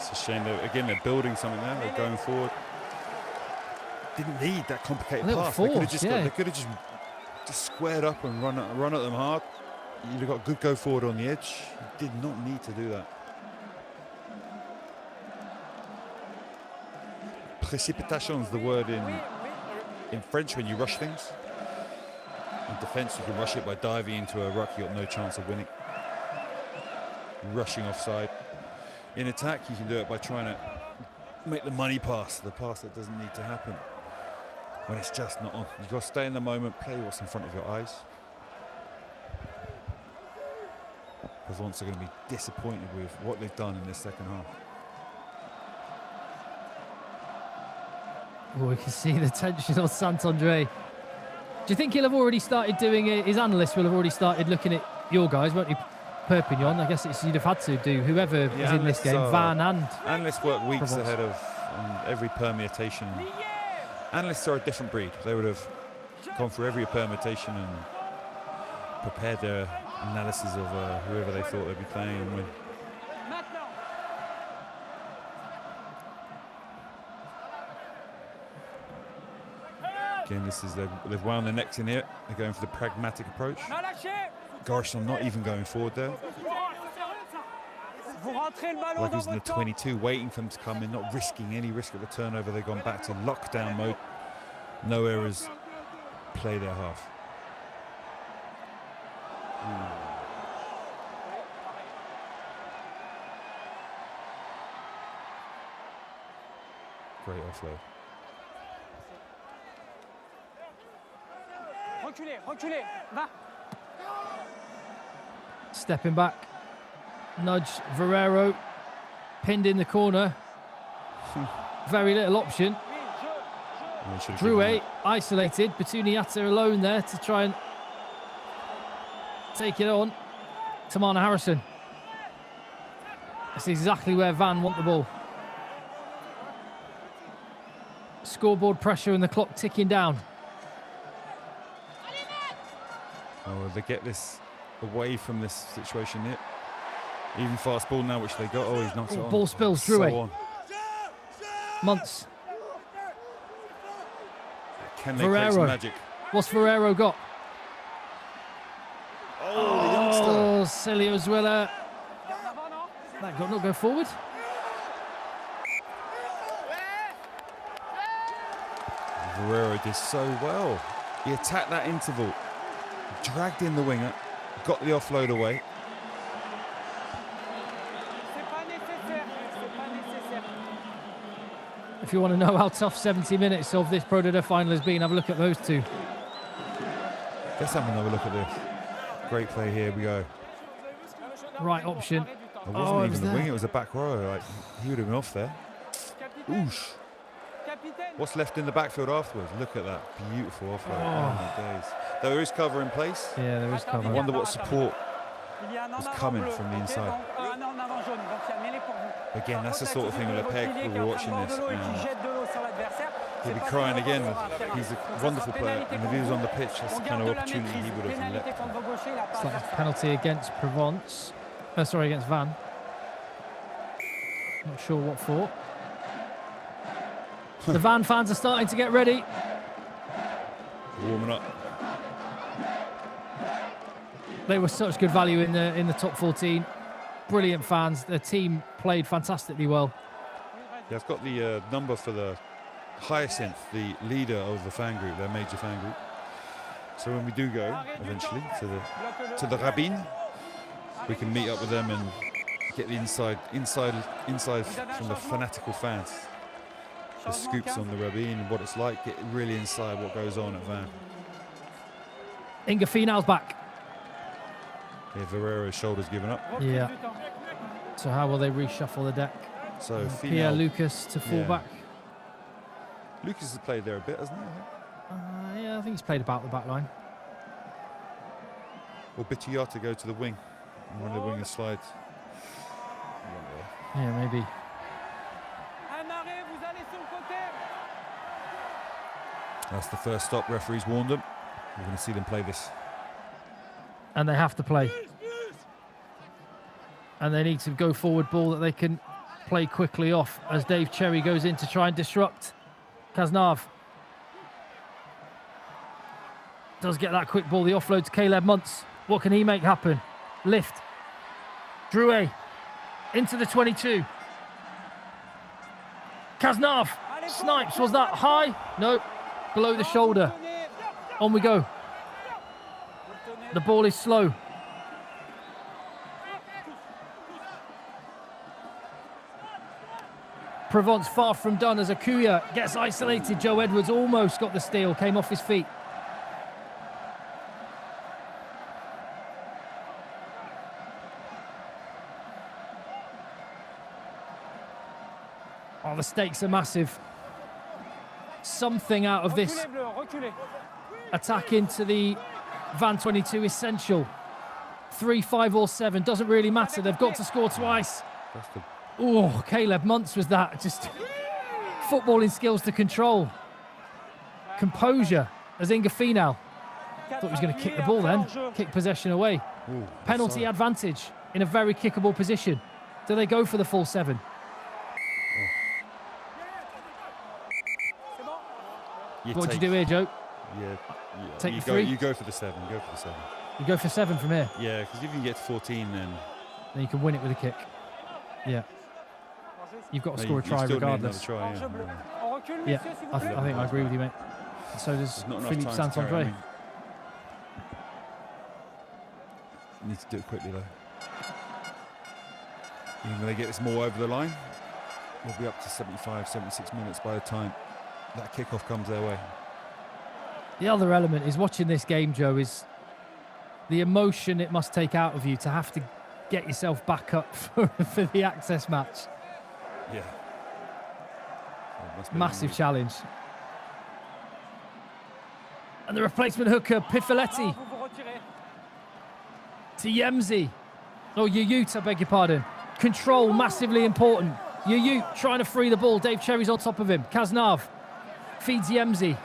[SPEAKER 2] It's a shame. Again, they're building something there. They're going forward. Didn't need that complicated pass. They could have just squared up and run at them hard. You'd have got good go forward on the edge. You did not need to do that. Précipitation is the word in French when you rush things. In defence, you can rush it by diving into a ruck. You've got no chance of winning. Rushing offside. In attack, you can do it by trying to make the money pass, the pass that doesn't need to happen when it's just not on. You've got to stay in the moment, play what's in front of your eyes. Provence are going to be disappointed with what they've done in this second half.
[SPEAKER 1] Well, we can see the tension on Sant-André. Do you think he'll have already started doing it? His analysts will have already started looking at your guys, won't he? Perpignan, I guess you'd have had to do, whoever was in this game, Van and
[SPEAKER 2] analysts work weeks
[SPEAKER 1] Provence.
[SPEAKER 2] ahead of every permutation. Analysts are a different breed. They would have gone through every permutation and prepared their analysis of whoever they thought they'd be playing and win. Again, they've wound their necks in here. They're going for the pragmatic approach. Garçon not even going forward there. Like he's in the 22, waiting for them to come in, not risking any risk of a turnover. They've gone back to lockdown mode. No errors. Play their half. Great offload.
[SPEAKER 5] Reculez, va.
[SPEAKER 1] stepping back. Nudge Ferrero, pinned in the corner. Very little option. Drouet isolated. Betuniata alone there to try and take it on. Tamana Harrison. That's exactly where Van want the ball. Scoreboard pressure and the clock ticking down.
[SPEAKER 2] Oh, they get this away from this situation here. Even fast ball now, which they got. Oh, he's knocks it on.
[SPEAKER 1] Ball spills, Drouet. Months.
[SPEAKER 2] Can they create some magic?
[SPEAKER 1] What's Ferrero got?
[SPEAKER 2] Oh, the
[SPEAKER 1] Celio Zuela. That got not go forward.
[SPEAKER 2] Ferrero did so well. He attacked that interval, dragged in the winger, got the offload away.
[SPEAKER 1] If you want to know how tough 70 minutes of this Pro D2 final has been, have a look at those two.
[SPEAKER 2] Let's have another look at this. Great play here, we go.
[SPEAKER 1] Right option.
[SPEAKER 2] It wasn't even the wing, it was a back row. Like, he would have been off there. Oosh. What's left in the backfield afterwards? Look at that beautiful offload. Oh my days. There is cover in place.
[SPEAKER 1] Yeah, there is cover.
[SPEAKER 2] I wonder what support was coming from the inside. Again, that's the sort of thing with a peg. We're watching this. He'll be crying again. He's a wonderful player, and if he was on the pitch, that's the kind of opportunity he would have leapt.
[SPEAKER 1] It's like a penalty against Provence. Sorry, against Van. Not sure what for. The Van fans are starting to get ready.
[SPEAKER 2] Warming up.
[SPEAKER 1] They were such good value in the top 14. Brilliant fans. The team played fantastically well.
[SPEAKER 2] Yeah, I've got the number for the Hyacinth, the leader of the fan group, their major fan group. So when we do go eventually to the Rabin, we can meet up with them and get the inside from the fanatical fans. The scoops on the Rabin, what it's like, get really inside what goes on at Van.
[SPEAKER 1] Inga Finau's back.
[SPEAKER 2] Yeah, Ferrero's shoulders given up.
[SPEAKER 1] Yeah. So how will they reshuffle the deck?
[SPEAKER 2] So
[SPEAKER 1] Pierre Lucas to full back.
[SPEAKER 2] Lucas has played there a bit, hasn't he?
[SPEAKER 1] Yeah, I think he's played about the back line.
[SPEAKER 2] Or Bituyata go to the wing. And one of the wingers slides.
[SPEAKER 1] Yeah, maybe.
[SPEAKER 2] That's the first stop. Referees warned them. We're going to see them play this.
[SPEAKER 1] And they have to play. And they need to go forward ball that they can played quickly off as Dave Cherry goes in to try and disrupt. Cazenave does get that quick ball. The offload to Caleb Muntz. What can he make happen? Lift. Drouet into the 22. Cazenave snipes. Was that high? No, below the shoulder. On we go. The ball is slow. Provence far from done as Akuya gets isolated. Joe Edwards almost got the steal, came off his feet. Oh, the stakes are massive. Something out of this attack into the Van 22 essential. 3, 5 or 7, doesn't really matter. They've got to score twice. Oh, Caleb Muntz was that. Just footballing skills to control. Composure as Inga Finau. Thought he was going to kick the ball then. Kick possession away.
[SPEAKER 2] Ooh,
[SPEAKER 1] Penalty advantage in a very kickable position. Do they go for the full 7? What do you do here, Joe?
[SPEAKER 2] Yeah.
[SPEAKER 1] Take
[SPEAKER 2] you
[SPEAKER 1] the 3?
[SPEAKER 2] You go for the 7. Go for the 7.
[SPEAKER 1] You go for 7 from here.
[SPEAKER 2] Yeah, because if you can get to 14, then
[SPEAKER 1] you can win it with a kick. Yeah. You've got to score a try regardless.
[SPEAKER 2] Try,
[SPEAKER 1] yeah, I think I agree with you, mate. And so does Philippe Saint-André.
[SPEAKER 2] You need to do it quickly, though. Even when they get this more over the line, we'll be up to 75, 76 minutes by the time that kickoff comes their way.
[SPEAKER 1] The other element is watching this game, Joe, is the emotion it must take out of you to have to get yourself back up for the access match.
[SPEAKER 2] Yeah.
[SPEAKER 1] Massive challenge. And the replacement hooker, Pifoletti. To Yemzi. Oh, Yuyut, I beg your pardon. Control, massively important. Yuyut trying to free the ball. Dave Cherry's on top of him. Cazenave feeds Yemzi.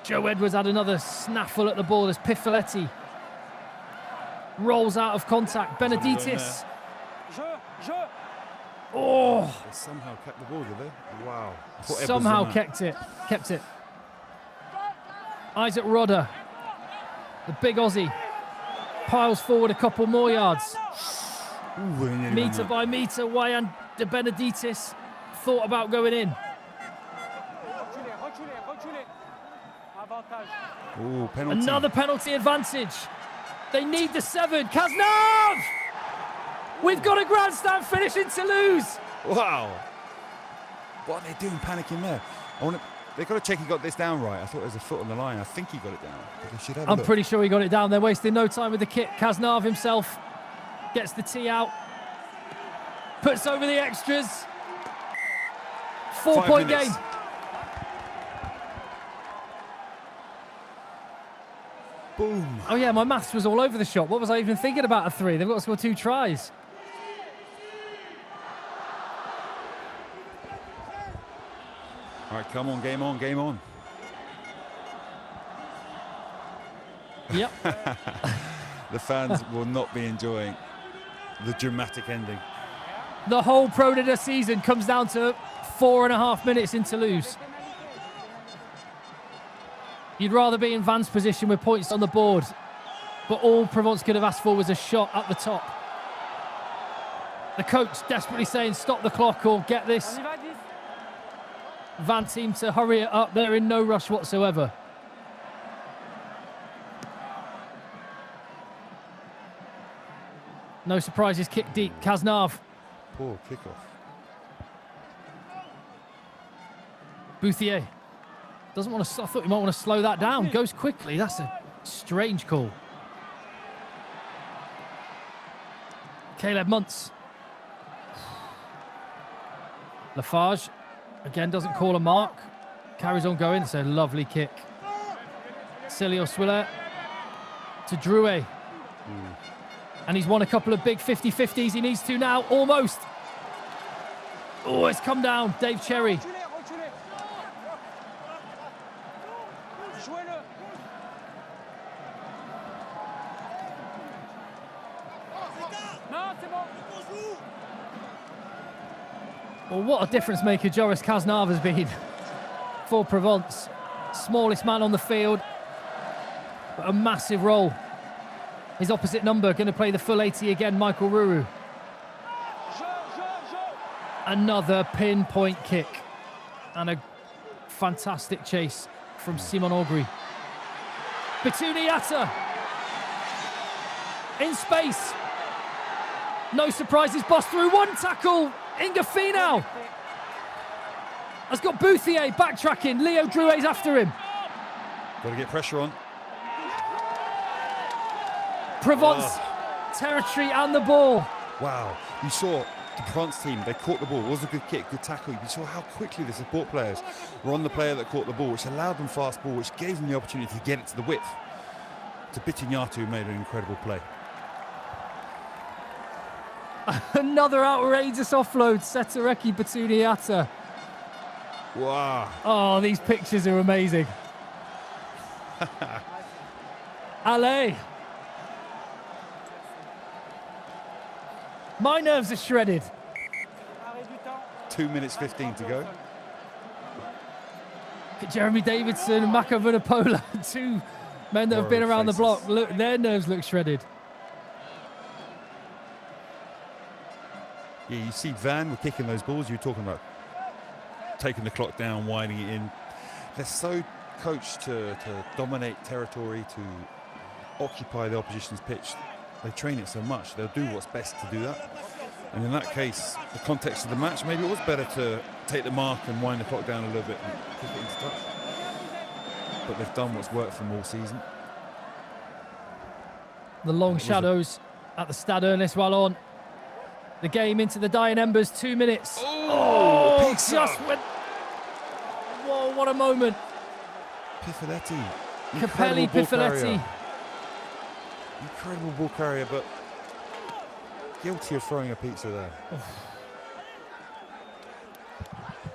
[SPEAKER 1] Joe Edwards had another snaffle at the ball as Pifoletti rolls out of contact. Benedictis. Oh!
[SPEAKER 2] They somehow kept the ball, did they? Wow.
[SPEAKER 1] Somehow kept it. Isaac Rodder, the big Aussie, piles forward a couple more yards.
[SPEAKER 2] Ooh,
[SPEAKER 1] metre by metre, Wayan de Benedictis thought about going in.
[SPEAKER 2] Ooh, penalty.
[SPEAKER 1] Another penalty advantage. They need the 7. Cazenave! We've got a grandstand finish in Toulouse.
[SPEAKER 2] Wow. What are they doing panicking there? They've got to check he got this down right. I thought there was a foot on the line. I think he got it down. But they should have a
[SPEAKER 1] I'm
[SPEAKER 2] look.
[SPEAKER 1] pretty sure he got it down. They're wasting no time with the kick. Cazenave himself gets the tee out. Puts over the extras. 4-point game.
[SPEAKER 2] Boom.
[SPEAKER 1] Oh yeah, my maths was all over the shop. What was I even thinking about a 3? They've got to score 2 tries.
[SPEAKER 2] All right, come on, game on, game on.
[SPEAKER 1] Yep.
[SPEAKER 2] The fans will not be enjoying the dramatic ending.
[SPEAKER 1] The whole Pro D2 season comes down to 4.5 minutes in Toulouse. You'd rather be in Van's position with points on the board, but all Provence could have asked for was a shot at the top. The coach desperately saying, stop the clock or get this Van team to hurry it up. They're in no rush whatsoever. No surprises, kick deep. Cazenave.
[SPEAKER 2] Poor kickoff.
[SPEAKER 1] Bouthier. Doesn't want to. I thought you might want to slow that down. Goes quickly. That's a strange call. Caleb Muntz. Lafarge again doesn't call a mark. Carries on going. It's a lovely kick. Celio Swiller to Drouet. And he's won a couple of big 50-50s. He needs to now, almost. Oh, it's come down. Dave Cherry. Well, what a difference maker Joris Cazenave has been for Provence. Smallest man on the field, but a massive role. His opposite number going to play the full 80 again, Michael Ruru. Another pinpoint kick and a fantastic chase from Simon Augry. Bitouni Yatta in space. No surprises, bust through, one tackle. Inga Finau has got Bouthier backtracking. Leo Drouet's after him.
[SPEAKER 2] Got to get pressure on.
[SPEAKER 1] Provence territory and the ball.
[SPEAKER 2] Wow, you saw the Provence team, they caught the ball. It was a good kick, good tackle. You saw how quickly the support players were on the player that caught the ball, which allowed them fast ball, which gave them the opportunity to get it to the width. To Bitouni, who made an incredible play.
[SPEAKER 1] Another outrageous offload, Setareki Bitouni Yatta.
[SPEAKER 2] Wow.
[SPEAKER 1] Oh, these pictures are amazing. Allez. My nerves are shredded.
[SPEAKER 2] 2 minutes 15 to go.
[SPEAKER 1] Jeremy Davidson and Mako Vunipola, two men that have been around the block. Look, their nerves look shredded.
[SPEAKER 2] Yeah, you see Van were kicking those balls. You were talking about taking the clock down, winding it in. They're so coached to dominate territory, to occupy the opposition's pitch. They train it so much. They'll do what's best to do that. And in that case, the context of the match, maybe it was better to take the mark and wind the clock down a little bit and kick it into touch. But they've done what's worked for them all season.
[SPEAKER 1] The long shadows at the Stade Ernest Wallon. The game into the dying embers, 2 minutes. Oh, just went. Whoa, what a moment.
[SPEAKER 2] Pifoletti.
[SPEAKER 1] Capelli, Pifoletti.
[SPEAKER 2] Incredible ball carrier, but guilty of throwing a pizza there.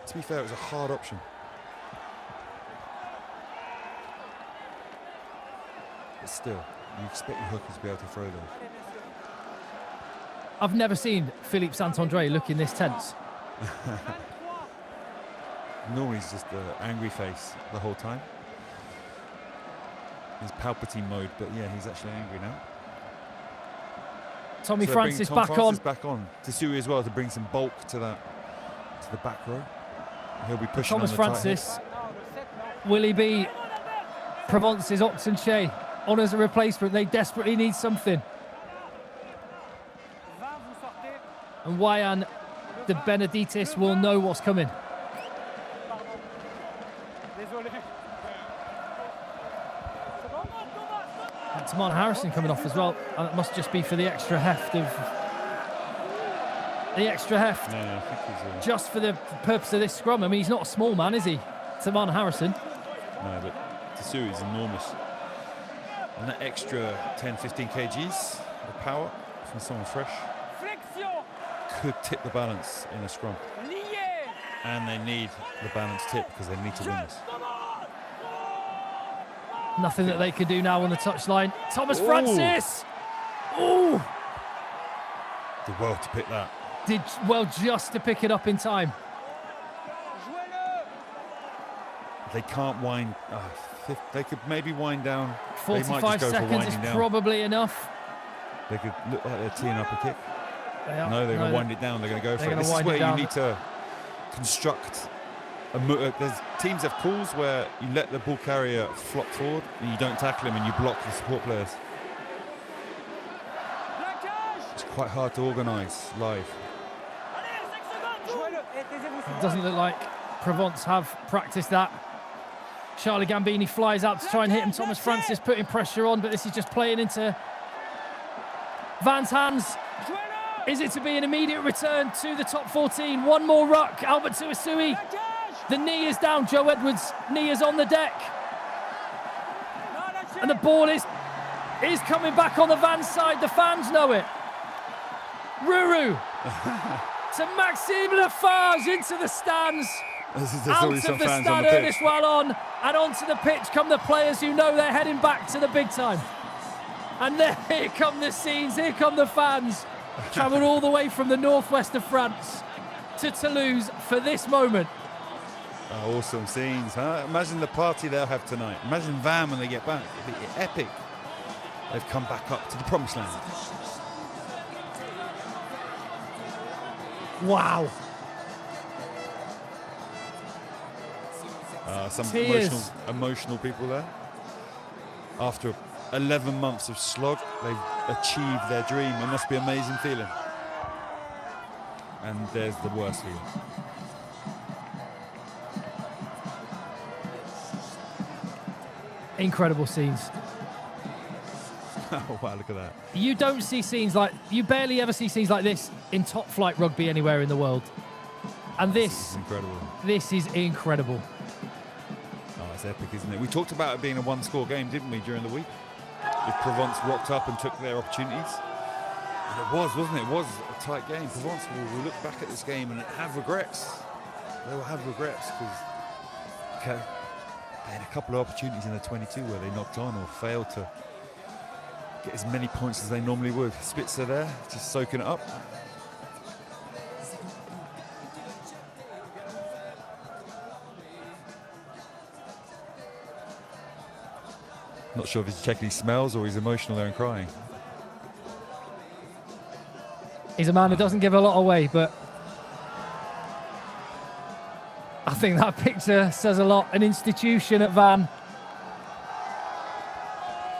[SPEAKER 2] To be fair, it was a hard option. But still, you expect your hookers to be able to throw them.
[SPEAKER 1] I've never seen Philippe Saint-André looking this tense.
[SPEAKER 2] Normally he's just an angry face the whole time. He's Palpatine mode, but yeah, he's actually angry now.
[SPEAKER 1] Tommy
[SPEAKER 2] so
[SPEAKER 1] Francis
[SPEAKER 2] Tom
[SPEAKER 1] back
[SPEAKER 2] Francis
[SPEAKER 1] on.
[SPEAKER 2] back on. Tesuri as well to bring some bulk to the back row. He'll be pushing
[SPEAKER 1] Thomas
[SPEAKER 2] on the
[SPEAKER 1] Francis. Will he be Provence's Oxenche on as a replacement? They desperately need something. And Wayan de Benedictis will know what's coming. And Tamar Harrison coming off as well, and it must just be for the extra heft of
[SPEAKER 2] Yeah, I think he's
[SPEAKER 1] just for the purpose of this scrum. I mean, he's not a small man, is he, Tamar Harrison?
[SPEAKER 2] no, but Tesuri's enormous. And that extra 10-15 kgs of power from someone fresh could tip the balance in a scrum. And they need the balance tip because they need to win this.
[SPEAKER 1] Nothing that they can do now on the touchline. Thomas Francis! Ooh!
[SPEAKER 2] Did well to pick that.
[SPEAKER 1] Did well just to pick it up in time.
[SPEAKER 2] They can't wind. They could maybe wind down.
[SPEAKER 1] 45 seconds is probably enough.
[SPEAKER 2] They could look like they're teeing up a kick.
[SPEAKER 1] No,
[SPEAKER 2] they're going to wind it down. They're going to go for it. This is where you need to construct. There's teams have calls where you let the ball carrier flop forward and you don't tackle him and you block the support players. It's quite hard to organise live.
[SPEAKER 1] It doesn't look like Provence have practiced that. Charlie Gambini flies out to try and hit him. Thomas Francis putting pressure on, but this is just playing into Van's hands. Is it to be an immediate return to the top 14? One more ruck. Albert Tuisui. The knee is down. Joe Edwards' knee is on the deck. And the ball is coming back on the Van side. The fans know it. Ruru to Maxime Lafarge into the stands. Out of the Stade Ernest Wallon and onto the pitch come the players who know they're heading back to the big time. And there, here come the scenes, here come the fans. Travelled all the way from the northwest of France to Toulouse for this moment.
[SPEAKER 2] Oh, awesome scenes, huh? Imagine the party they'll have tonight. Imagine Van when they get back. It'll be epic. They've come back up to the promised land.
[SPEAKER 1] Wow.
[SPEAKER 2] Some
[SPEAKER 1] Tears.
[SPEAKER 2] emotional people there. After 11 months of slog, they've achieved their dream. It must be an amazing feeling. And there's the worst feeling.
[SPEAKER 1] Incredible scenes.
[SPEAKER 2] Oh, wow, look at that.
[SPEAKER 1] You don't see scenes like, you barely ever see scenes like this in top flight rugby anywhere in the world. And
[SPEAKER 2] This is incredible.
[SPEAKER 1] this is incredible.
[SPEAKER 2] Oh, it's epic, isn't it? We talked about it being a one-score game, didn't we, during the week? If Provence rocked up and took their opportunities. And it was, wasn't it? It was a tight game. Provence will look back at this game and have regrets. They will have regrets because they had a couple of opportunities in the 22 where they knocked on or failed to get as many points as they normally would. Spitzer there, just soaking it up. Not sure if he's checking his smells or he's emotional there and crying.
[SPEAKER 1] He's a man who doesn't give a lot away, but I think that picture says a lot. An institution at Van.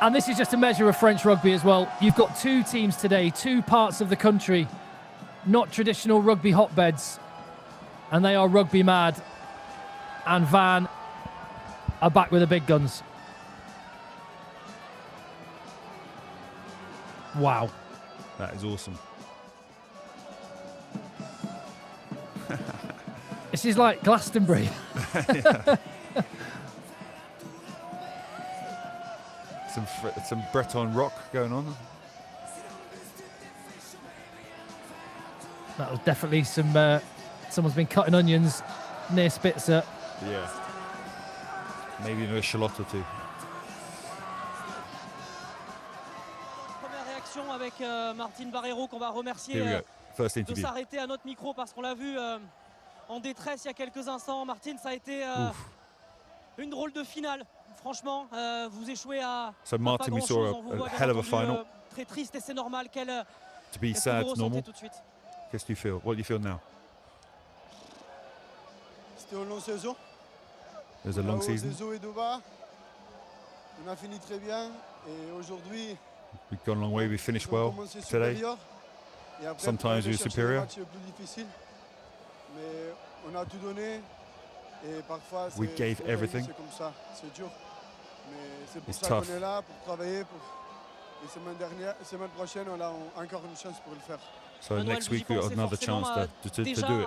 [SPEAKER 1] And this is just a measure of French rugby as well. You've got two teams today, two parts of the country, not traditional rugby hotbeds, and they are rugby mad. And Van are back with the big guns. Wow.
[SPEAKER 2] That is awesome.
[SPEAKER 1] This is like Glastonbury.
[SPEAKER 2] Some Breton rock going on.
[SPEAKER 1] That was definitely some. Someone's been cutting onions near Spitzer.
[SPEAKER 2] Yeah. Maybe another shallot or two.
[SPEAKER 6] Première réaction avec Martine Barreiro qu'on va
[SPEAKER 2] Here we
[SPEAKER 6] remercier
[SPEAKER 2] go. First
[SPEAKER 6] de
[SPEAKER 2] interview.
[SPEAKER 6] s'arrêter à notre micro parce qu'on l'a vu en détresse il y a quelques instants. Martine, ça a été une drôle de finale. Franchement, vous échouez à
[SPEAKER 2] So
[SPEAKER 6] pas
[SPEAKER 2] Martin, we
[SPEAKER 6] grand-chose.
[SPEAKER 2] saw
[SPEAKER 6] On vous
[SPEAKER 2] a
[SPEAKER 6] voit, bien
[SPEAKER 2] hell of a
[SPEAKER 6] entendu,
[SPEAKER 2] final.
[SPEAKER 6] très triste et c'est normal.
[SPEAKER 2] To be
[SPEAKER 6] Qu'est-ce que
[SPEAKER 2] sad,
[SPEAKER 6] vous
[SPEAKER 2] normal.
[SPEAKER 6] ressentez tout de suite?
[SPEAKER 2] Qu'est-ce que tu feel? What do you feel now?
[SPEAKER 7] C'était une longue saison.
[SPEAKER 2] It was a long season.
[SPEAKER 7] Des hauts et de bas. On a fini très bien et aujourd'hui
[SPEAKER 2] We've gone a long way. We finished
[SPEAKER 7] on
[SPEAKER 2] well
[SPEAKER 7] commençait
[SPEAKER 2] today.
[SPEAKER 7] supérieur. Et après,
[SPEAKER 2] Sometimes
[SPEAKER 7] pour aller
[SPEAKER 2] we were
[SPEAKER 7] chercher
[SPEAKER 2] superior.
[SPEAKER 7] le match le plus difficile. Mais on a tout donné et parfois
[SPEAKER 2] We
[SPEAKER 7] c'est
[SPEAKER 2] gave
[SPEAKER 7] faut gagner,
[SPEAKER 2] everything.
[SPEAKER 7] c'est comme ça, c'est dur. Mais c'est pour
[SPEAKER 2] It's
[SPEAKER 7] ça
[SPEAKER 2] tough.
[SPEAKER 7] qu'on est là pour travailler. Et semaine prochaine, on a encore une chance pour le faire.
[SPEAKER 2] So
[SPEAKER 6] Noël,
[SPEAKER 2] next
[SPEAKER 6] vous y
[SPEAKER 2] week we got
[SPEAKER 6] pensez
[SPEAKER 2] another
[SPEAKER 6] forcément,
[SPEAKER 2] chance to
[SPEAKER 6] déjà
[SPEAKER 2] do it.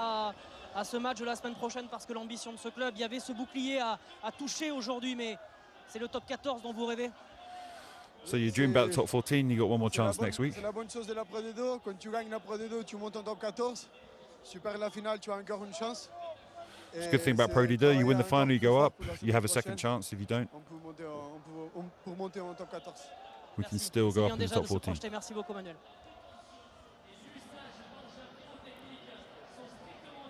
[SPEAKER 6] à ce match de la semaine prochaine parce que l'ambition de ce club, il y avait ce bouclier à toucher aujourd'hui, mais c'est le top 14 dont vous rêvez.
[SPEAKER 2] So you dream about the top 14. You got one more
[SPEAKER 7] C'est la
[SPEAKER 2] chance
[SPEAKER 7] bonne-
[SPEAKER 2] next week.
[SPEAKER 7] C'est la bonne chose de la Pro D2. Quand tu gagnes la Pro D2, tu montes en top 14. Tu perds la finale, tu as encore une chance.
[SPEAKER 2] It's a good thing about Pro D2. You win the final, you go up. You have a second chance. If you don't,
[SPEAKER 7] On peut monter pour monter en top 14.
[SPEAKER 2] we can
[SPEAKER 6] Merci.
[SPEAKER 2] still
[SPEAKER 6] C'est
[SPEAKER 2] go
[SPEAKER 6] bien
[SPEAKER 2] up in the
[SPEAKER 6] déjà
[SPEAKER 2] top
[SPEAKER 6] de se
[SPEAKER 2] 14.
[SPEAKER 6] projeter. Merci beaucoup, Manuel.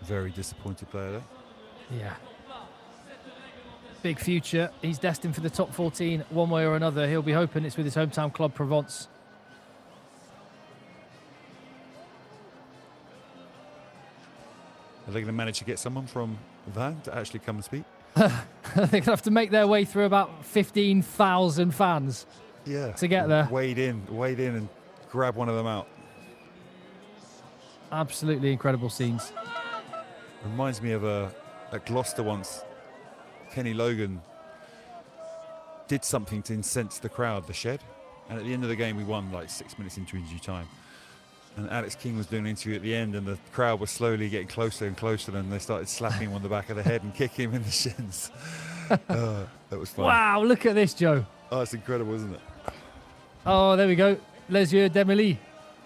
[SPEAKER 2] Very disappointed player there.
[SPEAKER 1] Yeah. Big future. He's destined for the top 14 one way or another. He'll be hoping it's with his hometown club, Provence.
[SPEAKER 2] Are they going to manage to get someone from Van to actually come and speak?
[SPEAKER 1] They're going to have to make their way through about 15,000 fans.
[SPEAKER 2] Yeah.
[SPEAKER 1] To get there.
[SPEAKER 2] Wade in and grab one of them out.
[SPEAKER 1] Absolutely incredible scenes.
[SPEAKER 2] Reminds me of at Gloucester once. Kenny Logan did something to incense the crowd, the shed. And at the end of the game, we won like 6 minutes into injury time. And Alex King was doing an interview at the end, and the crowd was slowly getting closer and closer, and they started slapping him on the back of the head and kicking him in the shins. That was fun.
[SPEAKER 1] Wow, look at this, Joe.
[SPEAKER 2] Oh, it's incredible, isn't it?
[SPEAKER 1] Oh, there we go. Les Yeux d'Emilie.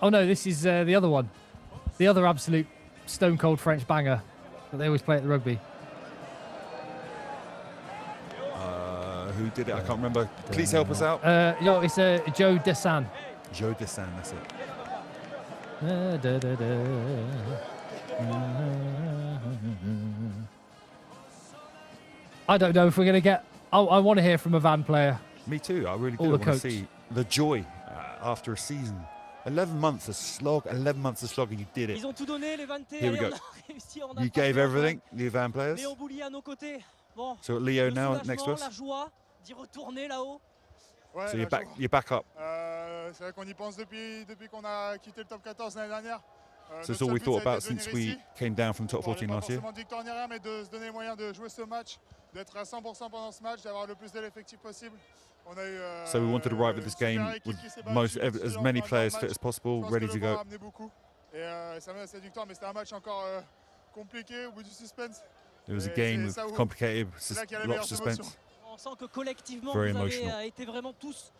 [SPEAKER 1] Oh, no, this is the other one. The other absolute stone-cold French banger that they always play at the rugby.
[SPEAKER 2] Who did it? I can't remember. Please help us out.
[SPEAKER 1] No, it's Joe Dessan.
[SPEAKER 2] Joe Dessan, that's it.
[SPEAKER 1] I don't know if we're going to get... I want to hear from a Van player.
[SPEAKER 2] Me too. I really do
[SPEAKER 1] Or the
[SPEAKER 2] want to
[SPEAKER 1] coach.
[SPEAKER 2] see the joy after a season. 11 months of slog, 11 months of slog, and you did it.
[SPEAKER 6] Ils ont tout donné, les Vantais.
[SPEAKER 2] Here we
[SPEAKER 6] Allez,
[SPEAKER 2] go.
[SPEAKER 6] on a réussi, on a
[SPEAKER 2] You
[SPEAKER 6] pas
[SPEAKER 2] gave
[SPEAKER 6] fait
[SPEAKER 2] everything, the Van players.
[SPEAKER 6] Léo Boulier à nos côtés. Bon,
[SPEAKER 2] So Leo
[SPEAKER 6] le
[SPEAKER 2] now next to
[SPEAKER 6] soulagement,
[SPEAKER 2] us.
[SPEAKER 6] la joie d'y retourner là-haut.
[SPEAKER 7] Ouais,
[SPEAKER 2] So
[SPEAKER 7] la
[SPEAKER 2] you're back up.
[SPEAKER 7] C'est vrai qu'on y pense depuis qu'on a quitté le top 14 l'année dernière.
[SPEAKER 2] So it's all we thought about since we came down from top 14
[SPEAKER 7] Pas
[SPEAKER 2] last year.
[SPEAKER 7] forcément de victoire ni rien, mais de se donner les moyens de jouer ce match, d'être à 100% pendant ce match, d'avoir le plus de l'effectif possible. On a eu,
[SPEAKER 2] So we wanted to arrive at this game with as many players fit as possible, ready to go.
[SPEAKER 7] Et ça mène à cette victoire, mais c'était un match encore compliqué au bout du suspense.
[SPEAKER 2] It was a game complicated, lots of suspense.
[SPEAKER 6] On sent que collectivement,
[SPEAKER 2] Very
[SPEAKER 6] vous avez
[SPEAKER 2] emotional.
[SPEAKER 6] été vraiment tous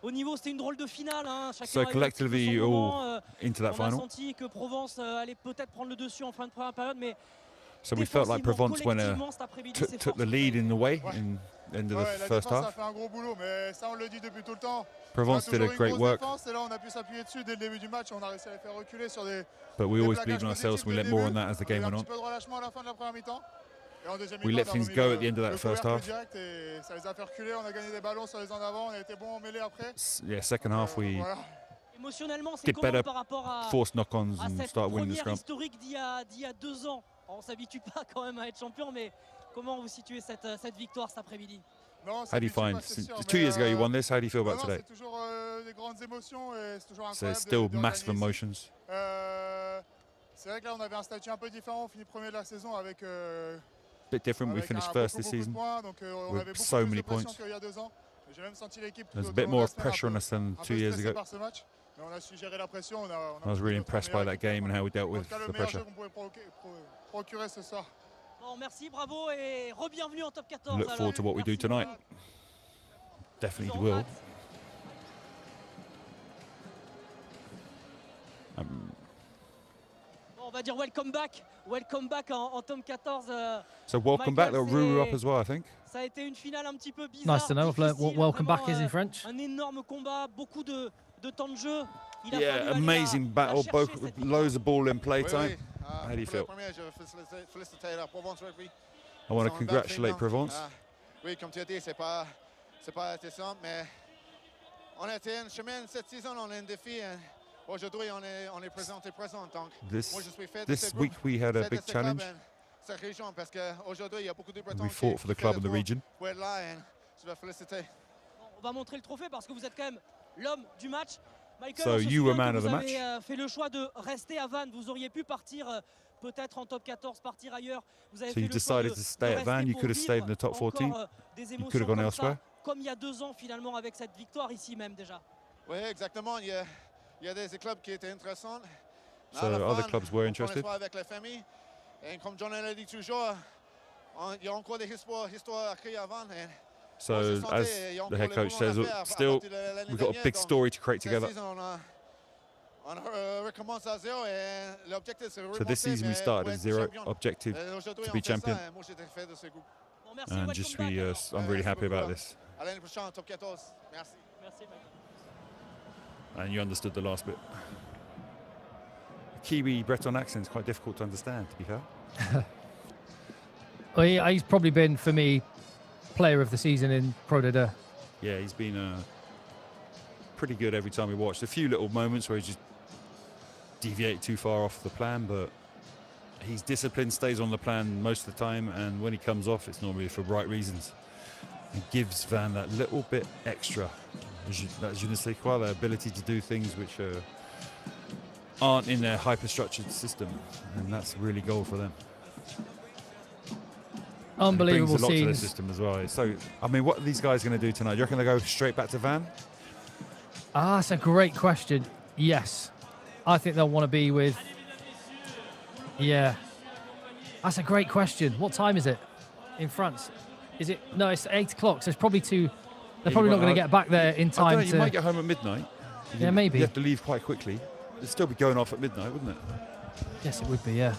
[SPEAKER 6] au niveau. C'était une drôle de finale. Hein. Chacun
[SPEAKER 2] So
[SPEAKER 6] a eu un petit peu
[SPEAKER 2] collectively,
[SPEAKER 6] son moment.
[SPEAKER 2] all into that
[SPEAKER 6] On a
[SPEAKER 2] final.
[SPEAKER 6] senti que Provence allait peut-être prendre le dessus en fin de première période, mais
[SPEAKER 2] So we felt like Provence
[SPEAKER 6] collectivement, cet après-midi, c'est
[SPEAKER 2] took
[SPEAKER 6] fort.
[SPEAKER 2] the lead in the way in end of the
[SPEAKER 7] La
[SPEAKER 2] first
[SPEAKER 7] défense a
[SPEAKER 2] half.
[SPEAKER 7] fait un gros boulot, mais ça on le dit depuis tout le temps.
[SPEAKER 2] Provence did a great work,
[SPEAKER 7] Défense, et là on a pu s'appuyer dessus dès le début du match. On a réussi à les faire reculer sur des.
[SPEAKER 2] but we always
[SPEAKER 7] plaquages
[SPEAKER 2] believed in ourselves.
[SPEAKER 7] positifs
[SPEAKER 2] We
[SPEAKER 7] dès
[SPEAKER 2] let
[SPEAKER 7] le
[SPEAKER 2] more on
[SPEAKER 7] début.
[SPEAKER 2] that as the
[SPEAKER 7] On a eu
[SPEAKER 2] game
[SPEAKER 7] un
[SPEAKER 2] went on.
[SPEAKER 7] petit peu de relâchement à la fin de la première mi-temps. Et en deuxième
[SPEAKER 2] We
[SPEAKER 7] mi-temps,
[SPEAKER 2] let
[SPEAKER 7] on a
[SPEAKER 2] things
[SPEAKER 7] remis
[SPEAKER 2] go
[SPEAKER 7] le-
[SPEAKER 2] at the end of that
[SPEAKER 7] le
[SPEAKER 2] first
[SPEAKER 7] couvercle
[SPEAKER 2] half.
[SPEAKER 7] direct et ça les a fait reculer. On a gagné des ballons sur les en avant. On a été bon en mêlée après.
[SPEAKER 2] Yeah, second half we
[SPEAKER 7] Voilà.
[SPEAKER 6] Émotionnellement, c'est
[SPEAKER 2] did
[SPEAKER 6] comment
[SPEAKER 2] better,
[SPEAKER 6] par rapport à
[SPEAKER 2] forced knock-ons and
[SPEAKER 6] cette
[SPEAKER 2] started winning the
[SPEAKER 6] première
[SPEAKER 2] scrum.
[SPEAKER 6] historique d'il y a 2 ans? On ne s'habitue pas quand même à être champion, mais comment vous situez cette victoire cet après-midi?
[SPEAKER 7] Non,
[SPEAKER 2] How do you
[SPEAKER 7] c'est
[SPEAKER 2] find,
[SPEAKER 7] pas, c'est sûr,
[SPEAKER 2] 2 years ago you
[SPEAKER 7] mais,
[SPEAKER 2] won this, how do you feel
[SPEAKER 7] non,
[SPEAKER 2] about
[SPEAKER 7] non,
[SPEAKER 2] today?
[SPEAKER 7] c'est toujours des grandes émotions et c'est toujours
[SPEAKER 2] So
[SPEAKER 7] incroyable.
[SPEAKER 2] it's still
[SPEAKER 7] de
[SPEAKER 2] massive
[SPEAKER 7] gagner ici.
[SPEAKER 2] emotions.
[SPEAKER 7] C'est vrai que là on avait un statut un peu différent. On finit premier de la saison avec.
[SPEAKER 2] Bit different, we
[SPEAKER 7] avec
[SPEAKER 2] finished
[SPEAKER 7] un
[SPEAKER 2] first
[SPEAKER 7] beaucoup,
[SPEAKER 2] this
[SPEAKER 7] beaucoup de
[SPEAKER 2] season.
[SPEAKER 7] points, donc on
[SPEAKER 2] with
[SPEAKER 7] avait beaucoup
[SPEAKER 2] so
[SPEAKER 7] plus
[SPEAKER 2] many
[SPEAKER 7] de pression
[SPEAKER 2] points.
[SPEAKER 7] qu'il y a 2 ans. J'ai même senti l'équipe tout
[SPEAKER 2] There's a
[SPEAKER 7] au
[SPEAKER 2] bit
[SPEAKER 7] long
[SPEAKER 2] more
[SPEAKER 7] de la
[SPEAKER 2] of
[SPEAKER 7] semaine,
[SPEAKER 2] pressure on us than
[SPEAKER 7] un
[SPEAKER 2] 2
[SPEAKER 7] peu
[SPEAKER 2] years
[SPEAKER 7] stressé
[SPEAKER 2] ago.
[SPEAKER 7] par ce match, mais on a su gérer la pression. On a
[SPEAKER 2] I was really
[SPEAKER 7] notre
[SPEAKER 2] impressed by
[SPEAKER 7] meilleure
[SPEAKER 2] that game and how we dealt
[SPEAKER 7] En
[SPEAKER 2] with
[SPEAKER 7] tout cas, le
[SPEAKER 2] the
[SPEAKER 7] meilleur
[SPEAKER 2] pressure.
[SPEAKER 7] jeu qu'on pouvait procurer ce soir.
[SPEAKER 6] Bon, merci, bravo et re-bienvenue en top 14.
[SPEAKER 2] Look forward to what we do
[SPEAKER 6] Merci
[SPEAKER 2] tonight.
[SPEAKER 6] beaucoup.
[SPEAKER 2] Definitely
[SPEAKER 6] Ils ont
[SPEAKER 2] will.
[SPEAKER 6] hâte. Bon, on va dire welcome back en top 14.
[SPEAKER 2] So welcome back, they'll rule up as well, I think.
[SPEAKER 6] Ça a été une finale un petit peu bizarre.
[SPEAKER 1] Nice to know. I've learnt what
[SPEAKER 6] difficile,
[SPEAKER 1] welcome back
[SPEAKER 6] vraiment,
[SPEAKER 1] is in French.
[SPEAKER 6] Un énorme combat, beaucoup de temps de jeu. Il a fallu
[SPEAKER 2] Yeah,
[SPEAKER 6] aller
[SPEAKER 2] amazing
[SPEAKER 6] la
[SPEAKER 2] battle,
[SPEAKER 6] chercher,
[SPEAKER 2] both
[SPEAKER 6] cette
[SPEAKER 2] loads of ball in playtime.
[SPEAKER 8] Oui, oui.
[SPEAKER 2] How do you
[SPEAKER 8] Pour
[SPEAKER 2] feel?
[SPEAKER 8] le premier, je veux féliciter la Provence Rugby.
[SPEAKER 2] I want
[SPEAKER 8] Ils
[SPEAKER 2] to
[SPEAKER 8] ont une belle
[SPEAKER 2] congratulate
[SPEAKER 8] finale.
[SPEAKER 2] Provence.
[SPEAKER 8] Oui, comme tu as dit, c'est pas été simple, mais on a été un chemin cette saison, on a un défi. Aujourd'hui, on est présenté présent. Donc,
[SPEAKER 2] This
[SPEAKER 8] moi, je suis fier de
[SPEAKER 2] this
[SPEAKER 8] ce
[SPEAKER 2] week
[SPEAKER 8] groupe,
[SPEAKER 2] we had a
[SPEAKER 8] fier de
[SPEAKER 2] big
[SPEAKER 8] ce club
[SPEAKER 2] challenge.
[SPEAKER 8] et cette région, parce qu'aujourd'hui, il y a beaucoup de Bretons
[SPEAKER 2] We fought for the club and the region.
[SPEAKER 8] pour être là et je vais féliciter.
[SPEAKER 6] Bon, on va montrer le trophée parce que vous êtes quand même l'homme du match. Michael,
[SPEAKER 2] So
[SPEAKER 6] on se
[SPEAKER 2] you
[SPEAKER 6] souvient
[SPEAKER 2] were
[SPEAKER 6] que
[SPEAKER 2] man of
[SPEAKER 6] vous
[SPEAKER 2] the
[SPEAKER 6] avez
[SPEAKER 2] match.
[SPEAKER 6] fait le choix de rester à Vannes. Vous auriez pu partir peut-être en top 14, partir ailleurs. Vous avez
[SPEAKER 2] So
[SPEAKER 6] fait
[SPEAKER 2] you
[SPEAKER 6] le choix
[SPEAKER 2] decided
[SPEAKER 6] de
[SPEAKER 2] to stay at
[SPEAKER 6] rester
[SPEAKER 2] Vannes. You
[SPEAKER 6] pour
[SPEAKER 2] could have stayed in the top
[SPEAKER 6] vivre
[SPEAKER 2] 14.
[SPEAKER 6] encore, des
[SPEAKER 2] You
[SPEAKER 6] émotions
[SPEAKER 2] could have gone
[SPEAKER 6] comme ça,
[SPEAKER 2] elsewhere.
[SPEAKER 6] comme il y a 2 ans finalement avec cette victoire ici même déjà.
[SPEAKER 8] Oui, exactement. Il y a des clubs qui étaient intéressants. Mais
[SPEAKER 2] So
[SPEAKER 8] à la
[SPEAKER 2] other
[SPEAKER 8] fin,
[SPEAKER 2] clubs were
[SPEAKER 8] on prend les
[SPEAKER 2] interested.
[SPEAKER 8] choix avec la famille. Et comme John l'a dit toujours, il y a encore des histoires à créer avant. Et
[SPEAKER 2] So
[SPEAKER 8] on se sentait,
[SPEAKER 2] as
[SPEAKER 8] il y a
[SPEAKER 2] the
[SPEAKER 8] encore
[SPEAKER 2] head
[SPEAKER 8] les
[SPEAKER 2] coach
[SPEAKER 8] boulons
[SPEAKER 2] says,
[SPEAKER 8] à faire à
[SPEAKER 2] still
[SPEAKER 8] partir de l'année
[SPEAKER 2] we've got a
[SPEAKER 8] dernière.
[SPEAKER 2] big
[SPEAKER 8] Donc,
[SPEAKER 2] story to create
[SPEAKER 8] cette
[SPEAKER 2] together.
[SPEAKER 8] saison, on recommence à zéro et l'objectif c'est de
[SPEAKER 2] So this season we started at zero, objective to be champion.
[SPEAKER 8] Moi j'étais fier de ce groupe.
[SPEAKER 6] Bon, merci,
[SPEAKER 2] And
[SPEAKER 6] welcome
[SPEAKER 2] just
[SPEAKER 6] back, alors.
[SPEAKER 2] I'm really
[SPEAKER 8] Merci
[SPEAKER 2] happy
[SPEAKER 8] beaucoup.
[SPEAKER 2] about this.
[SPEAKER 8] À l'année prochaine, top 14. Merci.
[SPEAKER 6] Merci, Michael.
[SPEAKER 2] And you understood the last bit. Kiwi Breton accent is quite difficult to understand, to be fair.
[SPEAKER 1] Well, he's probably been, for me, player of the season in Pro D2.
[SPEAKER 2] Yeah, he's been pretty good every time we watched. A few little moments where he just deviated too far off the plan, but he's disciplined, stays on the plan most of the time, and when he comes off, it's normally for right reasons. He gives Van that little bit extra, that je ne sais quoi, the ability to do things which aren't in their hyper-structured system, and that's really gold for them. And it
[SPEAKER 1] Unbelievable
[SPEAKER 2] brings a lot to their
[SPEAKER 1] scenes.
[SPEAKER 2] system as well. So, I mean, what are these guys going to do tonight? Do you reckon they go straight back to Van?
[SPEAKER 1] Ah, that's a great question. Yes. I think they'll want to be with... Yeah. That's a great question. What time is it in France? Is it... No, it's 8 o'clock, so it's probably too... They're probably not going to get back there in
[SPEAKER 2] I don't
[SPEAKER 1] time
[SPEAKER 2] know, you
[SPEAKER 1] to...
[SPEAKER 2] might get home at midnight.
[SPEAKER 1] Yeah, maybe.
[SPEAKER 2] You have to leave quite quickly. It'd still be going off at midnight, wouldn't it?
[SPEAKER 1] Yes, it would be, yeah.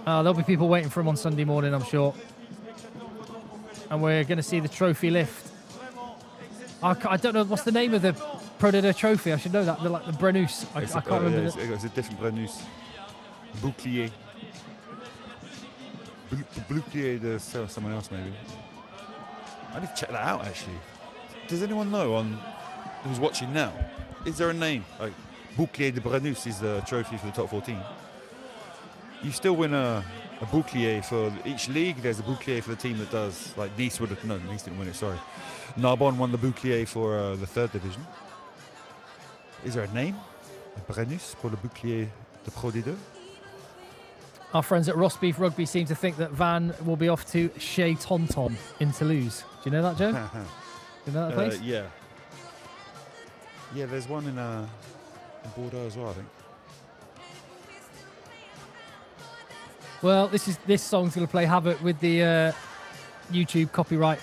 [SPEAKER 1] There'll be people waiting for him on Sunday morning, I'm sure. And we're going to see the trophy lift. I don't know, what's the name of the Pro D2 trophy? I should know that. They're like the Brennus. I can't remember.
[SPEAKER 2] It's a different Brennus. Bouclier. Bouclier de someone else maybe. I need to check that out actually. Does anyone know who's watching now? Is there a name? Like Bouclier de Brennus is the trophy for the top 14. You still win a bouclier for each league. There's a bouclier for the team that does, like Nice would have, no, Nice didn't win it, sorry. Narbonne won the bouclier for the 3rd division. Is there a name? Brennus pour le bouclier de Pro D2?
[SPEAKER 1] Our friends at Roast Beef Rugby seem to think that Van will be off to Chez Tonton in Toulouse. Do you know that, Joe? Do you know that place?
[SPEAKER 2] Yeah. Yeah, there's one in Bordeaux as well, I think.
[SPEAKER 1] Well, this song's going to play havoc with the YouTube copyright.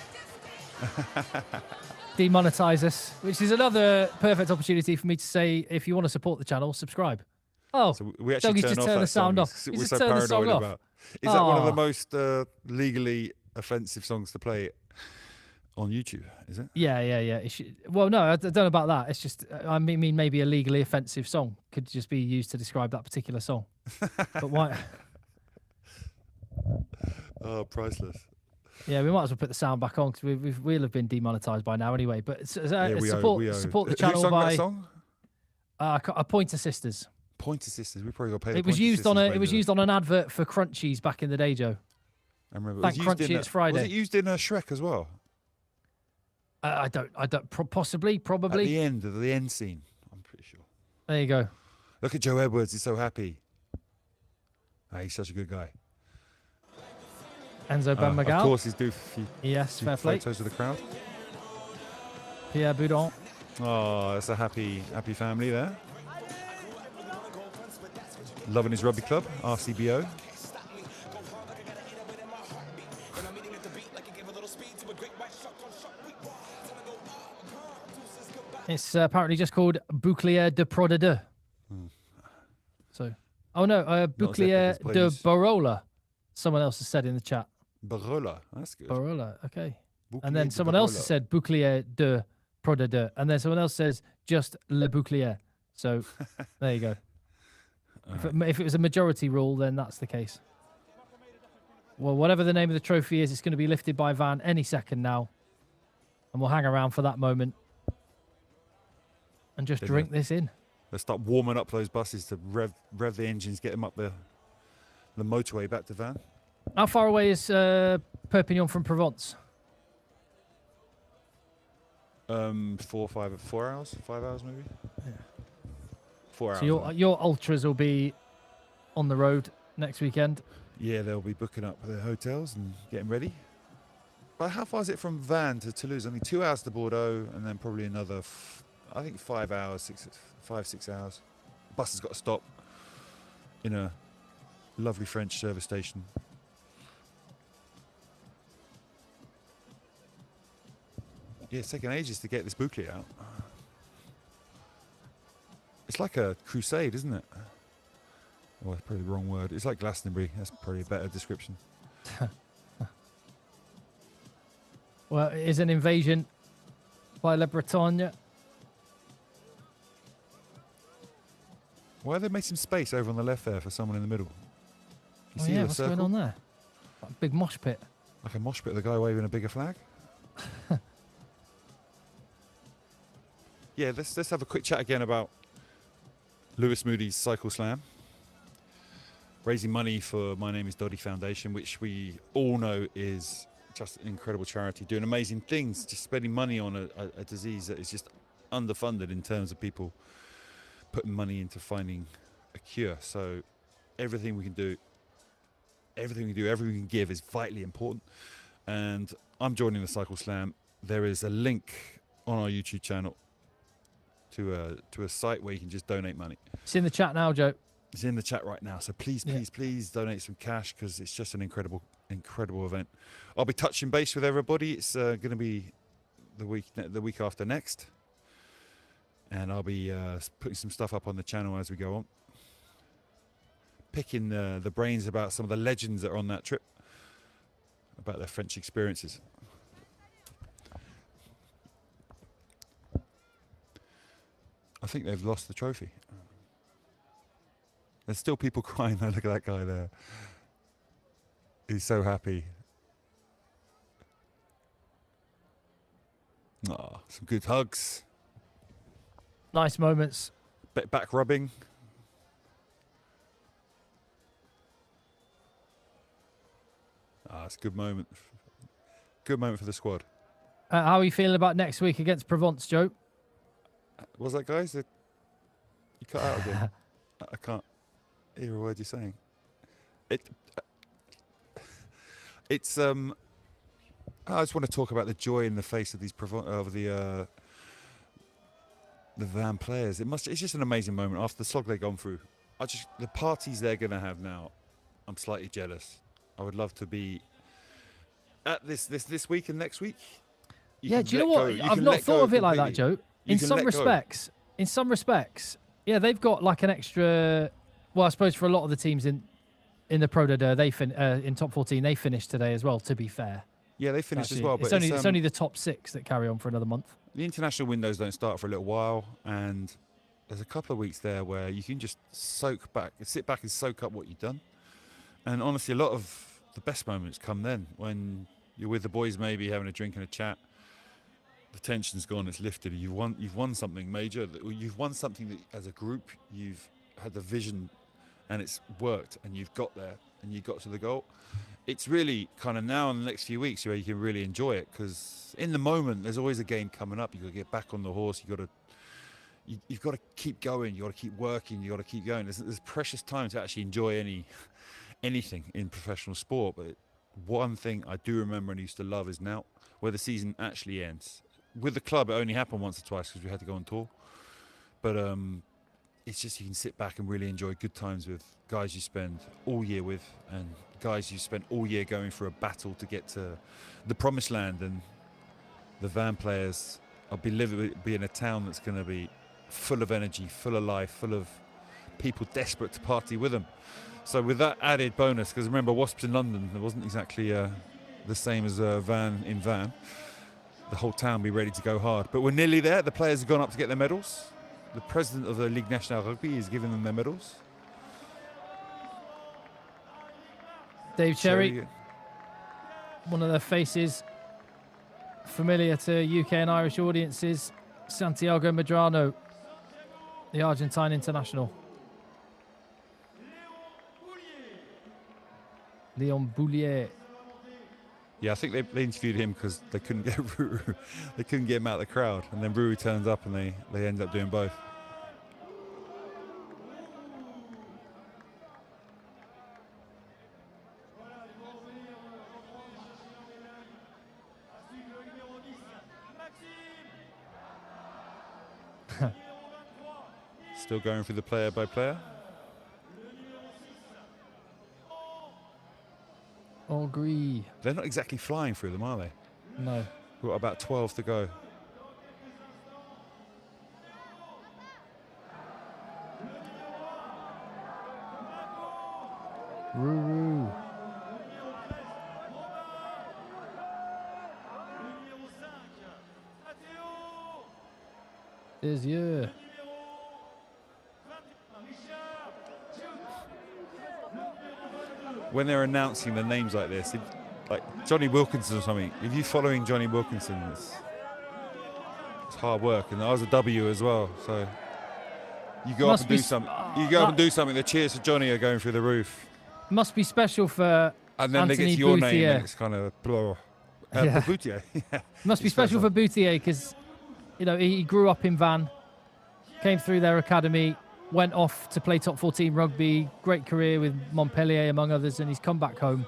[SPEAKER 1] Demonetize us, which is another perfect opportunity for me to say, if you want to support the channel, subscribe. Oh,
[SPEAKER 2] so we actually
[SPEAKER 1] just turn the sound off.
[SPEAKER 2] We're so paranoid about. Is that one of the most legally offensive songs to play on YouTube? Is it?
[SPEAKER 1] Yeah. Well, no, I don't know about that. It's just, I mean, maybe a legally offensive song could just be used to describe that particular song. But why?
[SPEAKER 2] Oh, priceless.
[SPEAKER 1] Yeah, we might as well put the sound back on because we'll have been demonetized by now anyway. But support the channel
[SPEAKER 2] Who sung
[SPEAKER 1] by
[SPEAKER 2] that song?
[SPEAKER 1] Pointer Sisters.
[SPEAKER 2] Pointer Sisters. We probably got paid.
[SPEAKER 1] It was used on an advert for Crunchies back in the day, Joe.
[SPEAKER 2] I remember.
[SPEAKER 1] Thank Crunchy, it's Friday.
[SPEAKER 2] Was it used in Shrek as well?
[SPEAKER 1] I don't. Possibly, probably.
[SPEAKER 2] At the end of the end scene, I'm pretty sure.
[SPEAKER 1] There you go.
[SPEAKER 2] Look at Joe Edwards. He's so happy. He's such a good guy.
[SPEAKER 1] Enzo Ben Magal.
[SPEAKER 2] Of course, he's doing
[SPEAKER 1] fair play.
[SPEAKER 2] Photos with the crowd.
[SPEAKER 1] Pierre Boudon.
[SPEAKER 2] Oh, that's a happy family there. Loving his rugby club, RCBO.
[SPEAKER 1] It's apparently just called Bouclier de Pro D2. So, Bouclier de Barola. Someone else has said in the chat.
[SPEAKER 2] Barola, that's good.
[SPEAKER 1] Barola, okay.
[SPEAKER 2] Bouclier
[SPEAKER 1] and then
[SPEAKER 2] de
[SPEAKER 1] someone
[SPEAKER 2] Barola.
[SPEAKER 1] else has said Bouclier de Pro D2. And then someone else says just Le Bouclier. So, there you go. If it was a majority rule, then that's the case. Well, whatever the name of the trophy is, it's going to be lifted by Van any second now. And we'll hang around for that moment. And just drink this in.
[SPEAKER 2] Let's start warming up those buses to rev the engines, get them up the motorway back to Van.
[SPEAKER 1] How far away is Perpignan from Provence?
[SPEAKER 2] 4 hours, 5 hours maybe.
[SPEAKER 1] Yeah.
[SPEAKER 2] 4 hours.
[SPEAKER 1] So your ultras will be on the road next weekend.
[SPEAKER 2] Yeah, they'll be booking up their hotels and getting ready. But how far is it from Van to Toulouse? I mean, 2 hours to Bordeaux, and then probably another, I think 5 hours, 6 hours. The bus has got to stop in a lovely French service station. Yeah, it's taken ages to get this bouclier out. It's like a crusade, isn't it? Well, that's probably the wrong word. It's like Glastonbury. That's probably a better description.
[SPEAKER 1] Well, it is an invasion by La Bretagne.
[SPEAKER 2] Why have they made some space over on the left there for someone in the middle? You see the
[SPEAKER 1] what's
[SPEAKER 2] circle?
[SPEAKER 1] going on there? Like a big mosh pit.
[SPEAKER 2] Like a mosh pit, the guy waving a bigger flag? Yeah, let's have a quick chat again about Lewis Moody's Cycle Slam. Raising money for My Name is Doddy Foundation, which we all know is just an incredible charity, doing amazing things, just spending money on a disease that is just underfunded in terms of people putting money into finding a cure. So everything we can do, everything we can give is vitally important. And I'm joining the Cycle Slam. There is a link on our YouTube channel to a site where you can just donate money.
[SPEAKER 1] It's in the chat now, Joe.
[SPEAKER 2] It's in the chat right now. So please donate some cash, because it's just an incredible event. I'll be touching base with everybody. It's going to be the week after next. And I'll be putting some stuff up on the channel as we go on. Picking the brains about some of the legends that are on that trip, about their French experiences. I think they've lost the trophy. There's still people crying. Look at that guy there. He's so happy. Oh, some good hugs.
[SPEAKER 1] Nice moments.
[SPEAKER 2] Bit back rubbing. It's a good moment. Good moment for the squad.
[SPEAKER 1] How are you feeling about next week against Provence, Joe?
[SPEAKER 2] What was that, guys? You cut out again. I can't hear a word you're saying. It's I just want to talk about the joy in the face of these the Van players. It's just an amazing moment after the slog they've gone through. The parties they're going to have now. I'm slightly jealous. I would love to be at this week and next week.
[SPEAKER 1] Do you know what? I've not thought of it like that, Joe. In some respects, yeah, they've got like an extra. Well, I suppose for a lot of the teams in the Pro D2, in top 14, they finished today as well. To be fair,
[SPEAKER 2] yeah, they finished as well. But
[SPEAKER 1] it's only the top 6 that carry on for another month.
[SPEAKER 2] The international windows don't start for a little while, and there's a couple of weeks there where you can just sit back and soak up what you've done. And honestly, a lot of the best moments come then when you're with the boys, maybe having a drink and a chat. The tension's gone, it's lifted. You've won something major. You've won something that, as a group, you've had the vision, and it's worked, and you've got there, and you got to the goal. It's really kind of now in the next few weeks where you can really enjoy it, because in the moment there's always a game coming up. You've got to get back on the horse. You've got to keep going. You've got to keep working. You've got to keep going. There's precious time to actually enjoy anything in professional sport. But one thing I do remember and used to love is now where the season actually ends. With the club, it only happened once or twice because we had to go on tour. But it's just you can sit back and really enjoy good times with guys you spend all year with, and guys you spent all year going through a battle to get to the promised land. And the Van players be in a town that's going to be full of energy, full of life, full of people desperate to party with them. So with that added bonus, because remember, Wasps in London, it wasn't exactly the same as Van in Van. The whole town be ready to go hard. But we're nearly there. The players have gone up to get their medals. The president of the Ligue Nationale Rugby is giving them their medals.
[SPEAKER 1] Dave Cherry, one of the faces familiar to UK and Irish audiences, Santiago Medrano, the Argentine international. Leon Boulier.
[SPEAKER 2] Yeah, I think they interviewed him because they couldn't get Ruru. They couldn't get him out of the crowd, and then Ruru turns up, and they end up doing both. Still going through the player by player.
[SPEAKER 1] Agree.
[SPEAKER 2] They're not exactly flying through them, are they?
[SPEAKER 1] No.
[SPEAKER 2] We've got about 12 to go.
[SPEAKER 1] Ruru. Is you.
[SPEAKER 2] When they're announcing the names like this, like Johnny Wilkinson or something, if you're following Johnny Wilkinson, it's hard work, and that was a W as well. So you go up and do something. You go up and do something. The cheers for Johnny are going through the roof.
[SPEAKER 1] Must be special for
[SPEAKER 2] and then
[SPEAKER 1] Anthony
[SPEAKER 2] they get to your
[SPEAKER 1] Boutier.
[SPEAKER 2] name, and it's kind of Boutier. Yeah.
[SPEAKER 1] Must be special for Boutier because, you know, he grew up in Van, came through their academy, went off to play top 14 rugby, great career with Montpellier among others, and he's come back home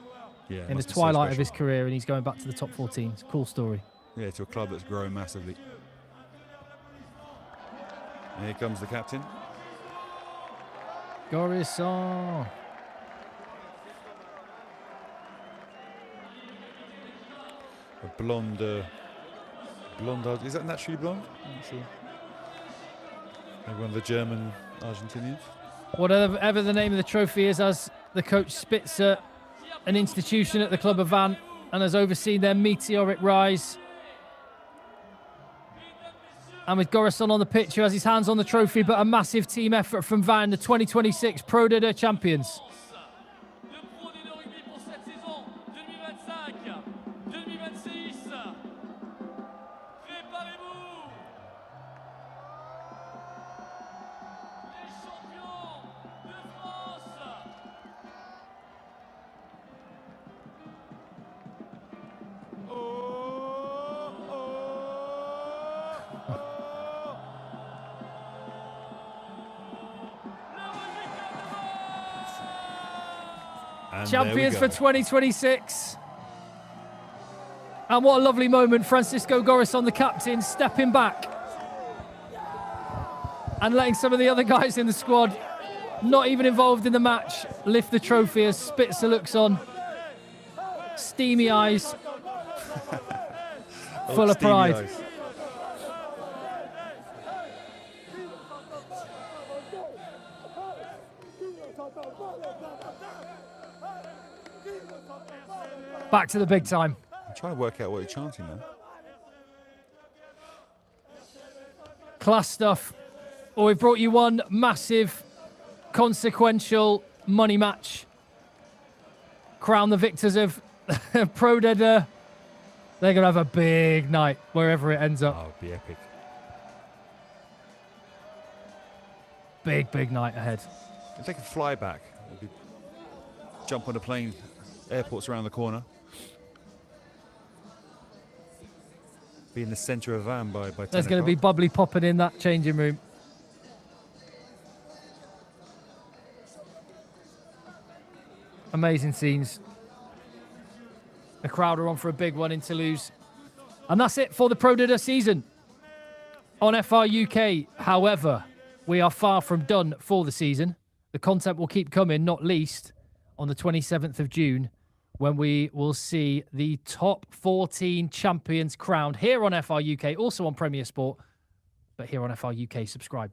[SPEAKER 1] in the twilight of his career, and he's going back to the top 14. It's a cool story.
[SPEAKER 2] Yeah, to a club that's growing massively. And here comes the captain.
[SPEAKER 1] Gorisson.
[SPEAKER 2] A blonde, is that naturally blonde? I'm not sure. Maybe one of the German Argentinians.
[SPEAKER 1] Whatever the name of the trophy is, as the coach spits at an institution at the club of Van and has overseen their meteoric rise. And with Gorisson on the pitch, who has his hands on the trophy, but a massive team effort from Van, the 2026 Pro D2 champions.
[SPEAKER 2] And
[SPEAKER 1] Champions
[SPEAKER 2] there we
[SPEAKER 1] for
[SPEAKER 2] go.
[SPEAKER 1] 2026. And what a lovely moment. Francisco Gorisson, the captain, stepping back and letting some of the other guys in the squad, not even involved in the match, lift the trophy as Spitzer looks on. Steamy eyes. Full of
[SPEAKER 2] Steamy
[SPEAKER 1] pride.
[SPEAKER 2] eyes.
[SPEAKER 1] Back to the big time.
[SPEAKER 2] I'm trying to work out what you're chanting, man.
[SPEAKER 1] Class stuff. Well, we've brought you one massive, consequential money match. Crown the victors of Pro De Deux. They're going to have a big night wherever it ends up.
[SPEAKER 2] Oh, it'd be epic.
[SPEAKER 1] Big, big night ahead.
[SPEAKER 2] If they can fly back, jump on a plane, airport's around the corner. Be in the centre of a van by 10
[SPEAKER 1] There's going to be
[SPEAKER 2] o'clock.
[SPEAKER 1] bubbly popping in that changing room. Amazing scenes. The crowd are on for a big one in Toulouse. And that's it for the Pro De Deux season on FR UK. However, we are far from done for the season. The content will keep coming, not least on the 27th of June, when we will see the top 14 champions crowned here on FR UK, also on Premier Sport, but here on FR UK. Subscribe.